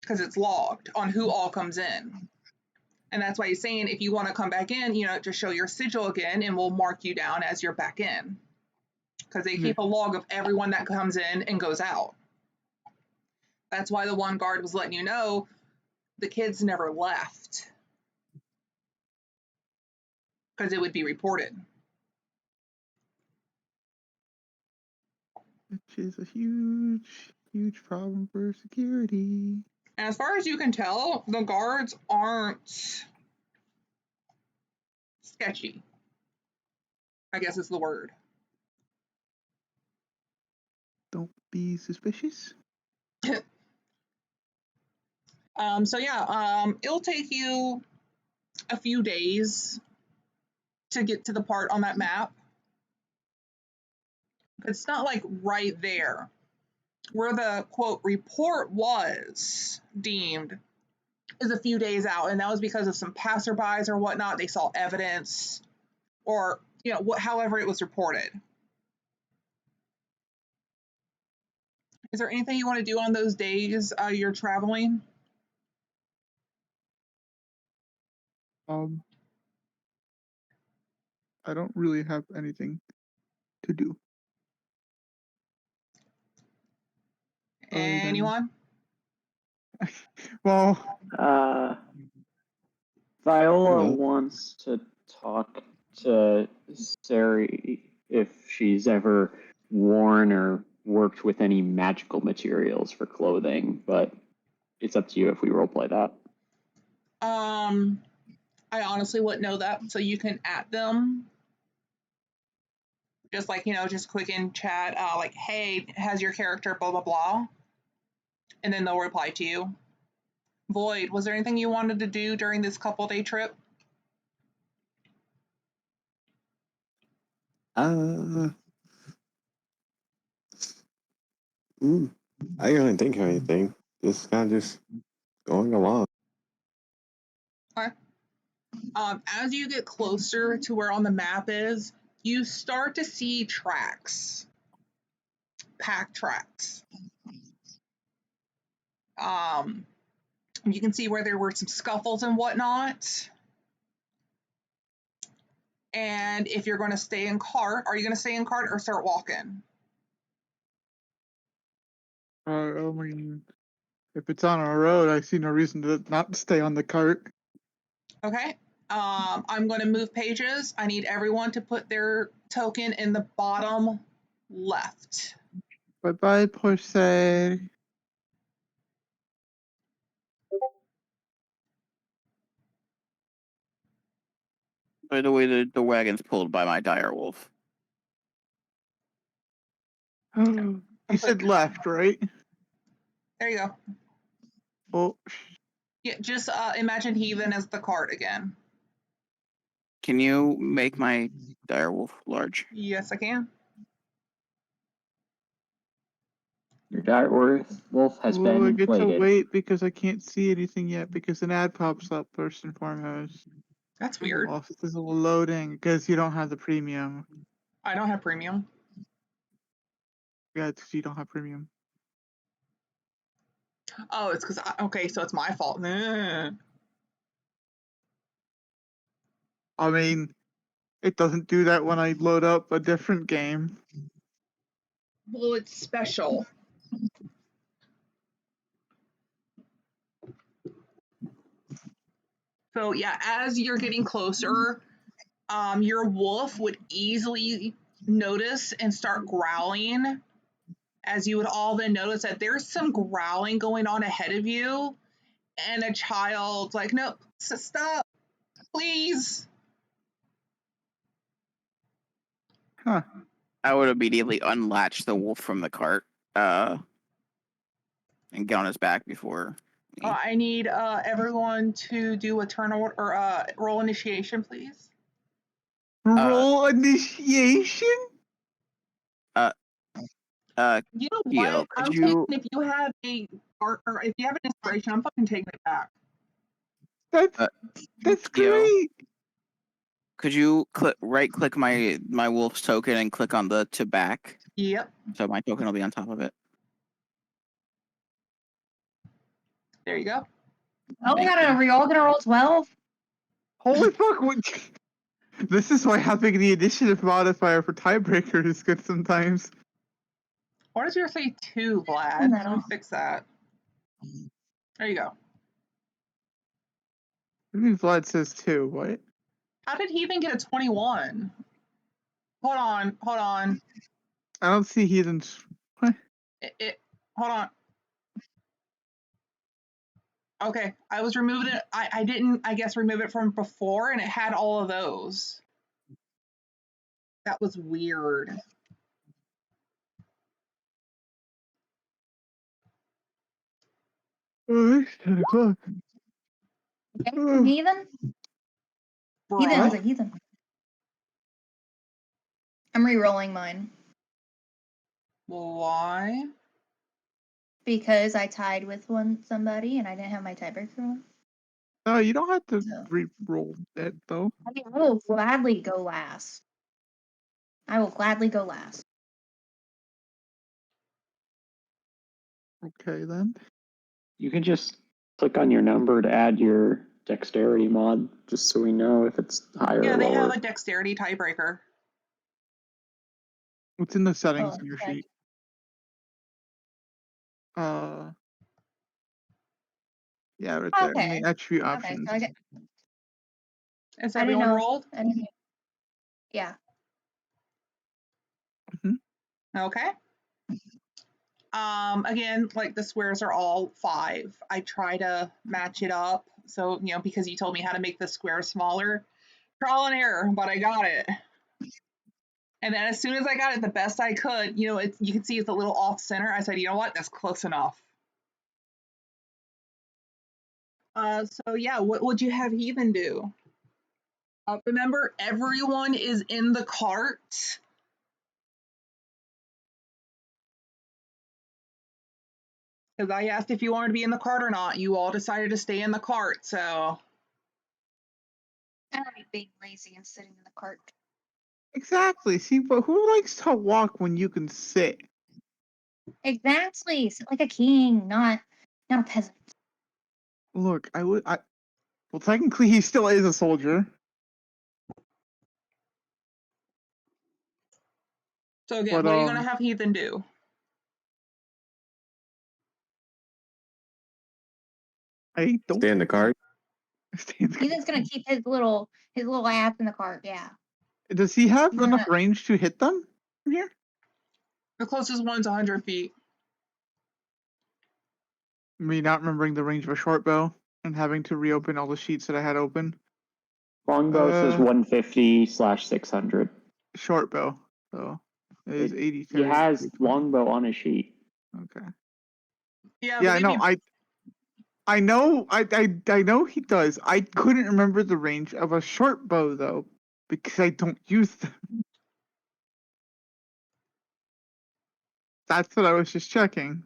Because it's logged on who all comes in. And that's why he's saying if you want to come back in, just show your sigil again and we'll mark you down as you're back in. Because they keep a log of everyone that comes in and goes out. That's why the one guard was letting you know the kids never left. Because it would be reported. which is a huge, huge problem for security. And as far as you can tell, the guards aren't sketchy. I guess is the word. Don't be suspicious. So yeah, it'll take you a few days to get to the part on that map. It's not like right there where the quote report was deemed is a few days out, and that was because of some passerbys or whatnot. They saw evidence, or however it was reported. Is there anything you want to do on those days you're traveling? I don't really have anything to do. Anyone? Well, Viola Yeah. wants to talk to Sari if she's ever worn or worked with any magical materials for clothing, but it's up to you if we roleplay that. I honestly wouldn't know that, so you can at them. Just like, just quick in chat, like, hey, has your character blah, blah, blah. And then they'll reply to you. Void, was there anything you wanted to do during this couple-day trip? I didn't really think of anything. Just kind of just going along. Okay. As you get closer to where on the map is, you start to see tracks. Pack tracks. You can see where there were some scuffles and whatnot. And if you're going to stay in cart, are you going to stay in cart or start walking? I mean, if it's on a road, I see no reason to not stay on the cart. Okay. I'm going to move pages. I need everyone to put their token in the bottom left. Bye-bye, Pussy. By the way, the wagon's pulled by my dire wolf. You said left, right? There you go. Oh, Yeah, just imagine Heathen as the cart again. Can you make my dire wolf large? Yes, I can. Your dire wolf has been I get to inflated. wait because I can't see anything yet because an ad pops up first and foremost. That's weird. Well, this is loading because you don't have the premium. I don't have premium. Yeah, it's 'cause you don't have premium. Oh, it's because, okay, so it's my fault. I mean, it doesn't do that when I load up a different game. Well, it's special. So yeah, as you're getting closer, your wolf would easily notice and start growling, as you would all then notice that there's some growling going on ahead of you, and a child's like, nope, stop, please. Huh. I would immediately unlatch the wolf from the cart, and get on his back before me. I need everyone to do a turn order or roll initiation, please. Roll initiation? You know Yo, what? could I'm you taking, if you have a or if you have an inspiration, I'm fucking taking it back. That's Yo. great. could you right click my wolf's token and click on the to back? Yep, So my token will be on top of it. there you go. Oh my god, are we all gonna roll 12? Holy fuck! This is why having the initiative modifier for tiebreaker is good sometimes. Why does yours say 2, Vlad? No. Let me fix that. There you go. Maybe Vlad says 2. What? How did he even get a 21? Hold on. I don't see heathens. What? Hold on. Okay, I was removing it. I didn't, I guess, remove it from before, and it had all of those. That was weird. Oh, it's 10 o'clock. Okay, heathen? Heathen's a heathen. I'm re-rolling mine. Why? Because I tied with somebody and I didn't have my tiebreaker on. No, you don't have to So- re-roll it though. I mean, I will gladly go last. I will gladly go last. Okay then. You can just click on your number to add your dexterity mod, just so we know if it's higher Yeah, or they lower. have a dexterity tiebreaker. It's in the settings Oh, in your okay. sheet. Yeah, right there. In the Okay. attribute Okay, options. so I get. Is I didn't everyone know. rolled? Yeah. Okay. Again, like the squares are all 5. I try to match it up. So, because you told me how to make the square smaller, trial and error, but I got it. And then as soon as I got it the best I could, you can see it's a little off center. I said, you know what? That's close enough. So yeah, what would you have Heathen do? Remember, everyone is in the cart. Because I asked if you wanted to be in the cart or not. You all decided to stay in the cart, so. I like being lazy and sitting in the cart. Exactly. See, but who likes to walk when you can sit? Exactly. Sit like a king, not a peasant. Look, well, technically he still is a soldier. So again, But what are you gonna have Heathen do? I don't Stay in the car. stand. He's gonna keep his little ass in the cart. Yeah. Does he have Yeah. enough range to hit them from here? The closest one's 100 feet. Me not remembering the range of a short bow and having to reopen all the sheets that I had open. Longbow says 150/600. Short bow, so it is 80. He has longbow on his sheet. Okay. Yeah, Yeah, no, believe me, I know, I know he does. I couldn't remember the range of a short bow though, because I don't use them. That's what I was just checking.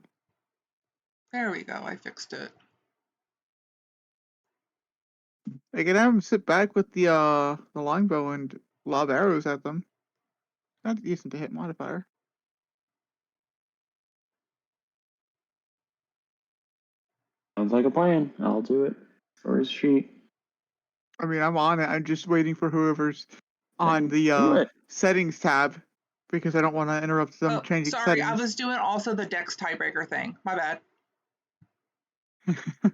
there we go. I fixed it. I can have him sit back with the longbow and lob arrows at them. That's decent to hit modifier. Sounds like a plan. I'll do it for his sheet. I mean, I'm on it. I'm just waiting for whoever's on Then do the it. settings tab because I don't want to interrupt them Oh, changing sorry, I settings. was doing also the Dex tiebreaker thing. My bad.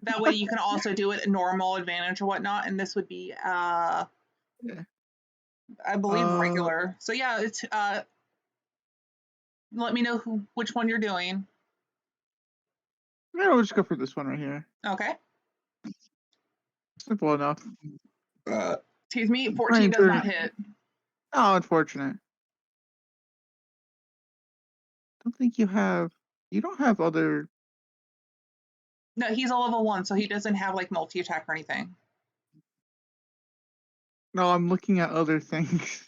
That way you can also do it at normal, advantage, or whatnot, and this would be, I believe, regular. So yeah, it's let me know which one you're doing. Yeah, we'll just go for this one right here. Okay. Simple enough. Excuse me, 14 does not hit. Oh, unfortunate. Don't think you don't have other. No, he's a level 1, so he doesn't have like multi attack or anything. No, I'm looking at other things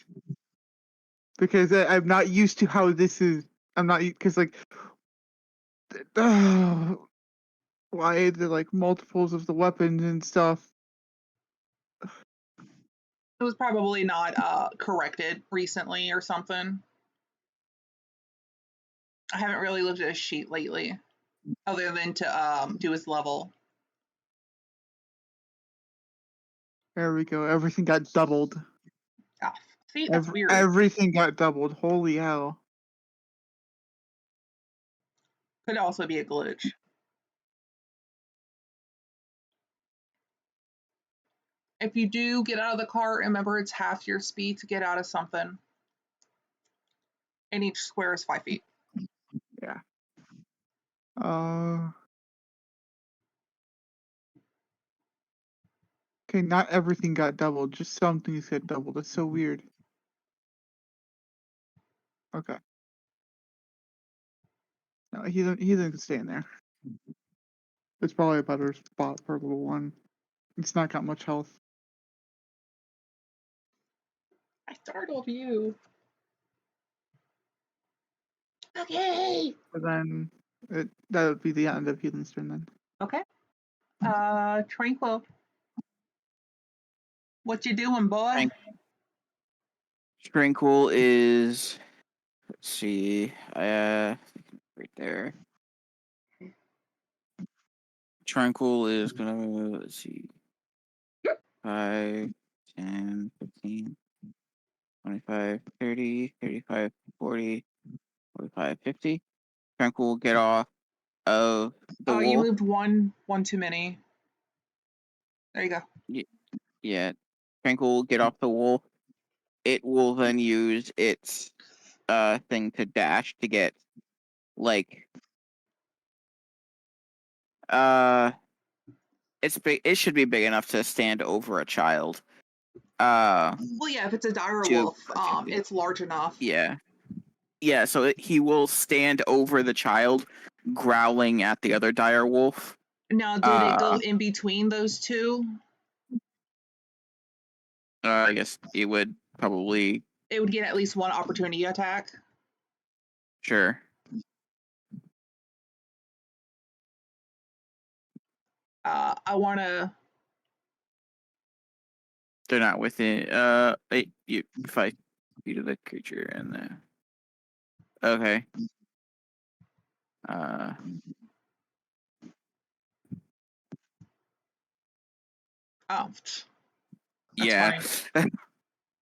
because I'm not used to how this is. I'm not because like, why is there like multiples of the weapons and stuff? It was probably not corrected recently or something. I haven't really looked at his sheet lately, other than to do his level. There we go. Everything got doubled. Ah, see, that's weird. Everything got doubled. Holy hell! Could also be a glitch. If you do get out of the car, remember it's half your speed to get out of something. And each square is 5 feet. Yeah. Okay, not everything got doubled. Just some things got doubled. That's so weird. Okay. No, he doesn't stay in there. It's probably a better spot for a little one. It's not got much health. I startled you. Okay. But then that would be the end of Heathen's turn then. Okay. Tranquil. What you doing, boy? Tranquil is, let's see, right there. Tranquil is gonna, let's see, 5, 10, 15, 25, 30, 35, 40, 45, 50. Tranquil will get off of the Oh, you wolf. moved one too many. There you go. Yeah. Tranquil will get off the wolf. It will then use its thing to dash to get like it's big. It should be big enough to stand over a child. Well, yeah, if it's a dire wolf, it's large enough. Yeah. So he will stand over the child, growling at the other dire wolf. Now, did it go in between those two? I guess it would probably. It would get at least one opportunity attack. Sure. I want to. They're not within 5 feet of the creature and the. Okay. Oh. Yeah.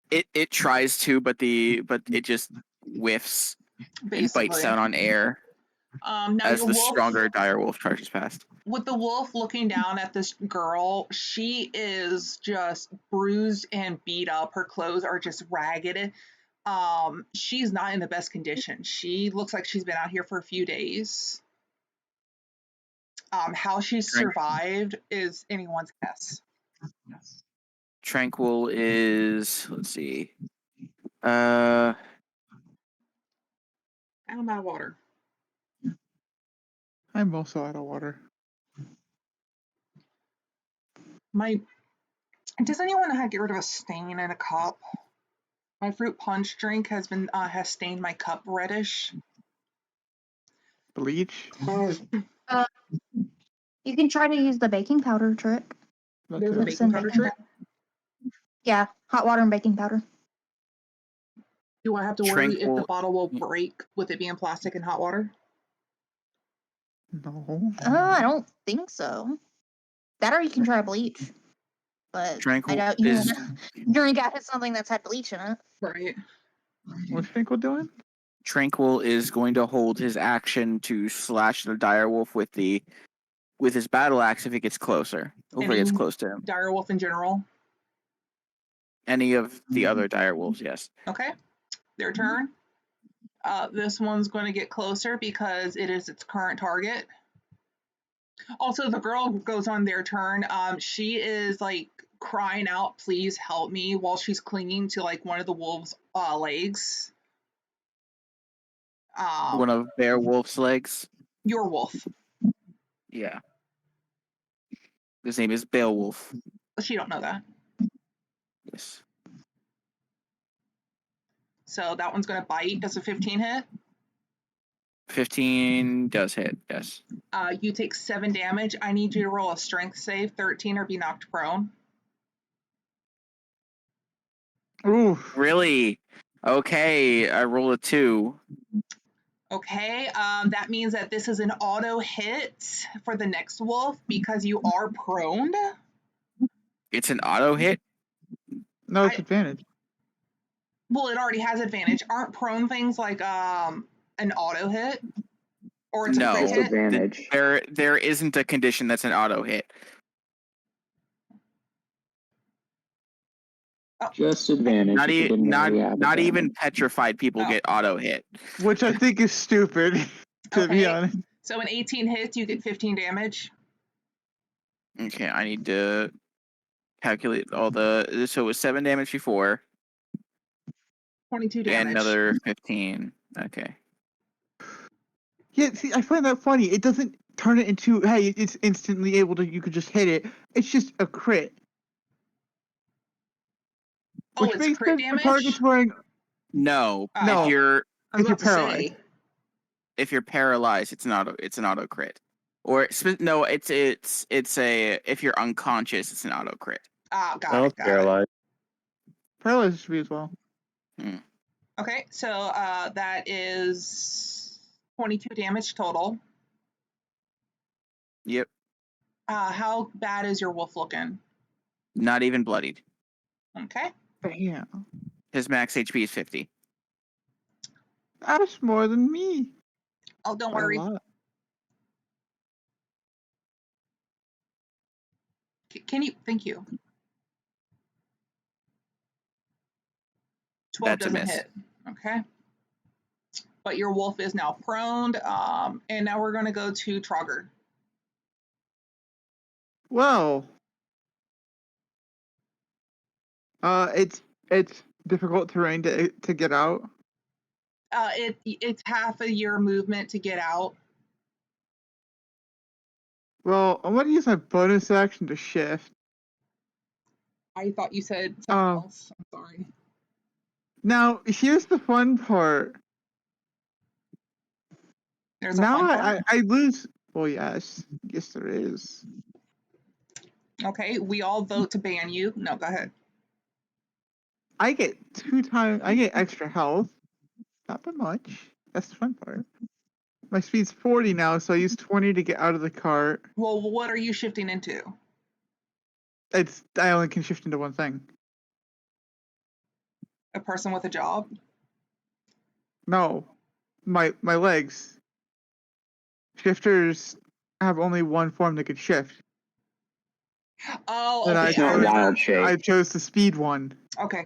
It tries to, but it just whiffs and bites down on air. Now as your the wolf, stronger dire wolf charges past. With the wolf looking down at this girl, she is just bruised and beat up. Her clothes are just ragged. She's not in the best condition. She looks like she's been out here for a few days. How she's survived is anyone's guess. Tranquil is, let's see. I'm out of water. I'm also out of water. Does anyone get rid of a stain in a cup? My fruit punch drink has stained my cup reddish. Bleach? You can try to use the baking powder trick. There's a baking powder trick? Yeah, hot water and baking powder. Do I have to worry if the bottle will break with it being plastic and hot water? No. I don't think so. That or you can try bleach. But Tranquil I doubt you want to drink out of something that's had bleach in it. Right. What's Tranquil doing? Tranquil is going to hold his action to slash the dire wolf with his battle axe if it gets closer. If it gets close to him. Dire wolf in general? Any of the other dire wolves, yes. Okay. Their turn. This one's going to get closer because it is its current target. Also, the girl goes on their turn. She is like crying out, "Please help me!" while she's clinging to like one of the wolf's legs. One of Beowulf's legs. Your wolf. Yeah. His name is Beowulf. She don't know that. Yes. So that one's going to bite. Does a 15 hit? 15 does hit, yes. You take 7 damage. I need you to roll a strength save, 13, or be knocked prone. Ooh. Really? Okay, I roll a 2. Okay, that means that this is an auto hit for the next wolf because you are prone. It's an auto hit? No, it's advantage. Well, it already has advantage. Aren't prone things like an auto hit? Or it's a crit hit? Advantage. There isn't a condition that's an auto hit. Just advantage. Not even petrified people get auto hit. Which I think is stupid, to be honest. So an 18 hits, you get 15 damage. Okay, I need to calculate all the. So it was 7 damage before. 22 damage. And another 15. Okay. Yeah, see, I find that funny. It doesn't turn it into, hey, it's instantly able to, you could just hit it. It's just a crit. Oh, Which it's makes crit sense damage? for targets wearing... No. No. If you're paralyzed. If you're paralyzed, it's an auto crit. Or no, it's if you're unconscious, it's an auto crit. Ah, got Oh, it. it's Got it. paralyzed. Paralyzed should be as well. Okay, so that is 22 damage total. Yep. How bad is your wolf looking? Not even bloodied. Okay. Yeah. His max HP is 50. That's more than me. Oh, don't By a worry. lot. Can you? Thank you. 12 That's a doesn't miss. hit. Okay. But your wolf is now prone. And now we're going to go to Trogger. Well, it's difficult terrain to get out. It's half of your movement to get out. Well, I'm gonna use my bonus action to shift. I thought you said something else. I'm sorry. Now, here's the fun part. There's a Now fun part. I lose. Well, yes, there is. Okay, we all vote to ban you. No, go ahead. I get 2 times. I get extra health. Not that much. That's the fun part. My speed's 40 now, so I use 20 to get out of the cart. Well, what are you shifting into? I only can shift into one thing. A person with a job? No, my legs. Shifters have only one form that could shift. Oh, And okay. It's not wild shape. I chose the speed one. Okay.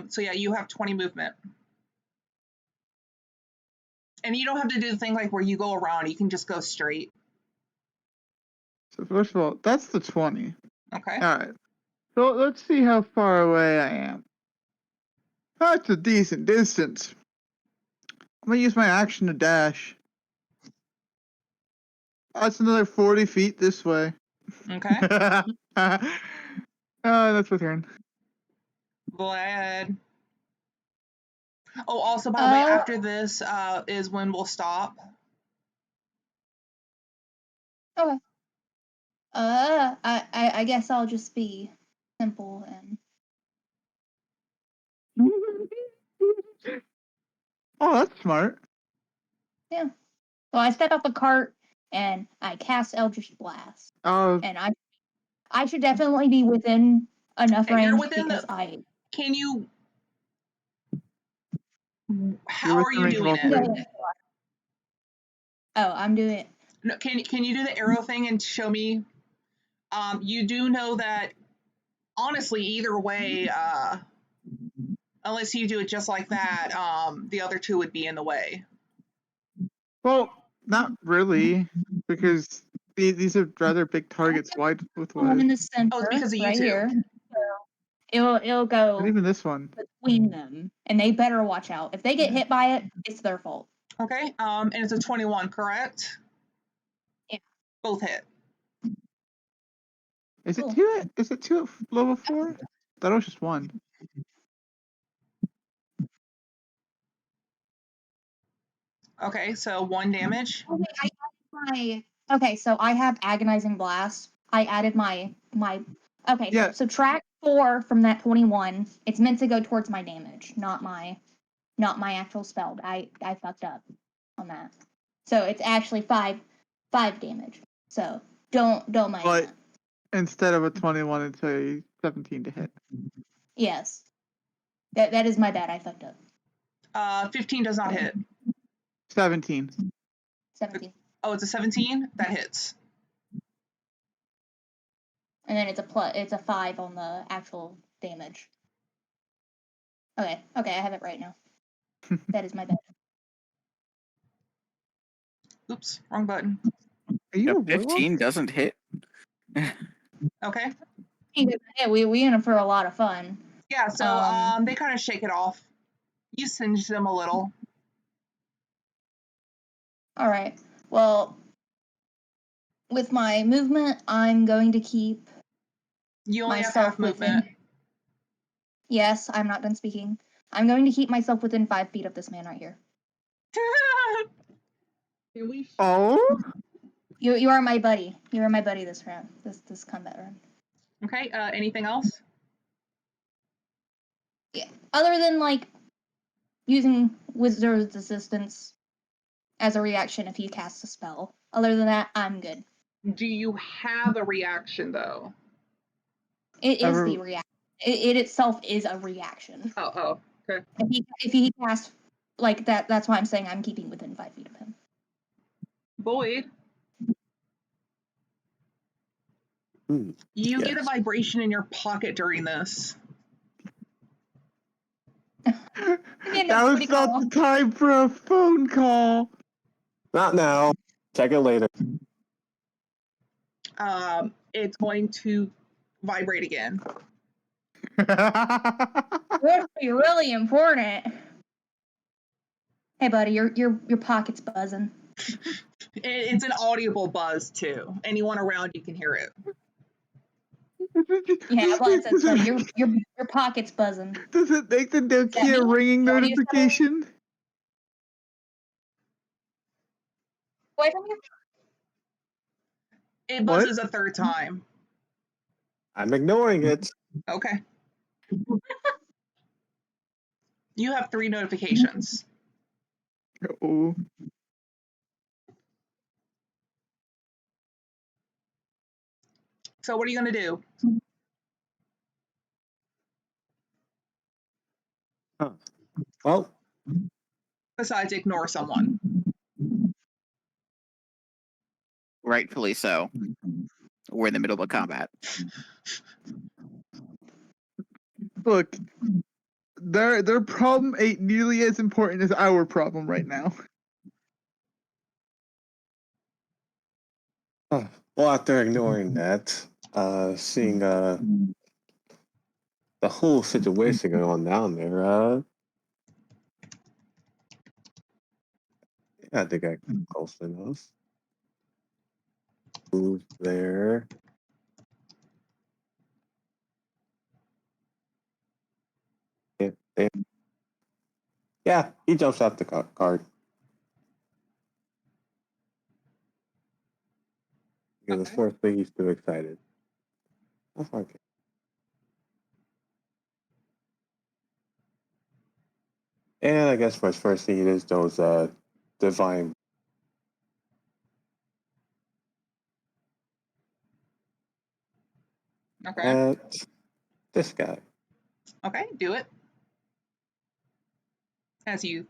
So yeah, you have 20 movement. And you don't have to do the thing like where you go around, you can just go straight. So first of all, that's the 20. Okay. Alright. So let's see how far away I am. That's a decent distance. I'm gonna use my action to dash. That's another 40 feet this way. Okay. That's my turn. Vlad. Oh, also, by the way, after this is when we'll stop. Okay. I guess I'll just be simple and Oh, that's smart. yeah. So I step up a cart and I cast Eldritch Blast, Oh, and I should definitely be within enough And you're range within because the. Can you? you're How are within you range of doing all it? three. Yeah. Oh, I'm doing it. No, can you do the arrow thing and show me? You do know that honestly, either way, unless you do it just like that, the other two would be in the way. Well, not really, because these are rather big targets wide with I'm in wide. the center, Oh, it's because of you right two. here. So it'll Not go even this one. between them, and they better watch out. If they get hit by it, it's their fault. Okay. And it's a 21, correct? Yeah. Both hit. Is it Cool. two? Is it two at level 4? That was just one. Okay, so 1 damage. Okay, I added my. Okay, so I have agonizing blast. I added my. Okay, Yeah. so subtract 4 from that 21. It's meant to go towards my damage, not my actual spell. I fucked up on that. So it's actually 5 damage. So don't mind But that. instead of a 21, it's a 17 to hit. Yes. That is my bad. I fucked up. 15 does not hit. 17. 17. Oh, it's a 17? That hits. And then it's a 5 on the actual damage. Okay, I have it right now. That is my bad. Oops, wrong button. Are you a Yep, 15 werewolf? doesn't hit. Okay. Yeah, we in it for a lot of fun. Yeah, so they kind of shake it off. You singed them a little. All right. Well, with my movement, I'm going to keep You only have myself half movement. Yes, I'm not done speaking. I'm going to keep myself within 5 feet of this man right here. Oh? You are my buddy. You are my buddy this round. This combat round. Okay. Anything else? Yeah. Other than like using Wizard's Assistance as a reaction if you cast a spell. Other than that, I'm good. Do you have a reaction though? It is the reaction. It itself is a reaction. Oh. Okay. If he casts like that, that's why I'm saying I'm keeping within 5 feet of him. Boyd, you yes. get a vibration in your pocket during this. That was not the time for a phone call. Not now. Check it later. It's going to vibrate again. Really important. Hey, buddy, your pocket's buzzing. It's an audible buzz too. Anyone around you can hear it. Yeah, well, it says, buddy, your pocket's buzzing. Does it make the Nokia ringing notification? Away from you? It buzzes a third time. I'm ignoring it. Okay. You have 3 notifications. Oh. So what are you going to do? Huh. Well, Besides ignore someone. Rightfully so. We're in the middle of combat. Look, their problem ain't nearly as important as our problem right now. well, after ignoring that, seeing the whole situation going on down there, I think I can close enough. Move there. Yeah, he jumps off the card. Because the fourth thing, he's too excited. That's okay. And I guess for his first thing, it is those divine. Okay. At this guy. Okay, do it. As you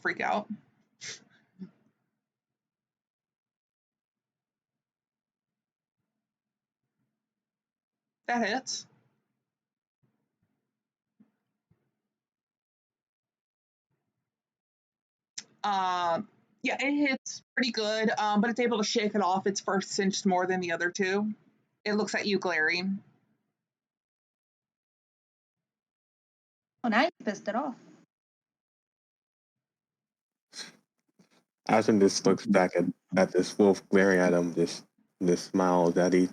freak out. That hits. Yeah, it hits pretty good, but it's able to shake it off. Its first cinched more than the other 2. It looks at you glaring. Oh, now you pissed it off. Ashen just looks back at this wolf glaring at him, this smile that he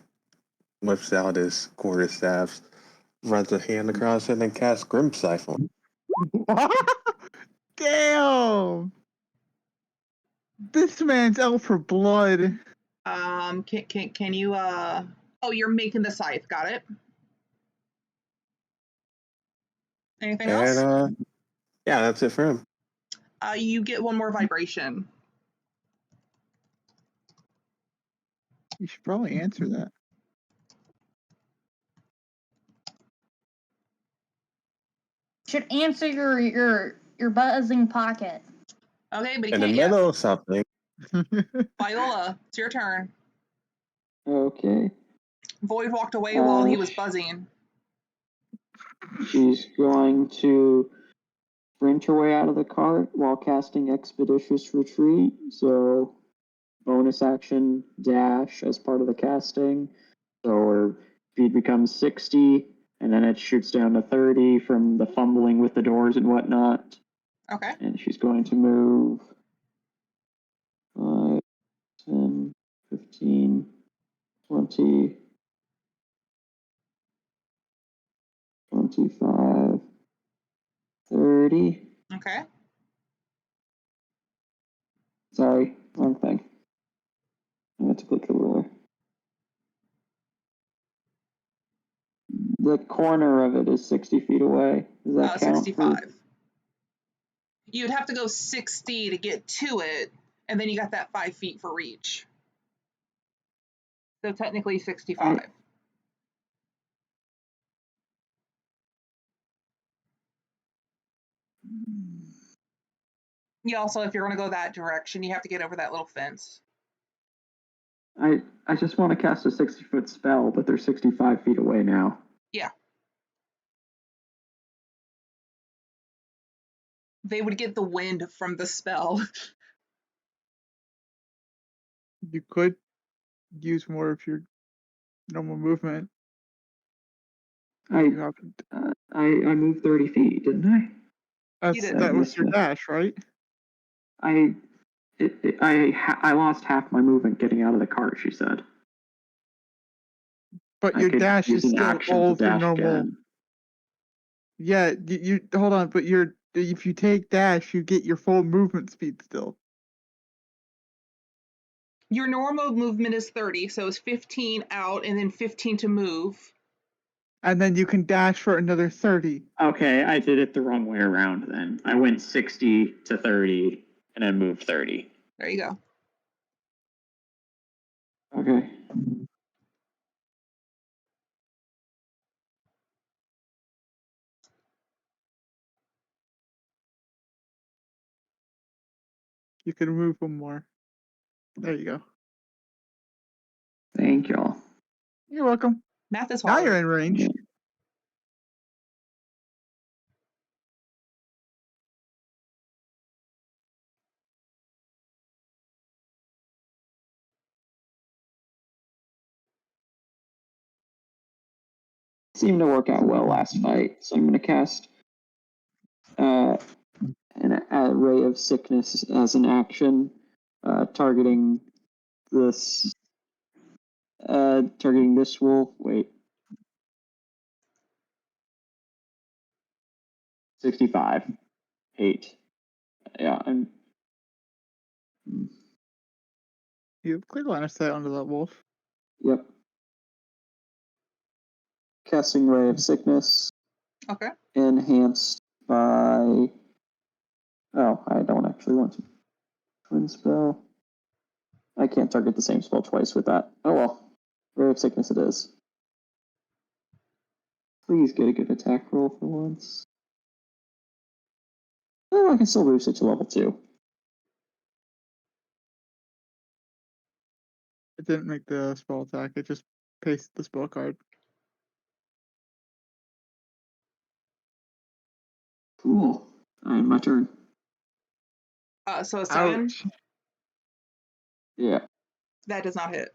whips out his quarterstaff, runs a hand across it, and casts Grim Siphon. Damn! This man's out for blood. Can you oh, you're making the scythe, got it. Anything else? And yeah, that's it for him. You get 1 more vibration. You should probably answer that. Should answer your buzzing pocket. Okay, but he In the can't yet. middle of something. Viola, it's your turn. Okay. Void walked away while he was buzzing. She's going to sprint her way out of the cart while casting Expeditious Retreat. So bonus action dash as part of the casting. So her speed becomes 60, and then it shoots down to 30 from the fumbling with the doors and whatnot. Okay. And she's going to move 5, 10, 15, 20, 25, 30. Okay. Sorry, wrong thing. I had to click the ruler. The corner of it is 60 feet away. Does that count? 65. You'd have to go 60 to get to it, and then you got that 5 feet for reach. So technically 65. You also, if you're going to go that direction, you have to get over that little fence. I just want to cast a 60-foot spell, but they're 65 feet away now. Yeah. They would get the wind from the spell. You could use more of your normal movement. I You have, moved 30 feet, didn't I? did. that was your dash, right? I lost half my movement getting out of the cart, she said. But I your could dash use is an still action all to of your dash normal. again. Yeah, you hold on, but if you take dash, you get your full movement speed still. Your normal movement is 30, so it's 15 out and then 15 to move. And then you can dash for another 30. Okay, I did it the wrong way around then. I went 60 to 30 and then moved 30. There you go. Okay. You can move one more. There you go. Thank y'all. You're welcome. Math is Now hard. you're in range. Seemed to work out well last fight, so I'm going to cast an Ray of Sickness as an action, targeting this wolf. Wait. 65. 8. Yeah, I'm... You have clear line of sight onto that wolf. Yep. Casting Ray of Sickness. Okay. Enhanced by... Oh, I don't actually want to. Twin spell. I can't target the same spell twice with that. Oh well. Ray of Sickness it is. Please get a good attack roll for once. Oh, I can still boost it to level 2. It didn't make the spell attack, it just pasted the spell card. Cool. Alright, my turn. So a 7, Ouch. Yeah. that does not hit.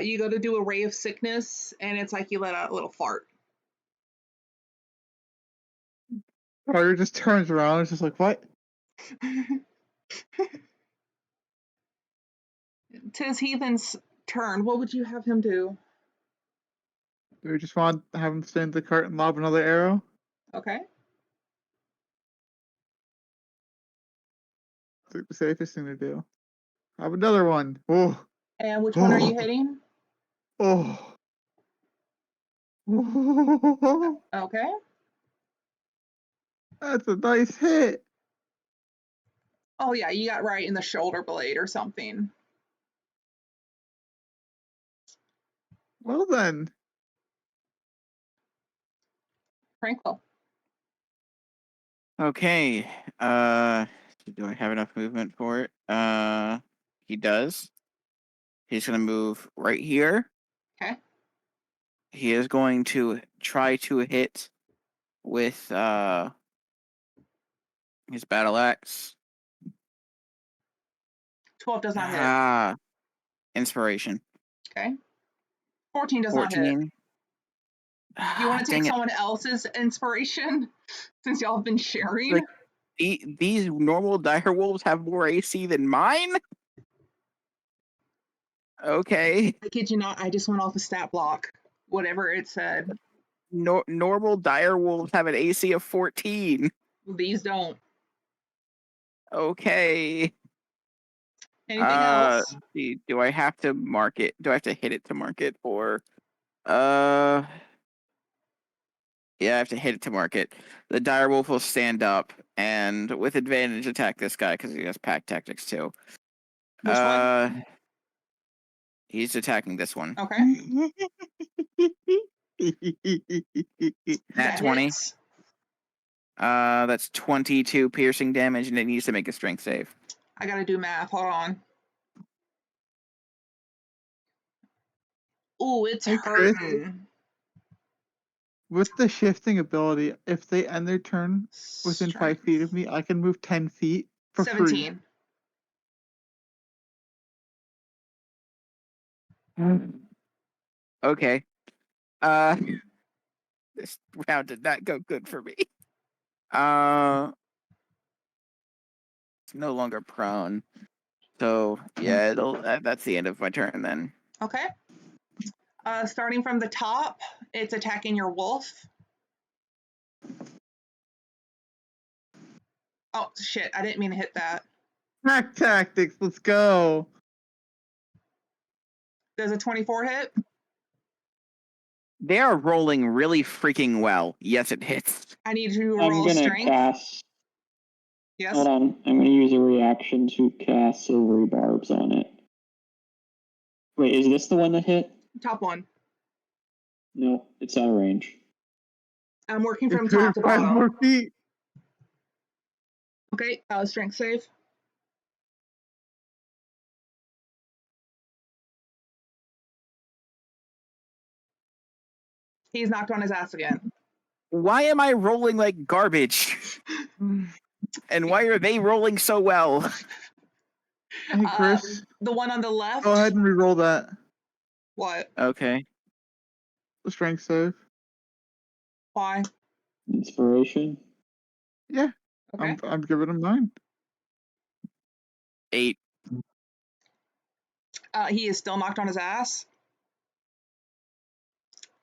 You go to do a ray of sickness, and it's like you let out a little fart. Carter just turns around and is just like, what? Tis Heathen's turn. What would you have him do? Do we just want to have him stand the cart and lob another arrow? Okay. It's like the safest thing to do. Have another one. Oh. And which one are you hitting? Oh. Okay. That's a nice hit. Oh, yeah, you got right in the shoulder blade or something. Well then. Tranquil. Okay. Do I have enough movement for it? He does. He's gonna move right here. Okay. He is going to try to hit with his battle axe. 12 does not hit. Inspiration. Okay. 14 does not hit. 14. You want to take Dang it. someone else's inspiration since y'all have been sharing? Like, these normal dire wolves have more AC than mine? Okay. I kid you not, I just went off a stat block. Whatever it said. Normal dire wolves have an AC of 14. These don't. Okay. Anything else? Do I have to mark it? Do I have to hit it to mark it, or yeah, I have to hit it to mark it. The direwolf will stand up and with advantage attack this guy because he has pack tactics too. Which one? He's attacking this one. Okay. Nat That 20. hits. That's 22 piercing damage, and it needs to make a strength save. I gotta do math. Hold on. Ooh, it's Hey, Chris. hurting. With the shifting ability, if they end their turn within 5 feet of me, I can move 10 feet for 17. free. Okay. This round did not go good for me. It's no longer prone. So yeah, that's the end of my turn then. Okay. Starting from the top, it's attacking your wolf. Oh shit! I didn't mean to hit that. Pack tactics, let's go. Does a 24 hit? They are rolling really freaking well. Yes, it hits. I need you to I'm roll gonna strength. cast. Yes. Hold on. I'm gonna use a reaction to cast silvery barbs on it. Wait, is this the one that hit? Top one. No, it's out of range. I'm working from It's top to 5 more bottom. feet. Okay. Strength save. He's knocked on his ass again. Why am I rolling like garbage? And why are they rolling so well? Hey, Chris, The one on the left. go ahead and re-roll that. What? Okay. The strength save. Why? Inspiration. Yeah, Okay. I'm giving him 9. 8. He is still knocked on his ass.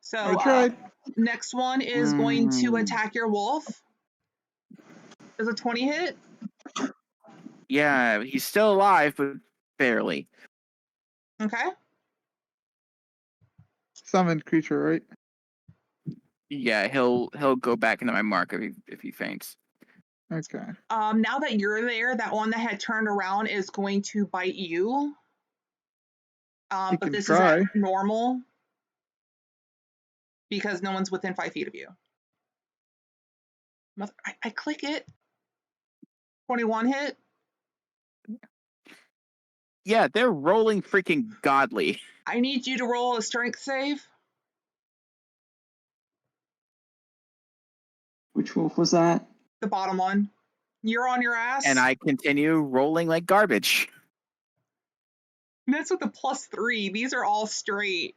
So I tried. next one is going to attack your wolf. Does a 20 hit? Yeah, he's still alive, but barely. Okay. Summoned creature, right? Yeah, he'll go back into my mark if he faints. Okay. Now that you're there, that one that had turned around is going to bite you. He But can this try. is at normal because no one's within 5 feet of you. I click it. 21 hit. Yeah, they're rolling freaking godly. I need you to roll a strength save. Which wolf was that? The bottom one. You're on your ass. And I continue rolling like garbage. That's with the +3. These are all straight.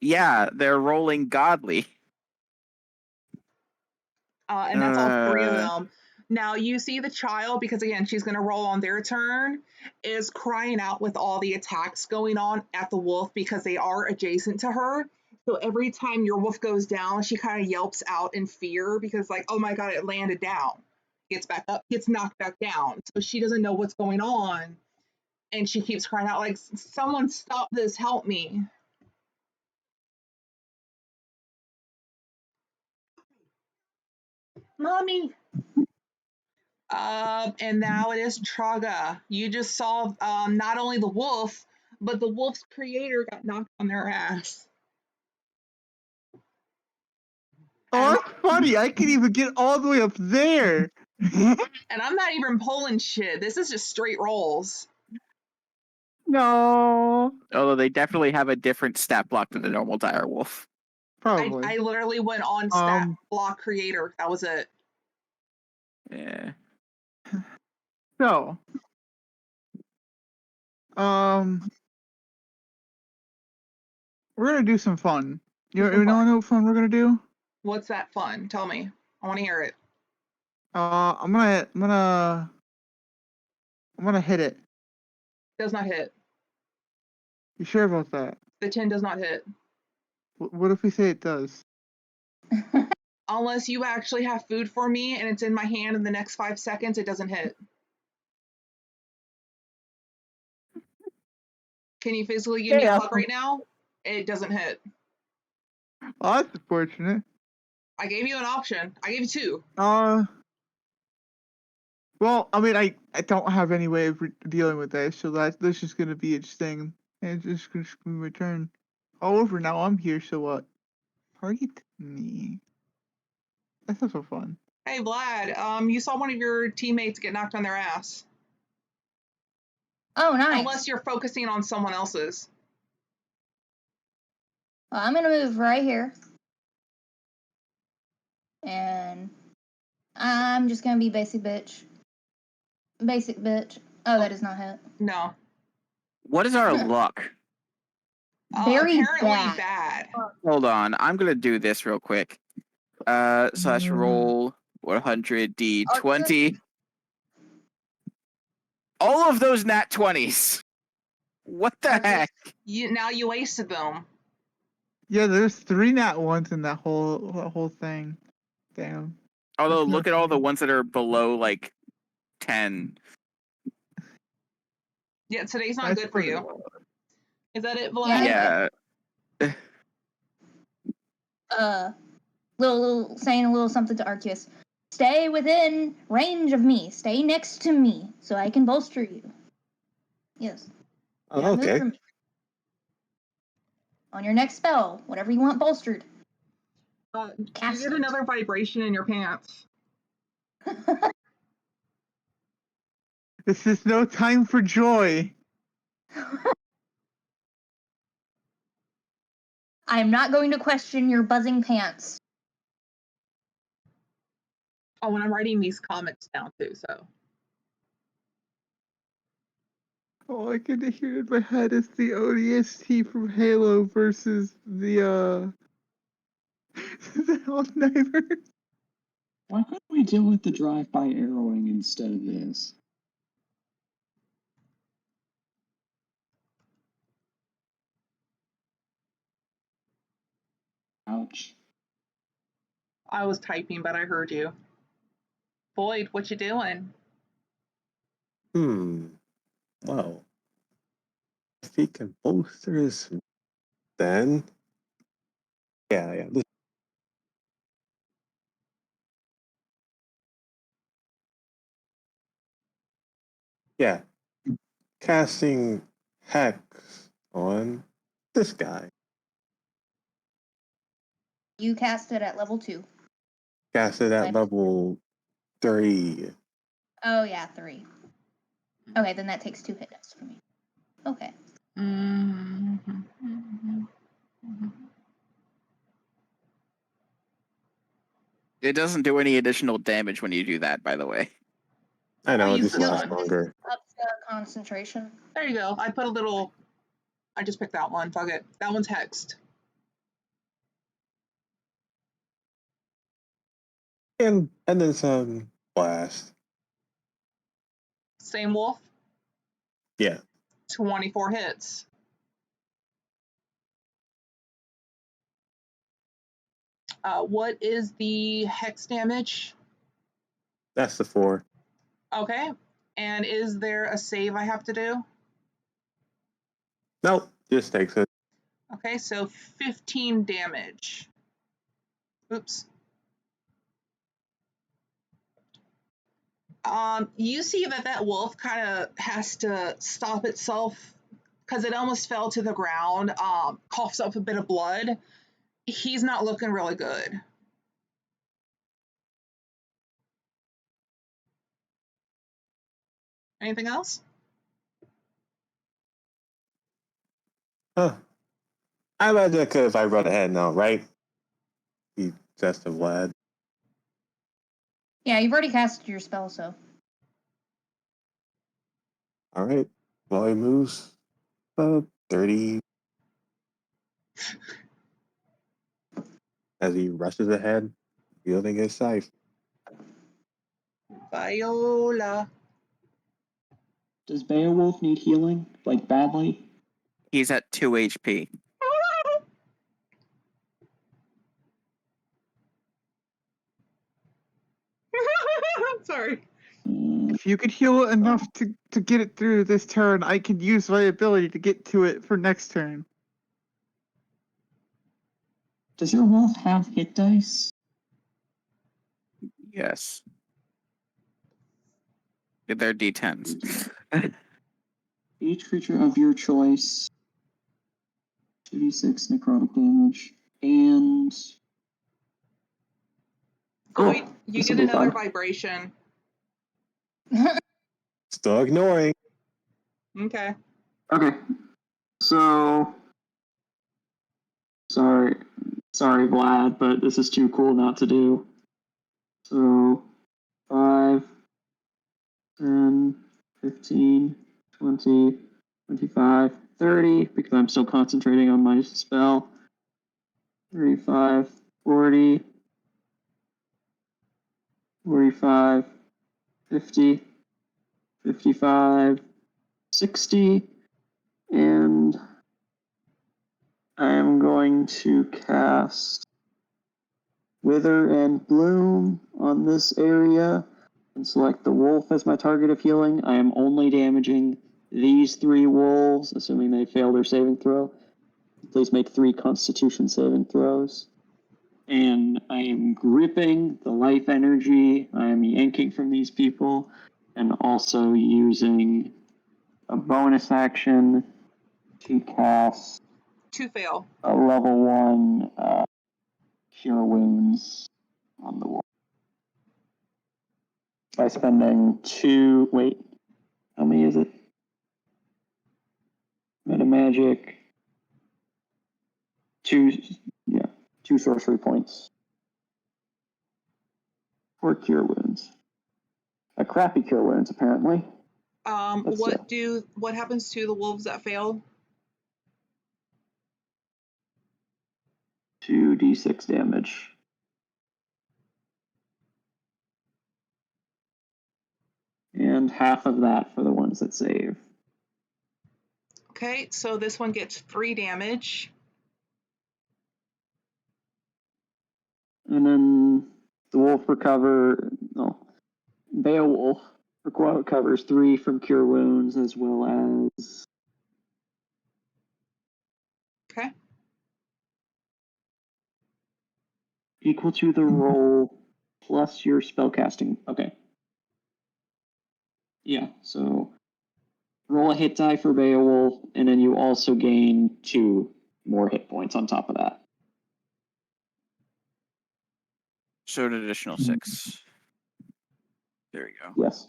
Yeah, they're rolling godly. And that's all 3 of them. Now you see the child, because again, she's going to roll on their turn, is crying out with all the attacks going on at the wolf because they are adjacent to her. So every time your wolf goes down, she kind of yelps out in fear because, like, oh my God, it landed down. Gets back up, gets knocked back down. So she doesn't know what's going on. And she keeps crying out, like, someone stop this, help me. Mommy. And now it is Traga. You just saw not only the wolf, but the wolf's creator got knocked on their ass. Oh, that's funny. I can even get all the way up there. And I'm not even pulling shit. This is just straight rolls. No. Although they definitely have a different stat block than the normal direwolf. Probably. I literally went on stat block creator. That was it. Yeah. So, we're gonna do some fun. You know what fun we're gonna do? What's that fun? Tell me. I want to hear it. I'm gonna hit it. Does not hit. You sure about that? The 10 does not hit. What if we say it does? Unless you actually have food for me and it's in my hand in the next 5 seconds, it doesn't hit. Can you physically give me a Yeah. hug right now? It doesn't hit. Oh, that's unfortunate. I gave you an option. I gave you two. Well, I mean, I don't have any way of dealing with that, so that's just gonna be its thing, and it's just gonna be my turn. However, now I'm here, so what? Target me. That's not so fun. Hey, Vlad, you saw one of your teammates get knocked on their ass. Oh, nice. Unless you're focusing on someone else's. Well, I'm gonna move right here. And I'm just gonna be basic bitch. Basic bitch. Oh, that does not hit. No. What is our luck? Very apparently bad. Hold on, I'm gonna do this real quick. Slash roll 100 d20. All of those nat 20s. What the heck? Now you wasted them. Yeah, there's 3 nat ones in that whole thing. Damn. Although, That's look not at all the funny. ones that are below, like, 10. Yeah, today's not That's good for pretty you. low. Is that it, Vlad? Yeah. Yeah. Saying a little something to Arceus. Stay within range of me. Stay next to me so I can bolster you. Yes. Oh, Yeah, move okay. from me. On your next spell, whatever you want bolstered. You Cast get it. another vibration in your pants. This is no time for joy. I am not going to question your buzzing pants. Oh, and I'm writing these comments down too, so. All I can hear in my head is the ODST from Halo versus the the All-Nighters. Why couldn't we deal with the drive-by arrowing instead of this? Ouch. I was typing, but I heard you. Boyd, what you doing? Well, if he can bolster his, then yeah. Yeah, casting hex on this guy. You cast it at level 2. Casted at level 3. Oh, yeah, 3. Okay, then that takes 2 hit dice for me. Okay. It doesn't do any additional damage when you do that, by the way. I know, it you just could lasts not. longer. Up to concentration. There you go. I put a little. I just picked that one. Fuck it. That one's hexed. And then some blast. Same wolf. Yeah, 24 hits. What is the hex damage? that's the 4. Okay. And is there a save I have to do? Nope, just takes it. Okay, so 15 damage. Oops. You see that wolf kind of has to stop itself because it almost fell to the ground, coughs up a bit of blood. He's not looking really good. Anything else? Huh. I imagine I could if I run ahead now, right? He just a lad. Yeah, you've already casted your spell, so. Alright. Well, he moves 30 as he rushes ahead, wielding his scythe. Viola. Does Beowulf need healing, like badly? He's at 2 HP. Sorry. If you could heal it enough to get it through this turn, I could use my ability to get to it for next turn. Does your wolf have hit dice? Yes. They're D10s. Each creature of your choice, 2d6 necrotic damage, and Oh, cool. you This'll get be another fun. vibration. Still ignoring. Okay. Okay, so sorry, Vlad, but this is too cool not to do. So 5, 10, 15, 20, 25, 30, because I'm still concentrating on my spell. 35, 40, 45, 50, 55, 60, and I am going to cast Wither and Bloom on this area and select the wolf as my target of healing. I am only damaging these 3 wolves, assuming they fail their saving throw. Please make 3 Constitution saving throws. And I am gripping the life energy I am yanking from these people, and also using a bonus action to cast To fail. a level 1 Cure Wounds on the wolf. By spending 2. Wait, how many is it? Meta Magic. 2. Yeah, 2 sorcery points for Cure Wounds. A crappy Cure Wounds, apparently. What happens to the wolves that fail? 2d6 damage. And half of that for the ones that save. Okay, so this one gets 3 damage. And then the wolf Beowulf recovers 3 from Cure Wounds, as well as Okay. equal to the roll plus your spellcasting. Okay. Yeah, so roll a hit die for Beowulf, and then you also gain 2 more hit points on top of that. So an additional 6. There you go. Yes.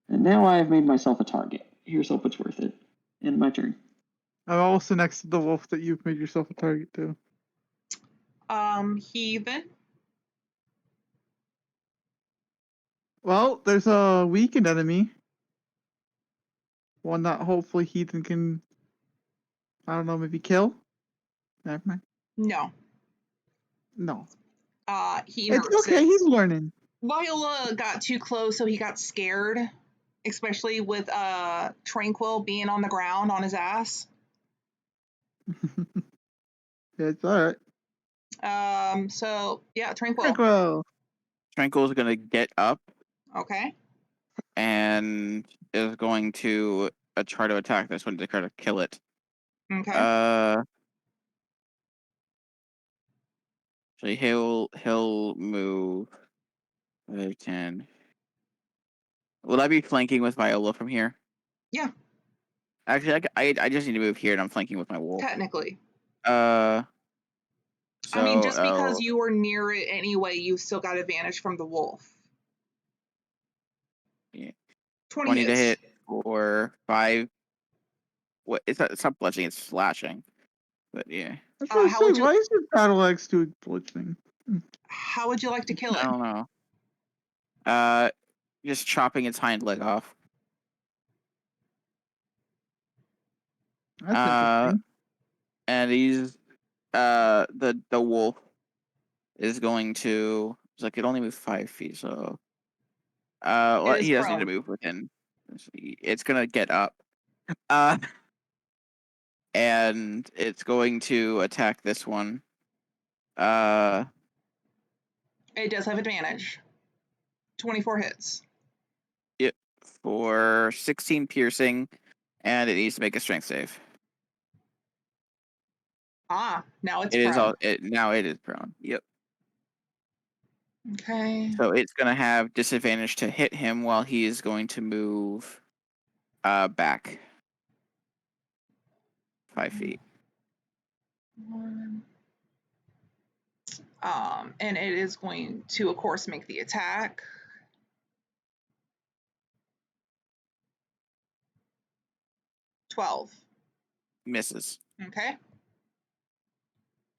And now I have made myself a target. Here's hope it's worth it. End my turn. I'm also next to the wolf that you've made yourself a target to. Heathen. Well, there's a weakened enemy. One that hopefully Heathen can, I don't know, maybe kill? Never mind. No. No. He It's nerfs okay, it. he's learning. Viola got too close, so he got scared, especially with Tranquil being on the ground on his ass. Yeah, it's alright. So yeah, Tranquil. Tranquil. Tranquil is going to get up Okay. and is going to try to attack this one to try to kill it. Okay. So he'll move 5, 10. Will I be flanking with Viola from here? Yeah. Actually, I just need to move here, and I'm flanking with my wolf. Technically. So I mean, just because you were near it anyway, you still got advantage from the wolf. Yeah. 20 to hits. hit for 5. What? It's not bludgeoning; it's slashing. But yeah. I was gonna How say, would you- why is your battle axe doing bludgeoning? How would you like to kill I it? don't know. Just chopping its hind leg off. That's interesting. And he's the wolf is going to. It's like it only moves 5 feet, so It is he doesn't need to prone. move within. It's gonna get up. And it's going to attack this one. It does have advantage. 24 hits. Yep. For 16 piercing, and it needs to make a strength save. Now it's It is prone. now it is prone. Yep. Okay. So it's gonna have disadvantage to hit him while he is going to move back 5 feet. One. And it is going to, of course, make the attack. $12. Misses. Okay.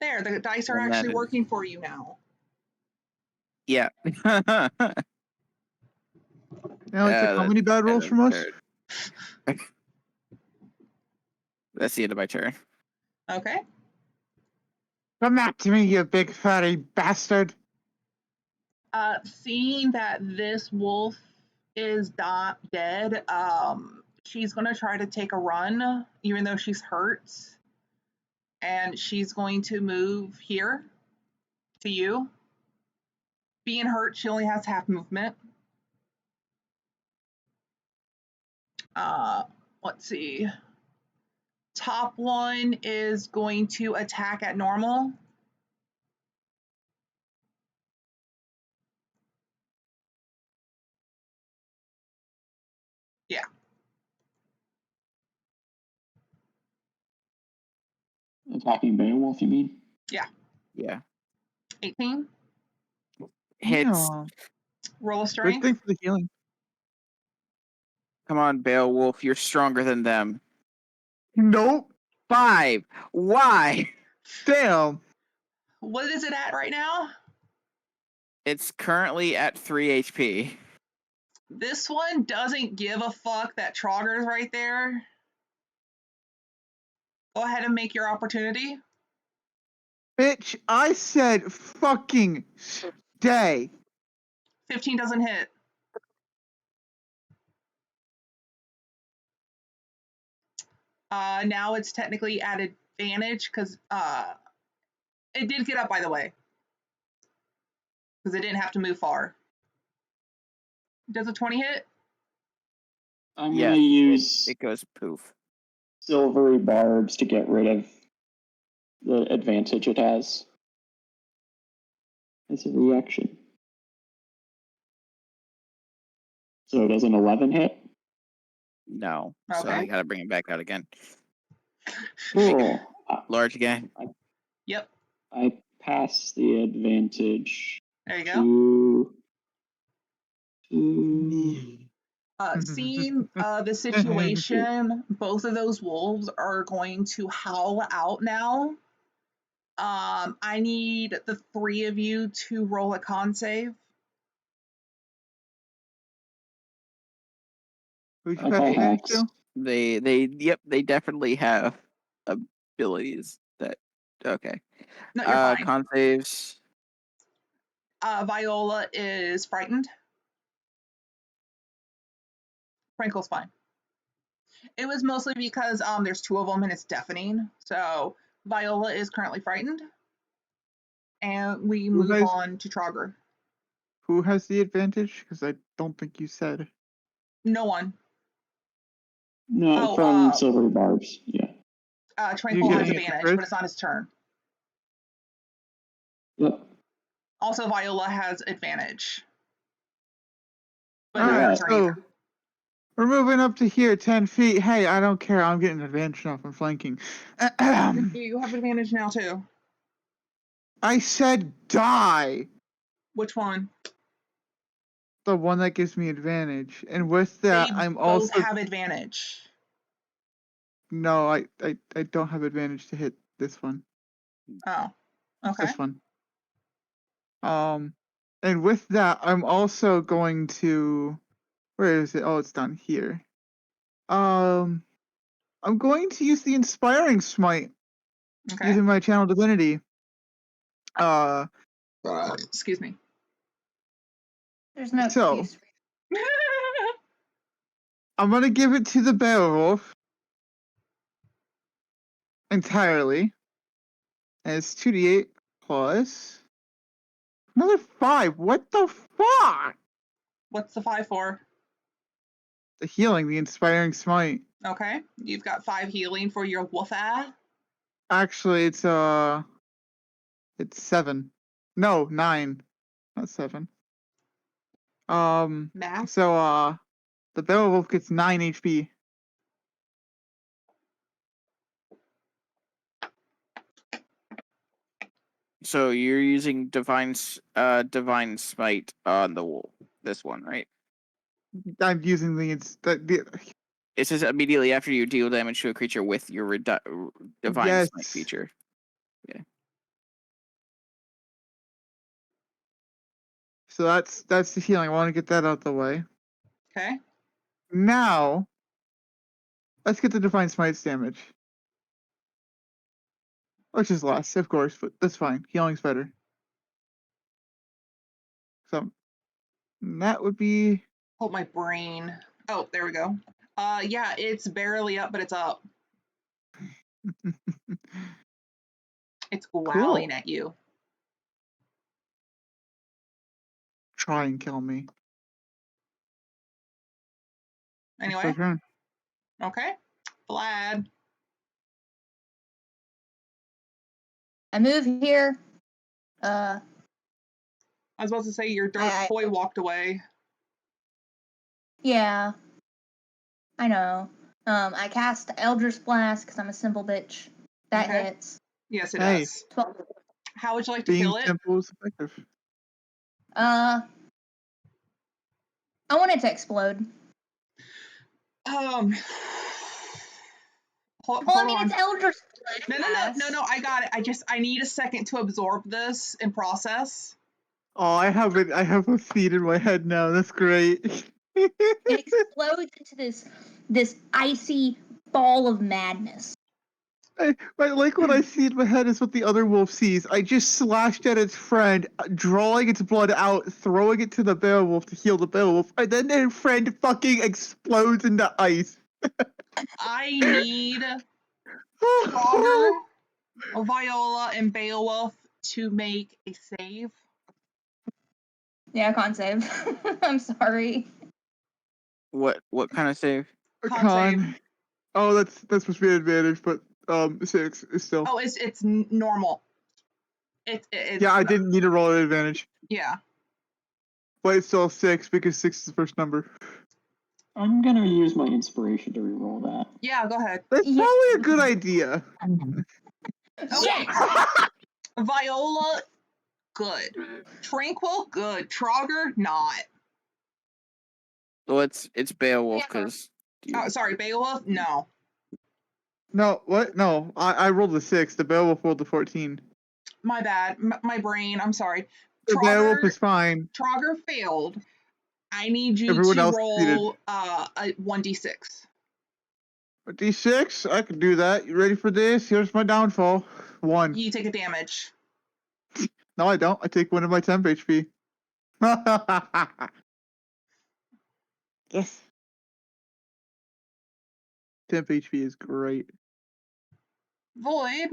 There, the dice are And that actually is- working for you now. Yeah. Now it's like, how many bad rolls from us? That's the end of my turn. Okay. Come back to me, you big fatty bastard. Seeing that this wolf is not dead, she's gonna try to take a run, even though she's hurt. And she's going to move here to you. Being hurt, she only has half movement. Let's see. Top one is going to attack at normal. Yeah. Attacking Beowulf, you mean? Yeah. 18. Hits. Yeah. Roll a Good strength. thing for the healing. Come on, Beowulf. You're stronger than them. Nope. 5. Why? Damn. What is it at right now? It's currently at 3 HP. This one doesn't give a fuck that Trogger's right there. Go ahead and make your opportunity. Bitch, I said fucking stay. 15 doesn't hit. Now it's technically at advantage because it did get up, by the way, because it didn't have to move far. Does a 20 hit? I'm Yes, gonna use it goes poof. silvery barbs to get rid of the advantage it has as a reaction. So does an 11 hit? No. So Okay. I gotta bring it back out again. Cool. Large again. Yep. I pass the advantage There you go. to Seeing the situation, both of those wolves are going to howl out now. I need the three of you to roll a con save. Who'd you Okay, pass advantage X. to? They definitely have abilities that okay. No, you're fine. Con saves. Viola is frightened. Frankel's fine. It was mostly because there's two of them and it's deafening. So Viola is currently frightened. And we move on to Trogger. Who has the advantage? Because I don't think you said. No one. No, from silvery barbs. Yeah. Tranquil get has any advantage, first? but it's not his turn. Yep. Also, Viola has advantage. But All not right, her turn so either. we're moving up to here, 10 feet. Hey, I don't care. I'm getting advantage now from flanking. You have advantage now too. I said die. Which one? The one that gives me advantage. And with that, They I'm both also have advantage. no, I don't have advantage to hit this one. Oh, okay. This one. And with that, I'm also going to. Where is it? Oh, it's down here. I'm going to use the Inspiring Smite Okay. using my Channel Divinity. Excuse me. There's no So- excuse. I'm gonna give it to the Beowulf entirely. And it's 2d8 plus another 5. What the fuck? What's the 5 for? The healing, the inspiring smite. Okay, you've got 5 healing for your wolf eye. Actually, it's 7. No, 9, not 7. Math. So the Beowulf gets 9 HP. So you're using divine smite on the wolf. This one, right? I'm using the It says immediately after you deal damage to a creature with your divine yes. smite feature. Yeah. So that's the healing. I want to get that out the way. Okay. Now, let's get the divine smite's damage. Which is less, of course, but that's fine. Healing's better. So that would be Hold my brain. Oh, there we go. Yeah, it's barely up, but it's up. It's growling cool. at you. Try and kill me. Anyway. It's my turn. Okay. Vlad. I move here. I was about to say your dark boy walked away. Yeah. I know. I cast Eldritch Blast because I'm a simple bitch. That Okay. hits. Yes, it Hey. does. 12. How would you like to Being kill it? simple is effective. I want it to explode. Hold Well, I mean, on. it's Eldritch Blast. No. I got it. I need a second to absorb this and process. Oh, I have a feed in my head now. That's great. It explodes into this icy ball of madness. I like what I see in my head is what the other wolf sees. I just slashed at its friend, drawing its blood out, throwing it to the Beowulf to heal the Beowulf, and then their friend fucking explodes into ice. I need Frogger, Viola, and Beowulf to make a save. Yeah, I can't save. I'm sorry. What kind of save? Con save. Oh, that's supposed to be an advantage, but 6 is still. Oh, it's normal. It's yeah, I didn't need to roll an advantage. Yeah. But it's still 6 because 6 is the first number. I'm gonna use my inspiration to reroll that. Yeah, go ahead. That's probably a good idea. Okay. Viola, good. Tranquil, good. Trogger, not. Well, it's Beowulf because. Oh, sorry, Beowulf, no. No, what? No, I rolled a 6. The Beowulf rolled a 14. My bad. My brain. I'm sorry. The Beowulf is fine. Trogger failed. I need you Everyone to else roll a 1d6. A D6? I can do that. You ready for this? Here's my downfall. 1. You take a damage. No, I don't. I take 1 of my temp HP. Yes. Temp HP is great. Void,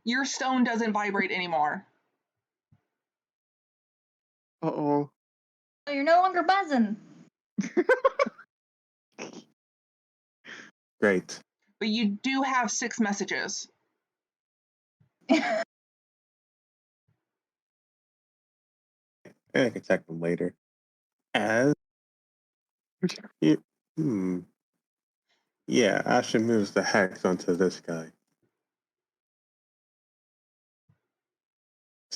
your stone doesn't vibrate anymore. Uh-oh. So you're no longer buzzing. Great. But you do have 6 messages. And I can check them later. As yeah, Ashen moves the hex onto this guy.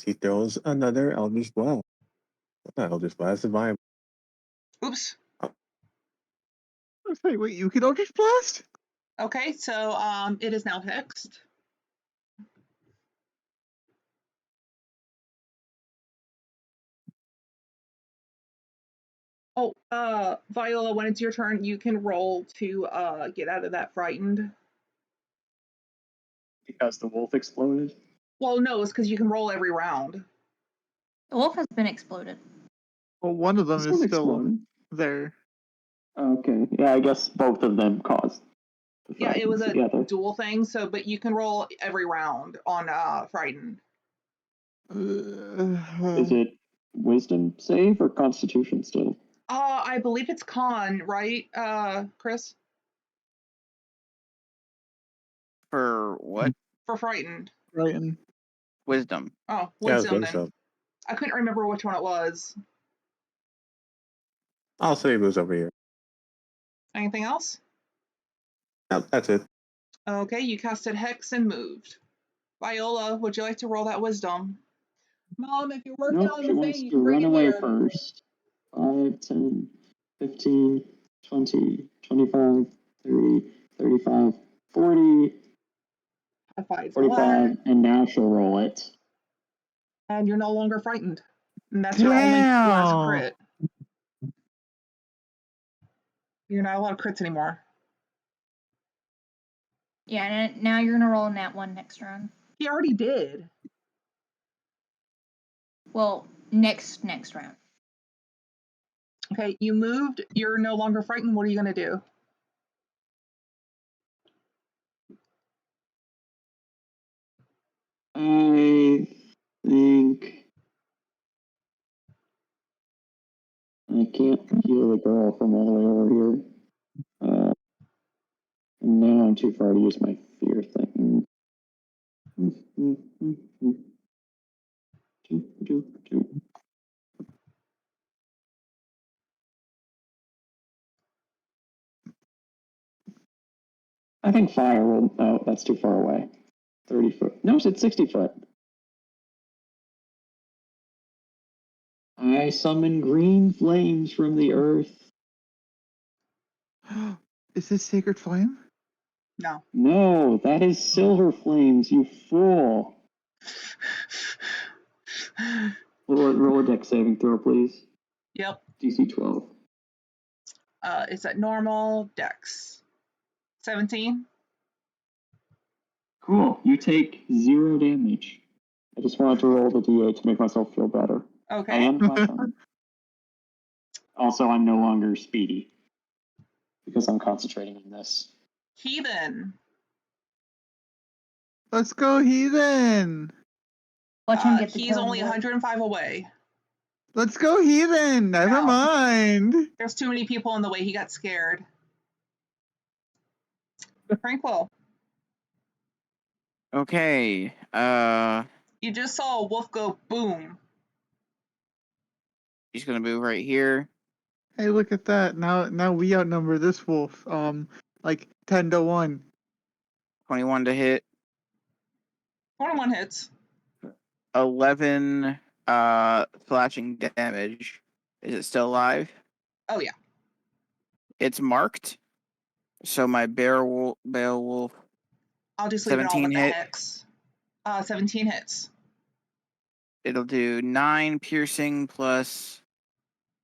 He throws another Eldritch Blast. Not Eldritch Blast, Divine. Oops. Wait, you can Eldritch Blast? Okay, so it is now hexed. Oh, Viola, when it's your turn, you can roll to get out of that frightened. Because the wolf exploded? Well, no, it's because you can roll every round. The wolf has been exploded. Well, one of them This is one still exploded. there. Okay, yeah, I guess both of them caused. Yeah, it was a together. dual thing, so but you can roll every round on frightened. Is it wisdom save or constitution still? I believe it's con, right, Chris? For what? For frightened. Right. And Wisdom. Oh, Yeah, I wisdom think then. so. I couldn't remember which one it was. I'll say it was over here. Anything else? No, that's it. Okay, you casted Hex and moved. Viola, would you like to roll that wisdom? Mom, if you're working Nope, on she the wants thing, you to can bring run it away here. first. 5, 10, 15, 20, 25, 30, 35, 40, High fives 45, and now she'll roll it. and you're no longer frightened. And that's your only last damn. crit. You're not allowed crits anymore. Yeah, and now you're gonna roll in that one next round. He already did. Well, next round. Okay, you moved. You're no longer frightened. What are you gonna do? I think I can't heal the girl from all the way over here. And now I'm too far to use my fear thing. I think fire will. Oh, that's too far away. 30 foot. No, it's 60 foot. I summon green flames from the earth. Is this Sacred Flame? No. No, that is silver flames, you fool. Roll a dex saving throw, please. Yep. DC 12. It's at normal dex. 17. Cool. You take 0 damage. I just wanted to roll the d8 to make myself feel better. Okay. And my turn. Also, I'm no longer speedy because I'm concentrating on this. Heathen. Let's go, Heathen. Watch him get the He's killing only blow. 105 away. Let's go, Heathen. Never Ow. mind. There's too many people in the way. He got scared. Tranquil. Okay. You just saw a wolf go boom. He's gonna move right here. Hey, look at that. Now we outnumber this wolf. Like 10-1. 21 to hit. 21 hits. 11 slashing damage. Is it still alive? Oh yeah. It's marked. So my Beowulf I'll just leave it all 17 with the hit. hex. 17 hits. It'll do 9 piercing plus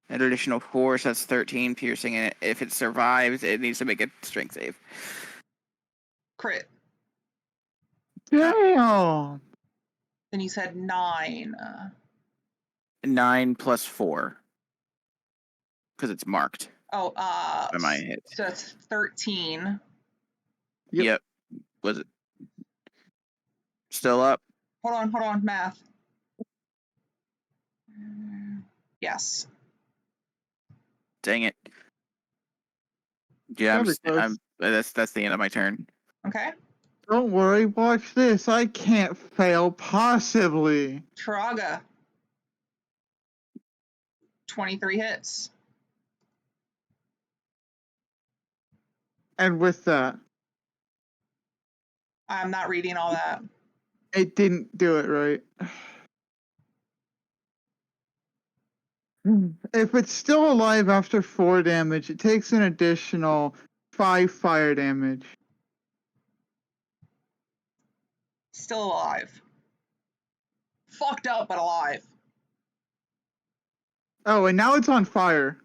an additional 4, so that's 13 piercing. And if it survives, it needs to make a strength save. Crit. Damn. Then you said 9. 9 plus 4. Because it's marked. Oh, By my hit. so that's 13. Yep. Was it still up? Hold on, math. Yes. Dang it. Yeah, Gotta be close. that's the end of my turn. Okay. Don't worry, watch this. I can't fail, possibly. Taraga. 23 hits. And with that, I'm not reading all that. it didn't do it right. If it's still alive after 4 damage, it takes an additional 5 fire damage. Still alive. Fucked up, but alive. Oh, and now it's on fire.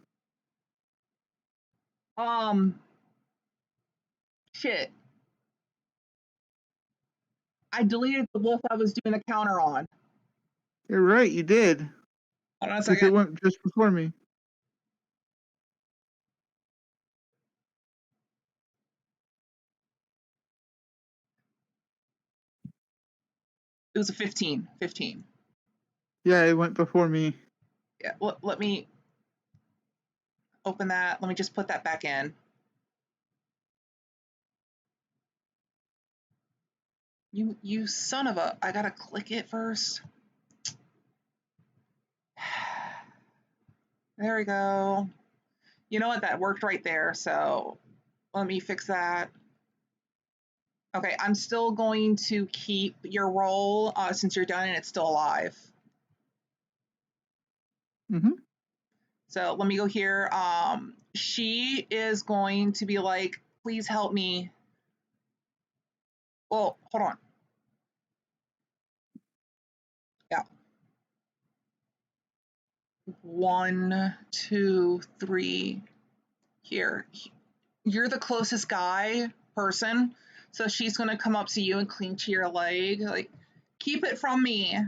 Shit. I deleted the wolf I was doing the counter on. You're right, you did. Hold on a Because it second. went just before me. It was a 15. 15. Yeah, it went before me. Yeah, let me open that. Let me just put that back in. You son of a, I gotta click it first. There we go. You know what? That worked right there. So let me fix that. Okay, I'm still going to keep your roll since you're done and it's still alive. Mm-hmm. So let me go here. She is going to be like, please help me. Well, hold on. Yeah. 1, 2, 3. Here. You're the closest person. So she's going to come up to you and cling to your leg. Like, keep it from me.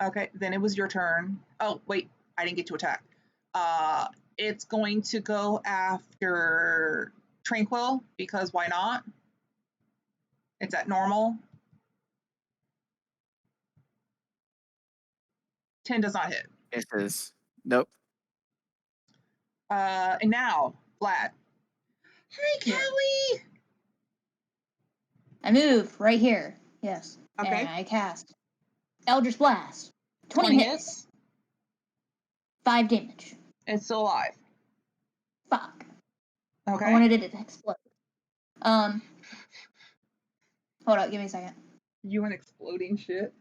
Okay, then it was your turn. Oh, wait, I didn't get to attack. It's going to go after Tranquil, because why not? It's at normal. 10 does not hit. It is. Nope. And now, Vlad. Hey, Kelly! I move right here. Yes. Okay. And I cast Eldritch Blast. 20 20 hits. hits. 5 damage. It's still alive. Fuck. Okay. I wanted it to explode. Hold up, give me a second. You and exploding shit.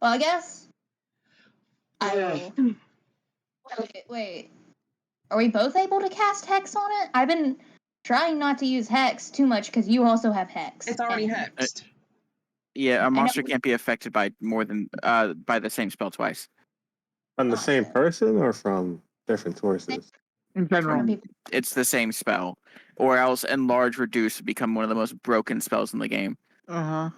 Well, I guess I Yeah. will. Wait. Are we both able to cast Hex on it? I've been trying not to use Hex too much because you also have Hex. It's already and hexed. Yeah, a monster know- can't be affected by more than by the same spell twice. From the Oh, same shit. person or from different sources? In general. From people. It's the same spell, or else enlarge, reduce become one of the most broken spells in the game. Uh-huh.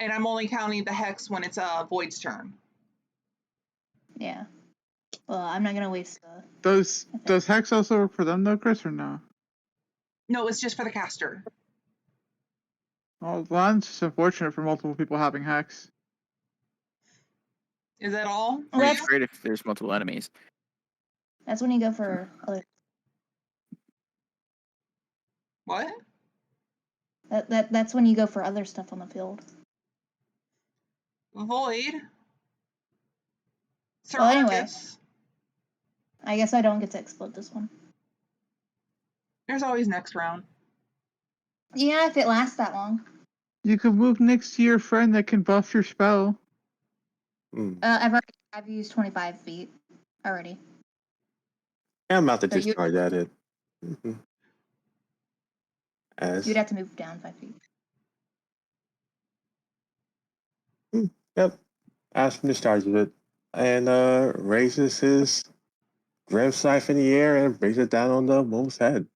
And I'm only counting the hex when it's Void's turn. Yeah. Well, I'm not gonna waste the. Does Hex also work for them though, Chris, or no? No, it's just for the caster. Well, that's just unfortunate for multiple people having Hex. Is that all? I mean, it's That's great if there's multiple enemies. that's when you go for other. What? That's when you go for other stuff on the field. Void? Sir Well, anyway. Arcus? I guess I don't get to explode this one. There's always next round. Yeah, if it lasts that long. You can move next to your friend that can buff your spell. I've used 25 feet already. I'm about to So discharge at it. As You'd have to move down 5 feet. Yep. Aspen discharges it and raises his grim scythe in the air and brings it down on the wolf's head.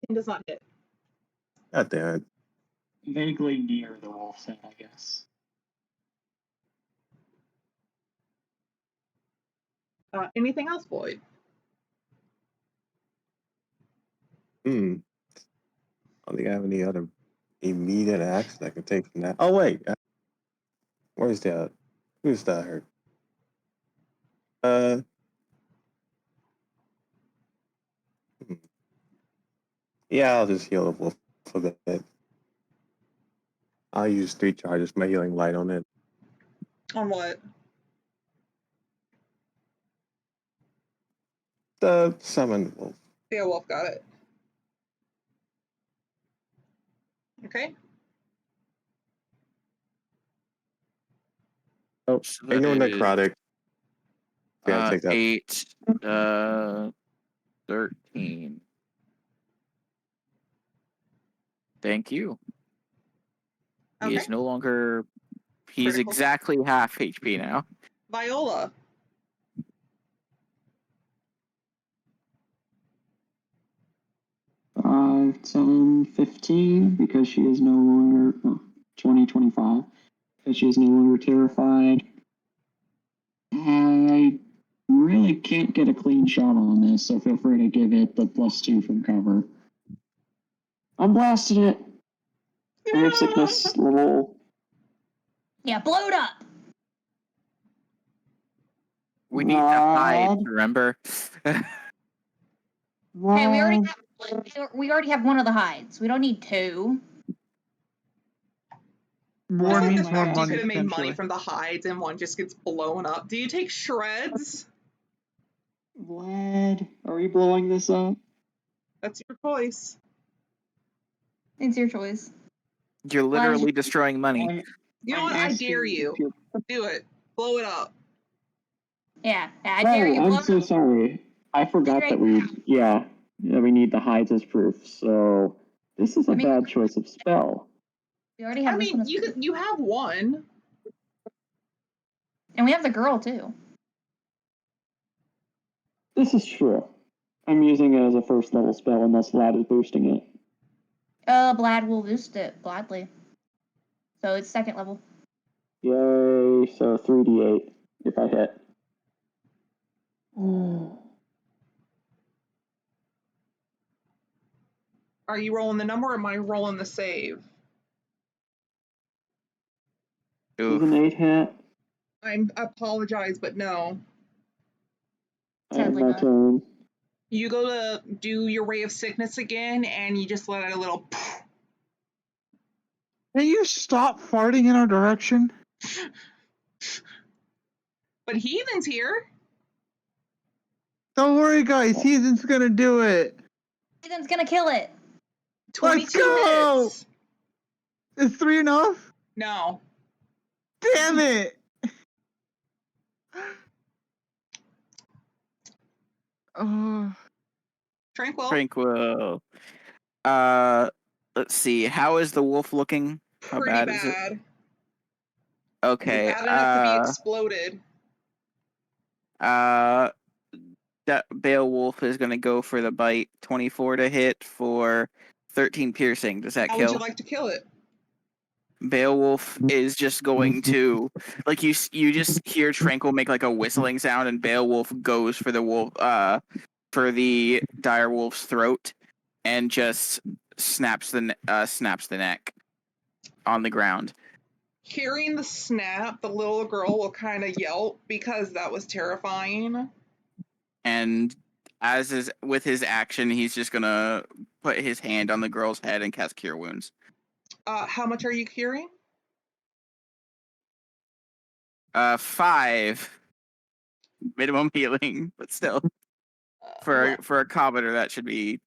10 does not hit. God damn it. Vaguely near the wolf's head, I guess. Anything else, Void? I don't think I have any other immediate actions I can take from that. Oh wait, where's the who's that hurt? Yeah, I'll just heal the wolf a bit. I'll use 3 charges, my healing light on it. On what? The summoned wolf. Yeah, Wolf got it. Okay. Oh, So that ignore is, necrotic. Yeah, take that. 8, 13. Thank you. He Okay. is no longer. He's Critical. exactly half HP now. Viola. 5, 10, 15, because she is no longer 20, 25, because she is no longer terrified. I really can't get a clean shot on this, so feel free to give it the +2 from cover. I'm blasting it. I have sickness level. Yeah, blow it up. We need the hide, Vlad. remember? Hey, we already have one of the hides. We don't need two. More I think means the more 50 money, could have made money potentially. from the hides and one just gets blown up. Do you take shreds? Vlad, are we blowing this up? That's your choice. It's your choice. You're literally destroying money. You know I'm what? I asking dare you. if you're- Do it. Blow it up. Yeah, I dare you. Oh, Blow I'm so it up. sorry. I forgot that we need the hides as proof. So this is a bad choice of spell. We already have I this mean, one. you have one. And we have the girl too. This is true. I'm using it as a first level spell unless Vlad is boosting it. Vlad will boost it gladly. So it's second level. Yay! So 3d8 if I hit. Are you rolling the number or am I rolling the save? Does an 8 hit? I apologize, but no. I have Totally my not. turn. You go to do your ray of sickness again and you just let out a little Can you stop farting in our direction? But Heathen's here. Don't worry, guys. Heathen's gonna do it. Heathen's gonna kill it. 22 go! hits. Is 3 enough? No. Damn it! Tranquil. Let's see. How is the wolf looking? How Pretty bad is it? bad. Okay. Bad enough to be exploded. That Beowulf is going to go for the bite. 24 to hit for 13 piercing. Does that How kill? would you like to kill it? Beowulf is just going to, like, you just hear Tranquil make like a whistling sound, and Beowulf goes for the wolf, for the dire wolf's throat, and just snaps the neck on the ground. Hearing the snap, the little girl will kind of yelp because that was terrifying. And as is with his action, he's just gonna put his hand on the girl's head and cast Cure Wounds. How much are you curing? 5 minimum healing, but still, for a commoner, that should be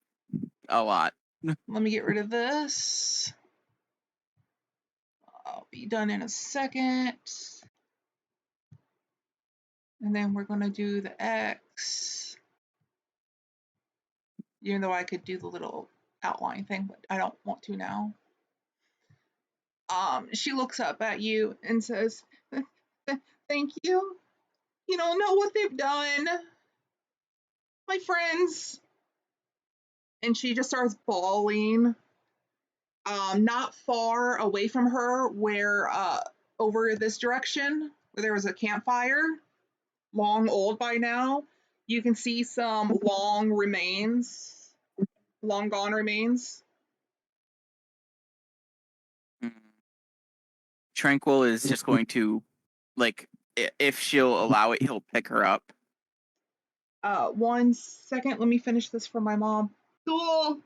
a lot. Let me get rid of this. I'll be done in a second. And then we're going to do the X. Even though I could do the little outline thing, but I don't want to now. She looks up at you and says, "Thank you. You don't know what they've done. My friends." And she just starts bawling. Not far away from her, where over this direction, where there was a campfire, long old by now, you can see some long gone remains. Tranquil is just going to, like, if she'll allow it, he'll pick her up. 1 second, let me finish this for my mom. Cool.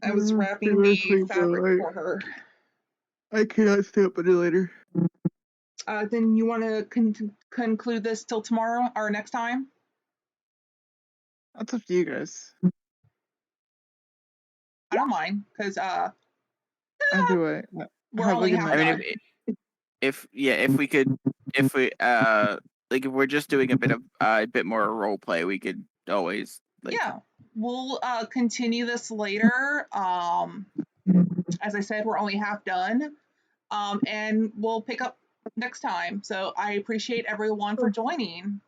I was wrapping the fabric for her. I cannot stay up any later. Then you want to conclude this till tomorrow or next time? That's up to you guys. I don't mind, because Either way, we're only half done. If we're just doing a bit more role play, we could always we'll continue this later. As I said, we're only half done, and we'll pick up next time. So I appreciate everyone for joining.